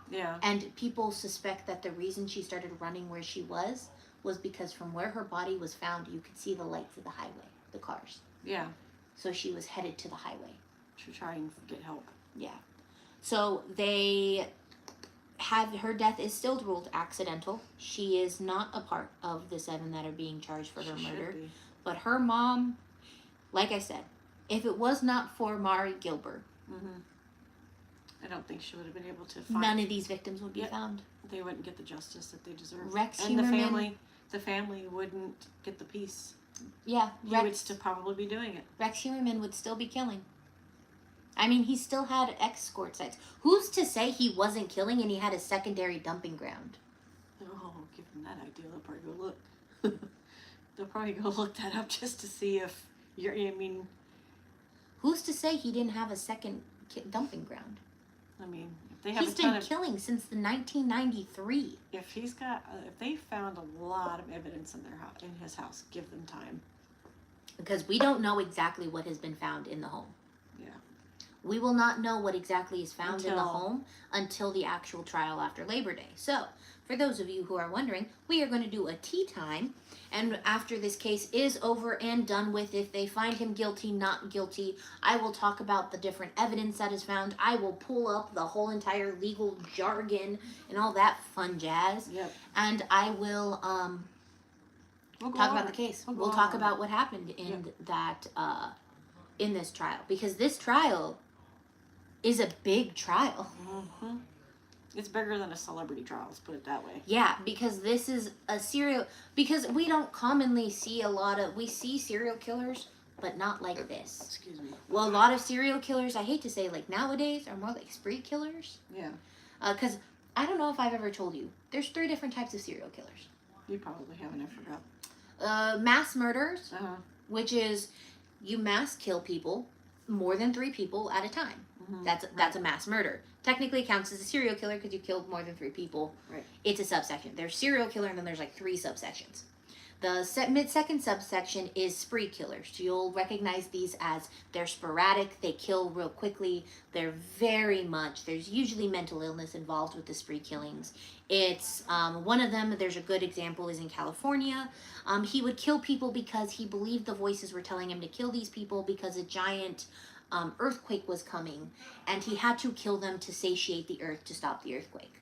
Yeah. And people suspect that the reason she started running where she was because from where her body was found, you could see the lights of the highway, the cars. Yeah. So she was headed to the highway. To try and get help. Yeah. So they have, her death is still ruled accidental. She is not a part of the 7 that are being charged for her She murder. should be. But her mom, like I said, if it was not for Mari Gilbert, I don't think she would have been able to find. none of these victims would be Yep. found. They wouldn't get the justice that they deserve. Rex and Humerman, the family wouldn't get the peace. yeah, He would still probably be doing it. Rex Humerman would still be killing. I mean, he still had escort sites. Who's to say he wasn't killing and he had a secondary dumping ground? Oh, give them that idea. They'll probably go look. They'll probably go look that up just to see if you're. I mean, Who's to say he didn't have a second dumping ground? I mean, if they have He's a ton been of. killing since the 1993. If he's got, if they found a lot of evidence in their house, in his house, give them time. Because we don't know exactly what has been found in the home. Yeah. We will not know what exactly is found in the Until- home until the actual trial after Labor Day. So, for those of you who are wondering, we are going to do a tea time. And after this case is over and done with, if they find him guilty, not guilty, I will talk about the different evidence that is found. I will pull up the whole entire legal jargon and all that fun jazz. Yep. And I will We'll go talk over about the it. case. We'll go We'll talk over it. about what happened in that in this trial, because this trial is a big trial. Mm-hmm. It's bigger than a celebrity trial. Let's put it that way. Yeah, because this is a serial. Because we don't commonly see we see serial killers, but not like this. Excuse me. Well, a lot of serial killers, I hate to say, like nowadays, are more like spree killers. Yeah. Because I don't know if I've ever told you, there's 3 different types of serial killers. You probably haven't. I forgot. Mass murders, Uh-huh. which is you mass kill people, more than 3 people at a time. Mm-hmm. That's a mass murder. Technically counts as a serial killer because you killed more than 3 people. Right. It's a subsection. There's serial killer, and then there's like 3 subsections. The second subsection is spree killers. So you'll recognize these as they're sporadic, they kill real quickly, they're there's usually mental illness involved with the spree killings. It's one of them, there's a good example, is in California. He would kill people because he believed the voices were telling him to kill these people because a giant earthquake was coming, and he had to kill them to satiate the earth to stop the earthquake.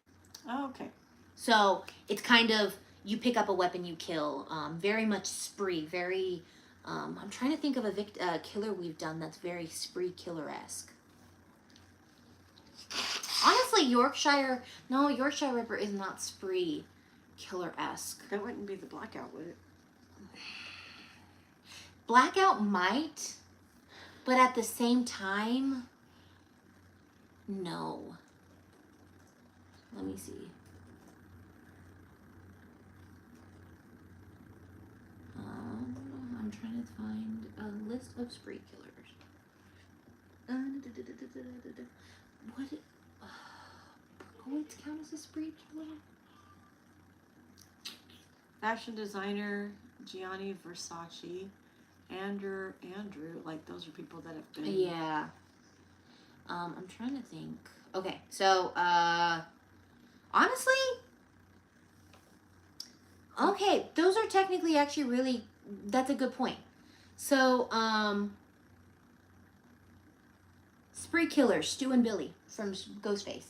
Oh, okay. So it's kind of, you pick up a weapon, you kill. Very much spree. Very. I'm trying to think of a killer we've done that's very spree killer-esque. Honestly, Yorkshire Ripper is not spree killer-esque. That wouldn't be the blackout, would it? Blackout might, but at the same time, no. Let me see. I'm trying to find a list of spree killers. What? Berkowitz count as a spree killer? Fashion designer Gianni Versace, Andrew. Like, those are people that have been. Yeah. I'm trying to think. Okay, so honestly, okay, those are technically actually really. That's a good point. So, spree killers, Stu and Billy from Ghostface.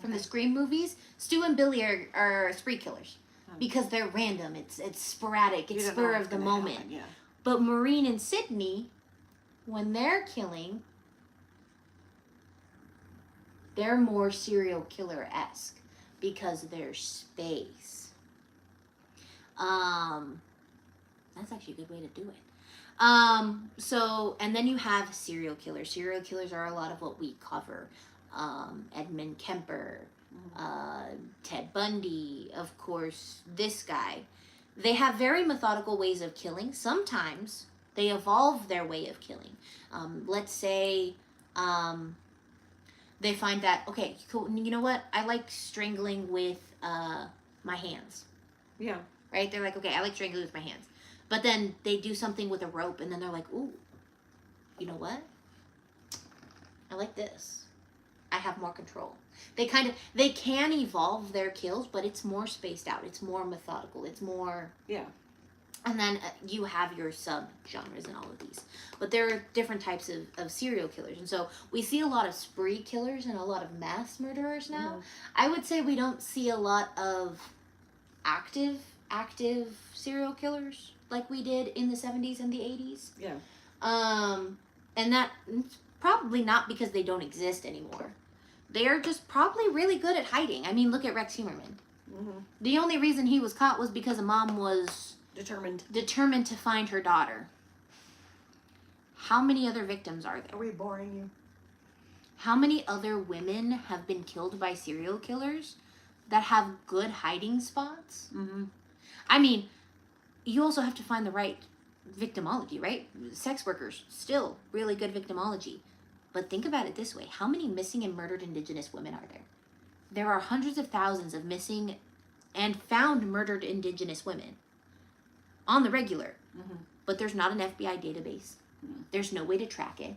From the Scream movies, Stu and Billy are spree killers. Because they're random. It's sporadic. You It's don't know spur what's of the gonna moment. happen, yeah. But Maureen and Sydney, when they're killing, they're more serial killer-esque because there's space. That's actually a good way to do it. So, and then you have serial killers. Serial killers are a lot of what we cover. Edmund Kemper, Ted Bundy, of course, this guy. They have very methodical ways of killing. Sometimes they evolve their way of killing. Let's say they find that, okay, cool, you know what? I like strangling with my hands. Yeah. Right? They're like, okay, I like strangling with my hands. But then they do something with a rope, and then they're like, ooh, you know what? I like this. I have more control. They can evolve their kills, but it's more spaced out. It's more methodical. It's more... Yeah. And then you have your sub-genres in all of these. But there are different types of serial killers. And so we see a lot of spree killers and a lot of mass murderers now. I would say we don't see a lot of active serial killers like we did in the 70s and the 80s. Yeah. And that's probably not because they don't exist anymore. They're just probably really good at hiding. I mean, look at Rex Heuermann. The only reason he was caught was because a mom was determined to find her daughter. How many other victims are there? Are we boring you? How many other women have been killed by serial killers that have good hiding spots? I mean, you also have to find the right victimology, right? Sex workers, still really good victimology. But think about it this way. How many missing and murdered Indigenous women are there? There are hundreds of thousands of missing and found murdered Indigenous women on the regular. But there's not an FBI database. There's no way to track it.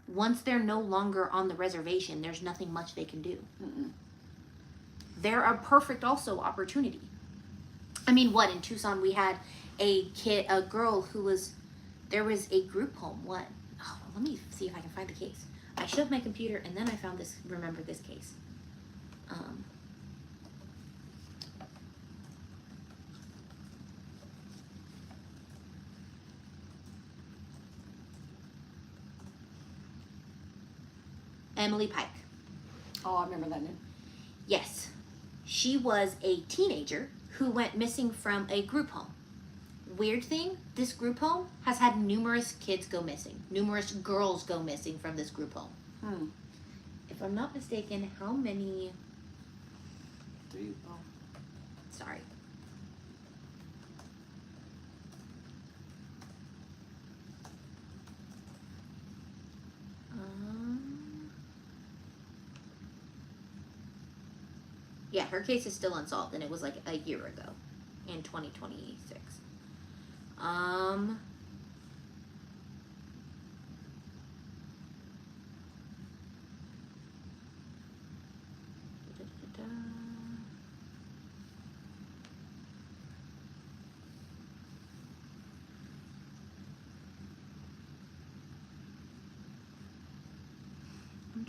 Once they're no longer on the reservation, there's nothing much they can do. They're a perfect also opportunity. I mean, what, in Tucson we had a girl who was, there was a group home, what? Oh, let me see if I can find the case. I showed my computer and then I found this, remember this case. Emily Pike. Oh, I remember that name. Yes. She was a teenager who went missing from a group home. Weird thing, this group home has had numerous kids go missing. Numerous girls go missing from this group home. If I'm not mistaken, how many... 3. Oh. Sorry. Yeah, her case is still unsolved, and it was like a year ago, in 2026. I'm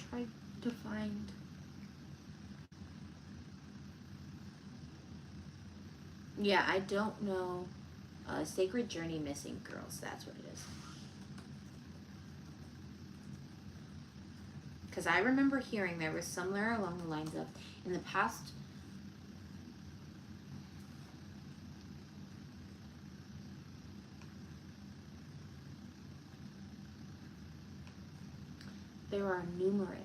trying to find... Yeah, I don't know. Sacred Journey Missing Girls, that's what it is. Because I remember hearing there was somewhere along the lines of, in the past, there are numerous.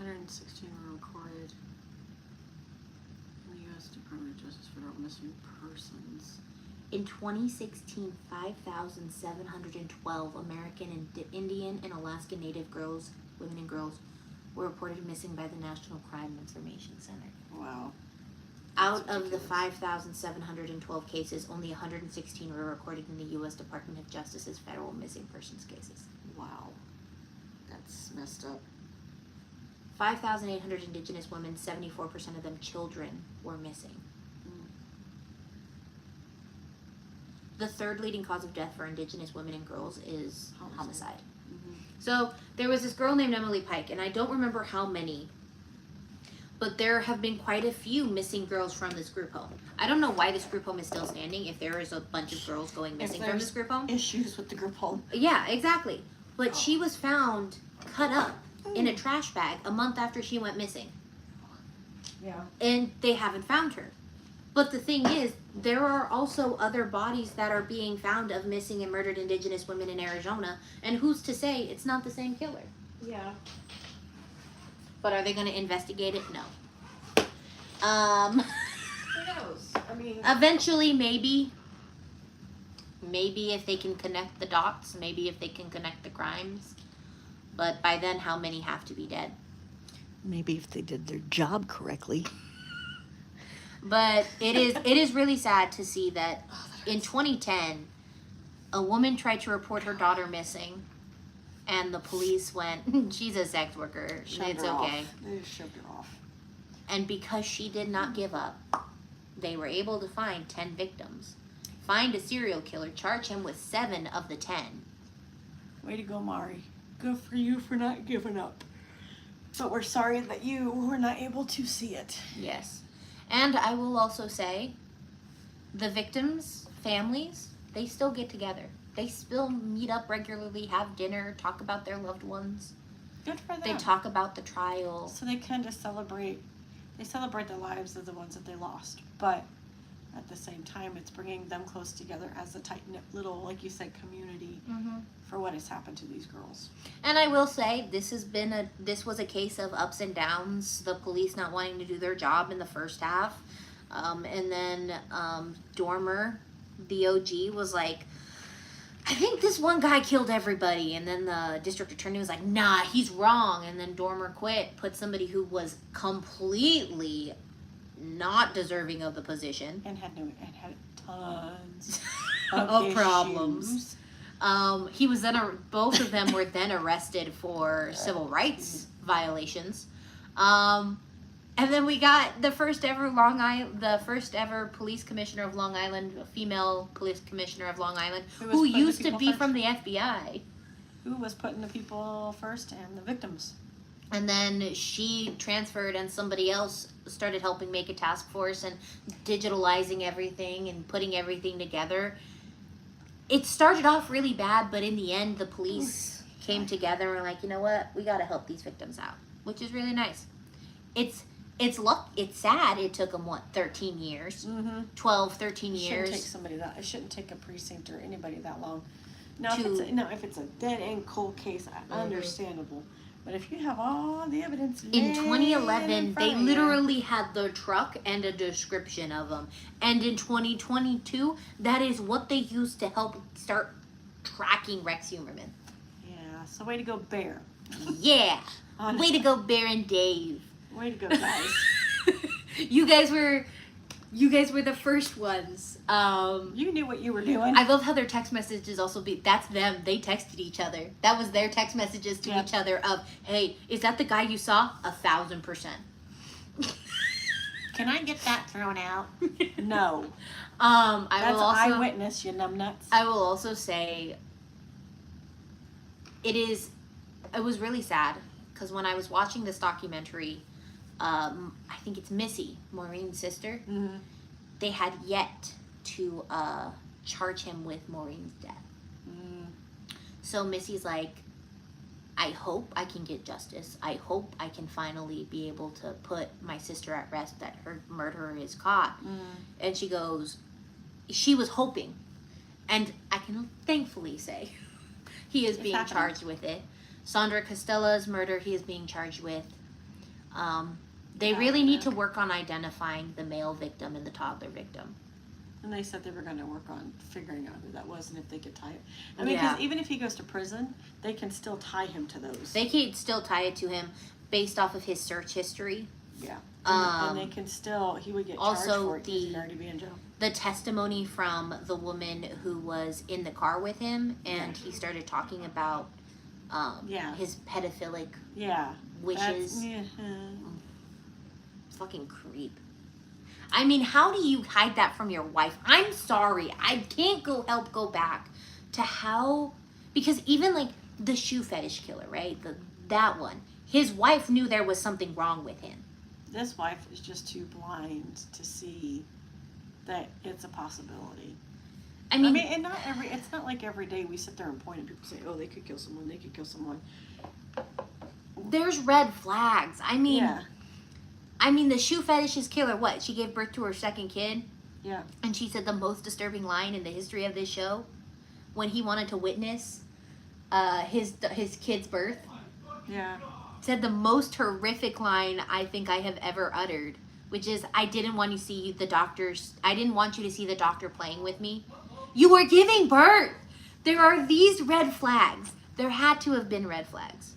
116 were recorded in the U.S. Department of Justice Federal Missing Persons. In 2016, 5,712 American and Indian and Alaska Native girls, women and girls, were reported missing by the National Crime Information Center. Wow. Out of the 5,712 cases, only 116 were recorded in the U.S. Department of Justice's federal missing persons cases. Wow. That's messed up. 5,800 Indigenous women, 74% of them children, were missing. The third leading cause of death for Indigenous women and girls is homicide. So there was this girl named Emily Pike, and I don't remember how many, but there have been quite a few missing girls from this group home. I don't know why this group home is still standing if there is a bunch of girls going missing from this group home. Issues with the group home. Yeah, exactly. But she was found cut up in a trash bag a month after she went missing. Yeah. And they haven't found her. But the thing is, there are also other bodies that are being found of missing and murdered Indigenous women in Arizona, and who's to say it's not the same killer? Yeah. But are they going to investigate it? No. Who knows? I mean, Eventually, maybe. Maybe if they can connect the dots, maybe if they can connect the crimes. But by then, how many have to be dead? Maybe if they did their job correctly. But it is really sad to see that in 2010, a woman tried to report her daughter missing, and the police went, she's a sex worker, shoved it's her okay. off. They just shoved her off. And because she did not give up, they were able to find 10 victims, find a serial killer, charge him with 7 of the 10. Way to go, Mari. Good for you for not giving up. But we're sorry that you were not able to see it. Yes. And I will also say, the victims' families, they still get together. They still meet up regularly, have dinner, talk about their loved ones. Good for them. They talk about the trial. So they kind of celebrate the lives of the ones that they lost. But at the same time, it's bringing them close together as a tight-knit little, like you said, community for what has happened to these girls. And I will say, this was a case of ups and downs. The police not wanting to do their job in the first half, and then Dormer, the OG, was like, I think this one guy killed everybody. And then the district attorney was like, nah, he's wrong. And then Dormer quit, put somebody who was completely not deserving of the position And had tons of problems. issues. He was then both of them were then arrested for civil rights violations. And then we got the first ever police commissioner of Long Island, a female police commissioner of Long Island, who used to be from the FBI. Who was putting the people first and the victims. And then she transferred, and somebody else started helping make a task force and digitalizing everything and putting everything together. It started off really bad, but in the end, the police came together and were like, you know what? We got to help these victims out, which is really nice. It's sad. It took them, 13 years? 12, 13 years. It shouldn't take a precinct or anybody that long. Now, if it's a dead-end cold case, understandable. But if you have all the evidence in 2011, in they front of literally had the truck and a description of them. And in 2022, that is what they used to help start tracking Rex Humerman. Yeah, so way to go, Bear. Yeah. Honestly. Way to go, Bear and Dave. Way to go, guys. You guys were the first ones. You knew what you were doing. I love how their text messages that's them. They texted each other. That was their text messages to each other of, hey, is that the guy you saw? 1,000%. Can I get that thrown out? No. That's eyewitness, you numbnuts. I will also say it was really sad because when I was watching this documentary, I think it's Missy, Maureen's sister, they had yet to charge him with Maureen's death. So Missy's like, I hope I can get justice. I hope I can finally be able to put my sister at rest, that her murderer is caught. And she goes, she was hoping. And I can thankfully say he is being charged with it. Sandra Costella's murder, he is being charged with. They really need to work on identifying the male victim and the toddler victim. And they said they were going to work on figuring out who that was and if they could tie it. I mean, because even if he goes to prison, they can still tie him to those. They can still tie it to him based off of his search history. Yeah. And they can still, he would get charged for it because he'd already be in jail. The testimony from the woman who was in the car with him, and he started talking about Yeah. his pedophilic Yeah. wishes. Yeah. Fucking creep. I mean, how do you hide that from your wife? I'm sorry. I can't go back to how, because even like the shoe fetish killer, right? That one. His wife knew there was something wrong with him. This wife is just too blind to see that it's a possibility. I mean, and it's not like every day we sit there and point at people and say, oh, they could kill someone, they could kill someone. there's red flags. I mean, Yeah. the shoe fetish's killer, what? She gave birth to her second kid? Yeah. And she said the most disturbing line in the history of this show when he wanted to witness his kid's birth. Yeah. Said the most horrific line I think I have ever uttered, which is, I didn't want you to see the doctor playing with me. You were giving birth. There are these red flags. There had to have been red flags.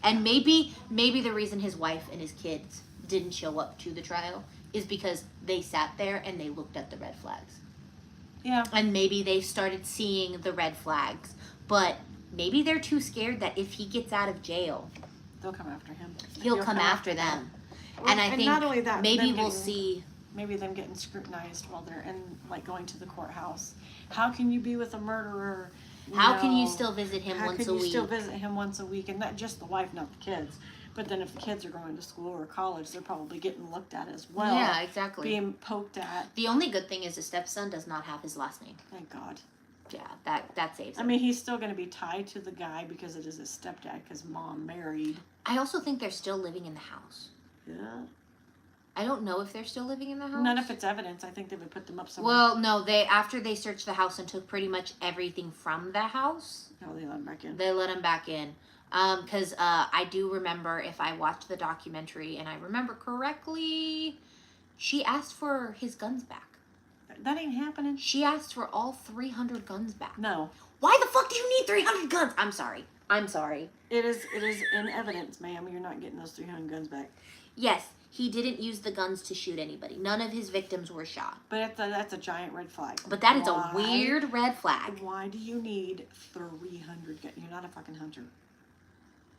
And maybe the reason his wife and his kids didn't show up to the trial is because they sat there and they looked at the red flags. Yeah. And maybe they started seeing the red flags. But maybe they're too scared that if he gets out of jail, They'll come after him. he'll come after them. Well, And I think not only that, maybe them we'll getting- see. Maybe them getting scrutinized while they're going to the courthouse. How can you be with a murderer? How can you still visit him How once can a you week? still visit him once a week? And not just the wife, not the kids. But then if the kids are going to school or college, they're probably getting looked at as well. Yeah, exactly. Being poked at. The only good thing is the stepson does not have his last name. Thank God. Yeah, that saves him. I mean, he's still going to be tied to the guy because it is his stepdad because mom married. I also think they're still living in the house. Yeah. I don't know if they're still living in the house. None of it's evidence. I think they would put them up somewhere. Well, no, after they searched the house and took pretty much everything from the house, No, they let him back in. they let him back in. Because I do remember, if I watched the documentary and I remember correctly, she asked for his guns back. That ain't happening. She asked for all 300 guns back. No. Why the fuck do you need 300 guns? I'm sorry. It is in evidence, ma'am. You're not getting those 300 guns back. Yes, he didn't use the guns to shoot anybody. None of his victims were shot. But that's a giant red flag. But that is Why? a weird red flag. Why do you need 300 guns? You're not a fucking hunter.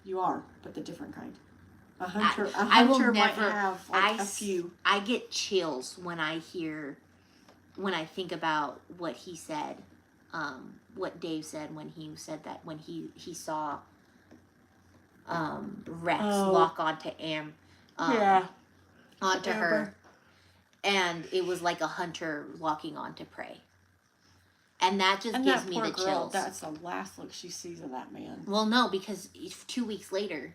You are, but the different kind. A hunter, I will might never- have like a few. I get chills when I think about what he said, what Dave said when he said that when he saw Rex lock onto Am, onto Amber. her, and it was like a hunter locking onto prey, and that just And gives that me poor the girl, chills. that's the last look she sees of that man. Well, no, because 2 weeks later,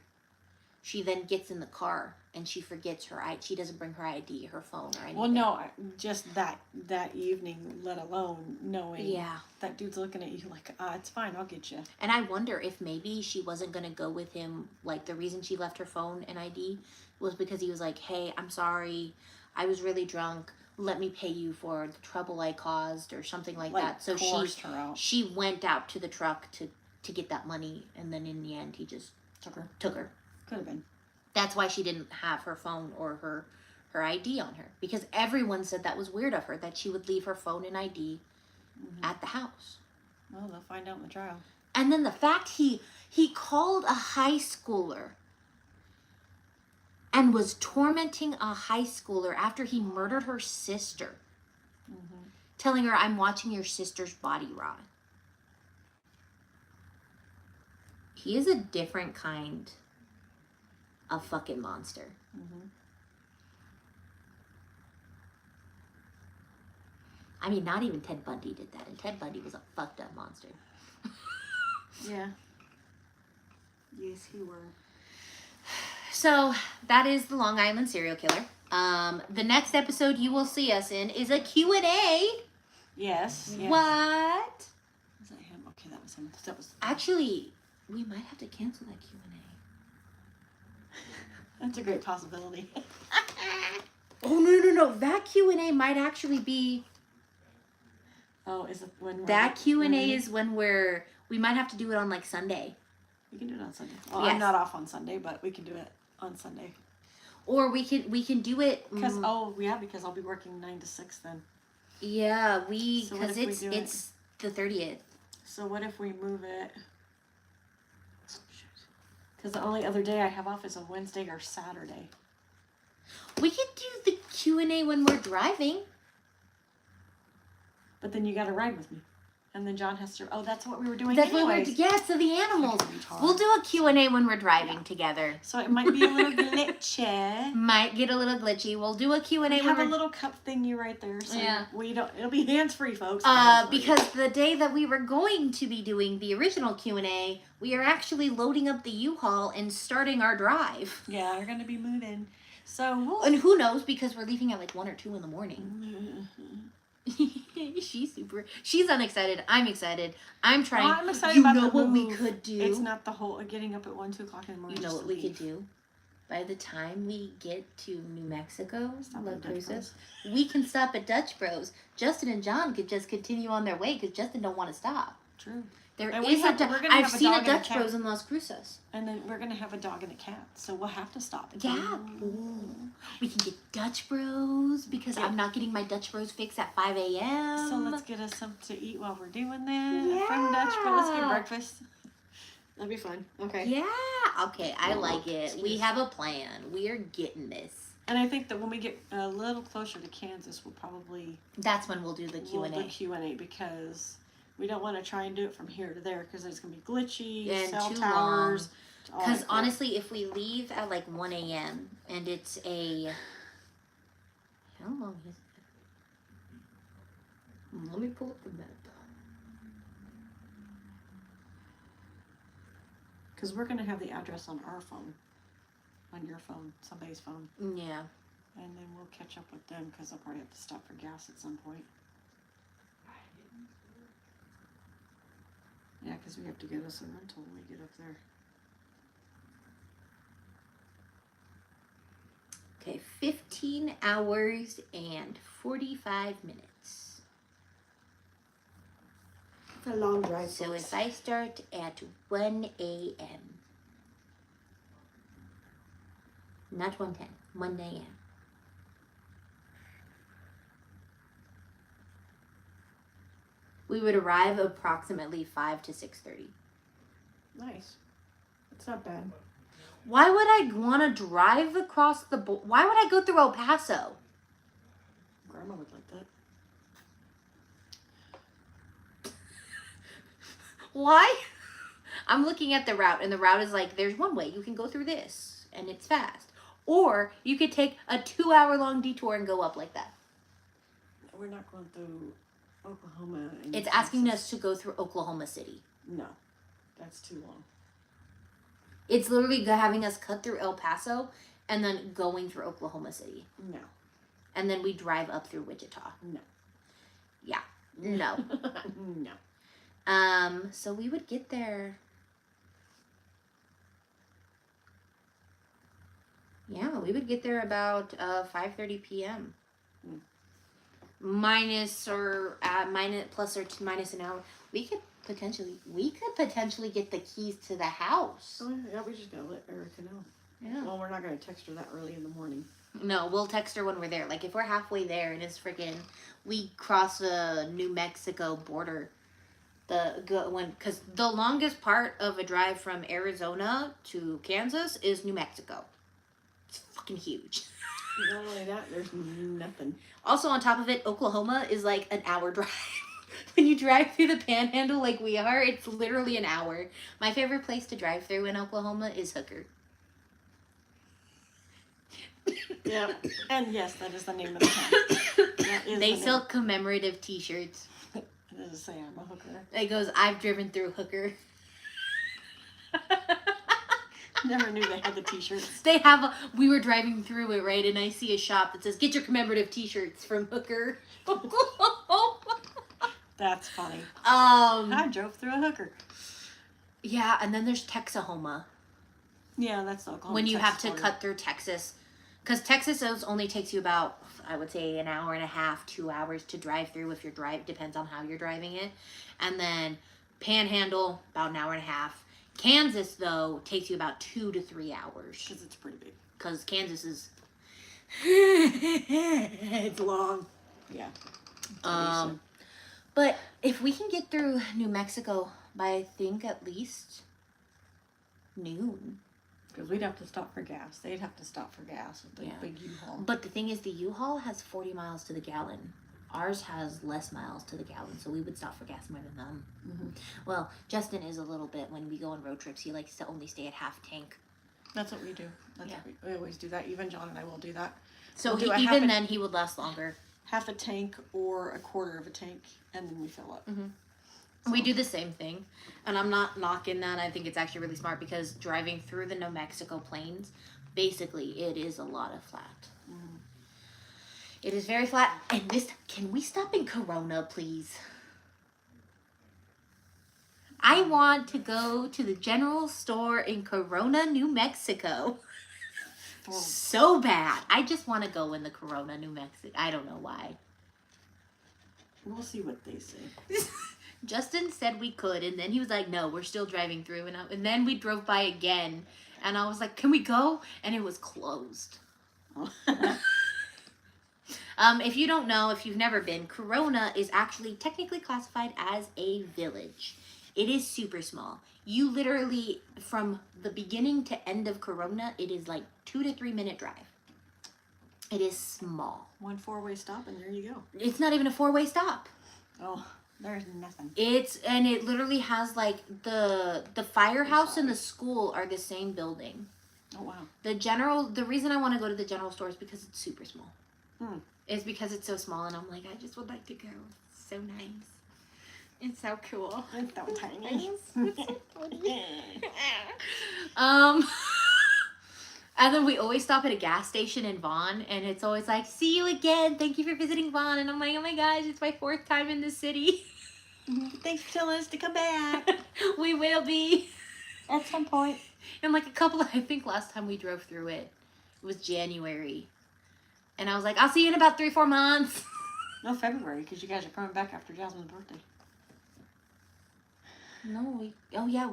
she then gets in the car and she forgets her ID. She doesn't bring her ID, her phone, or anything. Well, no, just that evening, let alone knowing Yeah. that dude's looking at you like, it's fine, I'll get you. And I wonder if maybe she wasn't going to go with him. Like, the reason she left her phone and ID was because he was like, hey, I'm sorry. I was really drunk. Let me pay you for the trouble I caused, or something like that. So coerced her out. she went out to the truck to get that money. And then in the end, he just Took her. took her. Could have been. That's why she didn't have her phone or her ID on her. Because everyone said that was weird of her, that she would leave her phone and ID at the house. Well, they'll find out in the trial. And then the fact he called a high schooler and was tormenting a high schooler after he murdered her sister, telling her, I'm watching your sister's body rot. He is a different kind of fucking monster. I mean, not even Ted Bundy did that, and Ted Bundy was a fucked up monster. Yeah. Yes, he were. So that is the Long Island serial killer. The next episode you will see us in is a Q&A. Yes. Yes. What? Was that him? Okay, that was him. That was. Actually, we might have to cancel that Q&A. That's a great possibility. Oh, no. That Q&A might actually be... Oh, is it when That Q&A is when we might have to do it on like Sunday. We can do it on Sunday. Well, Yes. I'm not off on Sunday, but we can do it on Sunday. Or we can do it... Because because I'll be working 9 to 6 then. Yeah, So what because if we do it? it's the 30th. So what if we move it? Because the only other day I have off is a Wednesday or Saturday. We could do the Q&A when we're driving. But then you got to ride with me. And then John has to. Oh, that's what we were doing That's what we're anyways. yeah, so the animals. Retard. We'll do a Q&A when we're driving together. So it might be a little glitchy. Might get a little glitchy. We'll do a Q&A We when have we're a little cup thingy right there, so Yeah. we don't. It'll be hands free, folks. Hands-free. because the day that we were going to be doing the original Q&A, we are actually loading up the U-Haul and starting our drive. Yeah, we're gonna be moving. So we'll. And who knows, because we're leaving at like 1 or 2 in the morning. She's unexcited. I'm excited. I'm trying. Well, I'm excited you about know the what we move. could do? It's not the whole getting up at 1, 2 o'clock in the morning. You know just what to we could leave. do? By the time we get to New Mexico, Stop La at Dutch Cruces, we can stop at Dutch Bros. Justin and John could just continue on their way because Justin don't want to stop. True. There And is we're gonna I've have a seen dog a and a Dutch cat. Bros in Las Cruces. And then we're gonna have a dog and a cat, so we'll have to stop. Yeah. Ooh. We can get Dutch Bros because Yeah. I'm not getting my Dutch Bros fix at 5 a.m. So let's get us something to eat while we're doing that from Dutch Bros. Let's get breakfast. That'd be fun. Okay. Yeah. Okay, I like it. We Excuse. have a plan. We are getting this. And I think that when we get a little closer to Kansas, we'll probably That's when we'll do the we'll Q&A. do Q&A because we don't want to try and do it from here to there because it's gonna be glitchy, And cell too towers. all Because that crap. honestly, if we leave at like 1 a.m. and it's a... How long is it? Let me pull up the map. Because we're gonna have the address on our phone, on your phone, somebody's phone, Yeah. and then we'll catch up with them because they'll probably have to stop for gas at some point. Yeah, because we have to get us a rental when we get up there. Okay, 15 hours and 45 minutes. It's a long drive. So if I start at 1 a.m. Not 1:10, 1 a.m. We would arrive approximately 5 to 6:30. Nice. It's not bad. Why would I want to drive across the Why would I go through El Paso? Grandma would like that. Why? I'm looking at the route, and the route is like, there's one way. You can go through this, and it's fast. Or you could take a 2-hour-long detour and go up like that. We're not going through Oklahoma. And It's asking Texas. us to go through Oklahoma City. No, that's too long. It's literally having us cut through El Paso and then going through Oklahoma City. No. And then we drive up through Wichita. No. Yeah. No. No. So we would get there. Yeah, we would get there about 5:30 p.m. Mm. Minus or minus plus or minus an hour. We could potentially get the keys to the house. Oh, yeah, we just gotta let Erica know. Yeah. Well, we're not gonna text her that early in the morning. No, we'll text her when we're there. Like if we're halfway there and it's freaking, we cross the New Mexico border. Because the longest part of a drive from Arizona to Kansas is New Mexico. It's fucking huge. Not only that, there's nothing. Also, on top of it, Oklahoma is like an hour drive. When you drive through the panhandle like we are, it's literally an hour. My favorite place to drive through in Oklahoma is Hooker. Yeah, and yes, that is the name of the town. That is They the sell commemorative t-shirts. name. It doesn't say I'm a hooker. It goes, I've driven through Hooker. Never knew they had the t-shirts. They have we were driving through it, right? And I see a shop that says, get your commemorative t-shirts from Hooker. That's funny. Um, I drove through a hooker. yeah, and then there's Texahoma. Yeah, that's Oklahoma. When you have to Texas cut through Texas. Because Texas only takes you about, I would say, an hour and a half, 2 hours to drive through if you're depends on how you're driving it. And then Panhandle, about an hour and a half. Kansas, though, takes you about 2 to 3 hours. because it's pretty big. Because Kansas is... it's long. Yeah. But if we can get through New Mexico by, I think, at least noon. Because we'd have to stop for gas. They'd have to stop for gas with the Yeah. big U-Haul. But the thing is, the U-Haul has 40 miles to the gallon. Ours has less miles to the gallon, so we would stop for gas more than them. Mm-hmm. Well, Justin is a little bit, when we go on road trips, he likes to only stay at half tank. That's what we do. That's Yeah. what we always do that. Even John and I will do that. So We'll do a even half then, he would last longer. half a tank or a quarter of a tank, and then we fill up. Mm-hmm. We do the same thing, and I'm not knocking that. I think it's actually really smart because driving through the New Mexico plains, basically, it is a lot of flat. Mm. It is very flat. And this, can we stop in Corona, please? I want to go to the general store in Corona, New Mexico. Well, So bad. I just want to go in the Corona, New Mexico. I don't know why. we'll see what they say. Justin said we could, and then he was like, no, we're still driving through. And then we drove by again, and I was like, can we go? And it was closed. Oh. If you don't know, if you've never been, Corona is actually technically classified as a village. It is super small. You literally, from the beginning to end of Corona, it is like 2 to 3 minute drive. It is small. One 4-way stop, and there you go. It's not even a 4-way stop. Oh, there's nothing. It literally has like the firehouse and the school are the same building. Oh, wow. The reason I want to go to the general store is because it's super small. Hmm. It's because it's so small, and I'm like, I just would like to go. It's so nice. It's so cool. It's so tiny. And then we always stop at a gas station in Vaughn, and it's always like, see you again. Thank you for visiting Vaughn. And I'm like, oh my gosh, it's my 4th time in the city. Thanks for telling us to come back. We will be. At some point. And like I think last time we drove through it was January. And I was like, I'll see you in about 3-4 months. No, February, because you guys are coming back after Jasmine's birthday. No,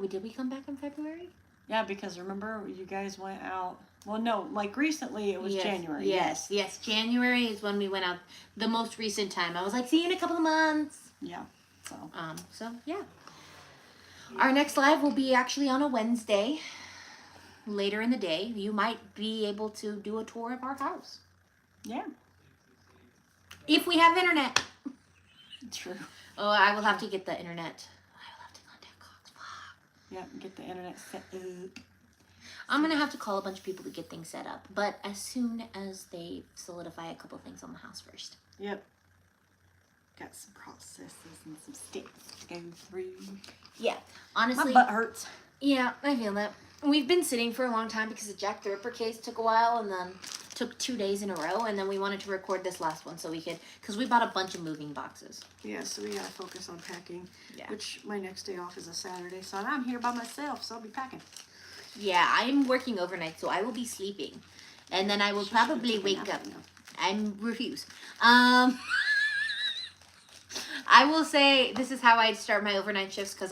did we come back in February? Yeah, because remember, you guys went out. Well, no, like recently it was Yes, January. Yes. January is when we went out. The most recent time. I was like, see you in a couple of months. Yeah. So. Yeah. Our next live will be actually on a Wednesday. Later in the day. You might be able to do a tour of our house. Yeah. If we have internet. True. Oh, I will have to get the internet. I will have to contact Cox. Yeah, get the internet set up. I'm going to have to call a bunch of people to get things set up. But as soon as they solidify a couple things on the house first. Yep. Got some processes and some steps to go through. Yeah. Honestly. My butt hurts. Yeah, I feel that. We've been sitting for a long time because the Jack the Ripper case took a while, and then took 2 days in a row, and then we wanted to record this last one so we could, because we bought a bunch of moving boxes. Yeah, so we gotta focus on packing. Yeah. Which my next day off is a Saturday, so I'm here by myself, so I'll be packing. Yeah, I'm working overnight, so I will be sleeping, and then I will probably wake up. I refuse. I will say this is how I start my overnight shifts, because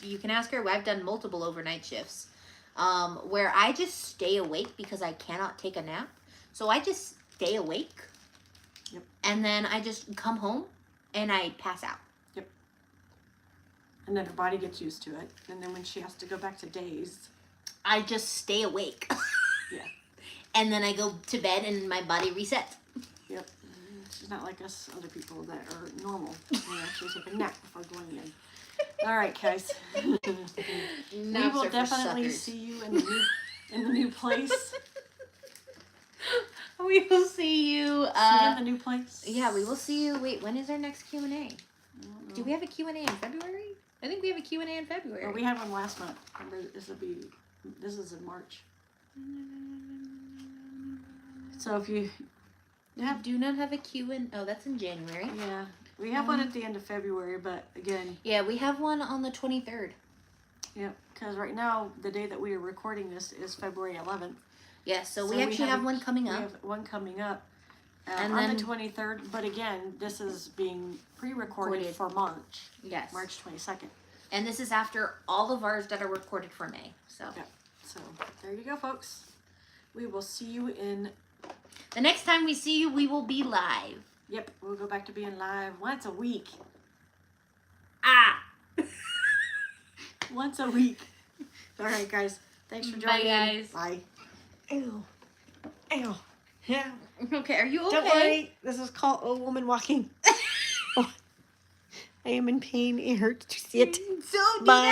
you can ask her, I've done multiple overnight shifts, where I just stay awake because I cannot take a nap. So I just stay awake. Yep. And then I just come home and I pass out. Yep. And then her body gets used to it, and then when she has to go back to days, I just stay awake. Yeah. And then I go to bed and my body resets. Yep. She's not like us other people that are normal. They actually take a nap before going in. All right, guys. We Naps will are for definitely suckers. see you in the new place. We will see you. See you in the new place. Yeah, we will see you. Wait, when is our next Q&A? Do we have a Q&A in February? I think we have a Q&A in February. Or we had one last month. Remember, this is in March. So if you We do not have a Q&A. Oh, that's in January. yeah, we have one at the end of February, but again, Yeah, we have one on the 23rd. yeah, because right now the day that we are recording this is February 11th. Yeah, so we actually have one coming up. We have one coming up And on then- the 23rd. But again, this is being pre-recorded Recorded. for March, Yes. March 22nd. And this is after all of ours that are recorded for May. So Yeah. So there you go, folks. We will see you in. the next time we see you, we will be live. Yep, we'll go back to being live once a week. Ah! Once a week. All right, guys. Thanks for Bye, joining. guys. Bye. Ew. Ew. Yeah. Okay, are you okay? Don't worry. This is called old woman walking. Oh, I am in pain. It hurts to sit. So do Bye.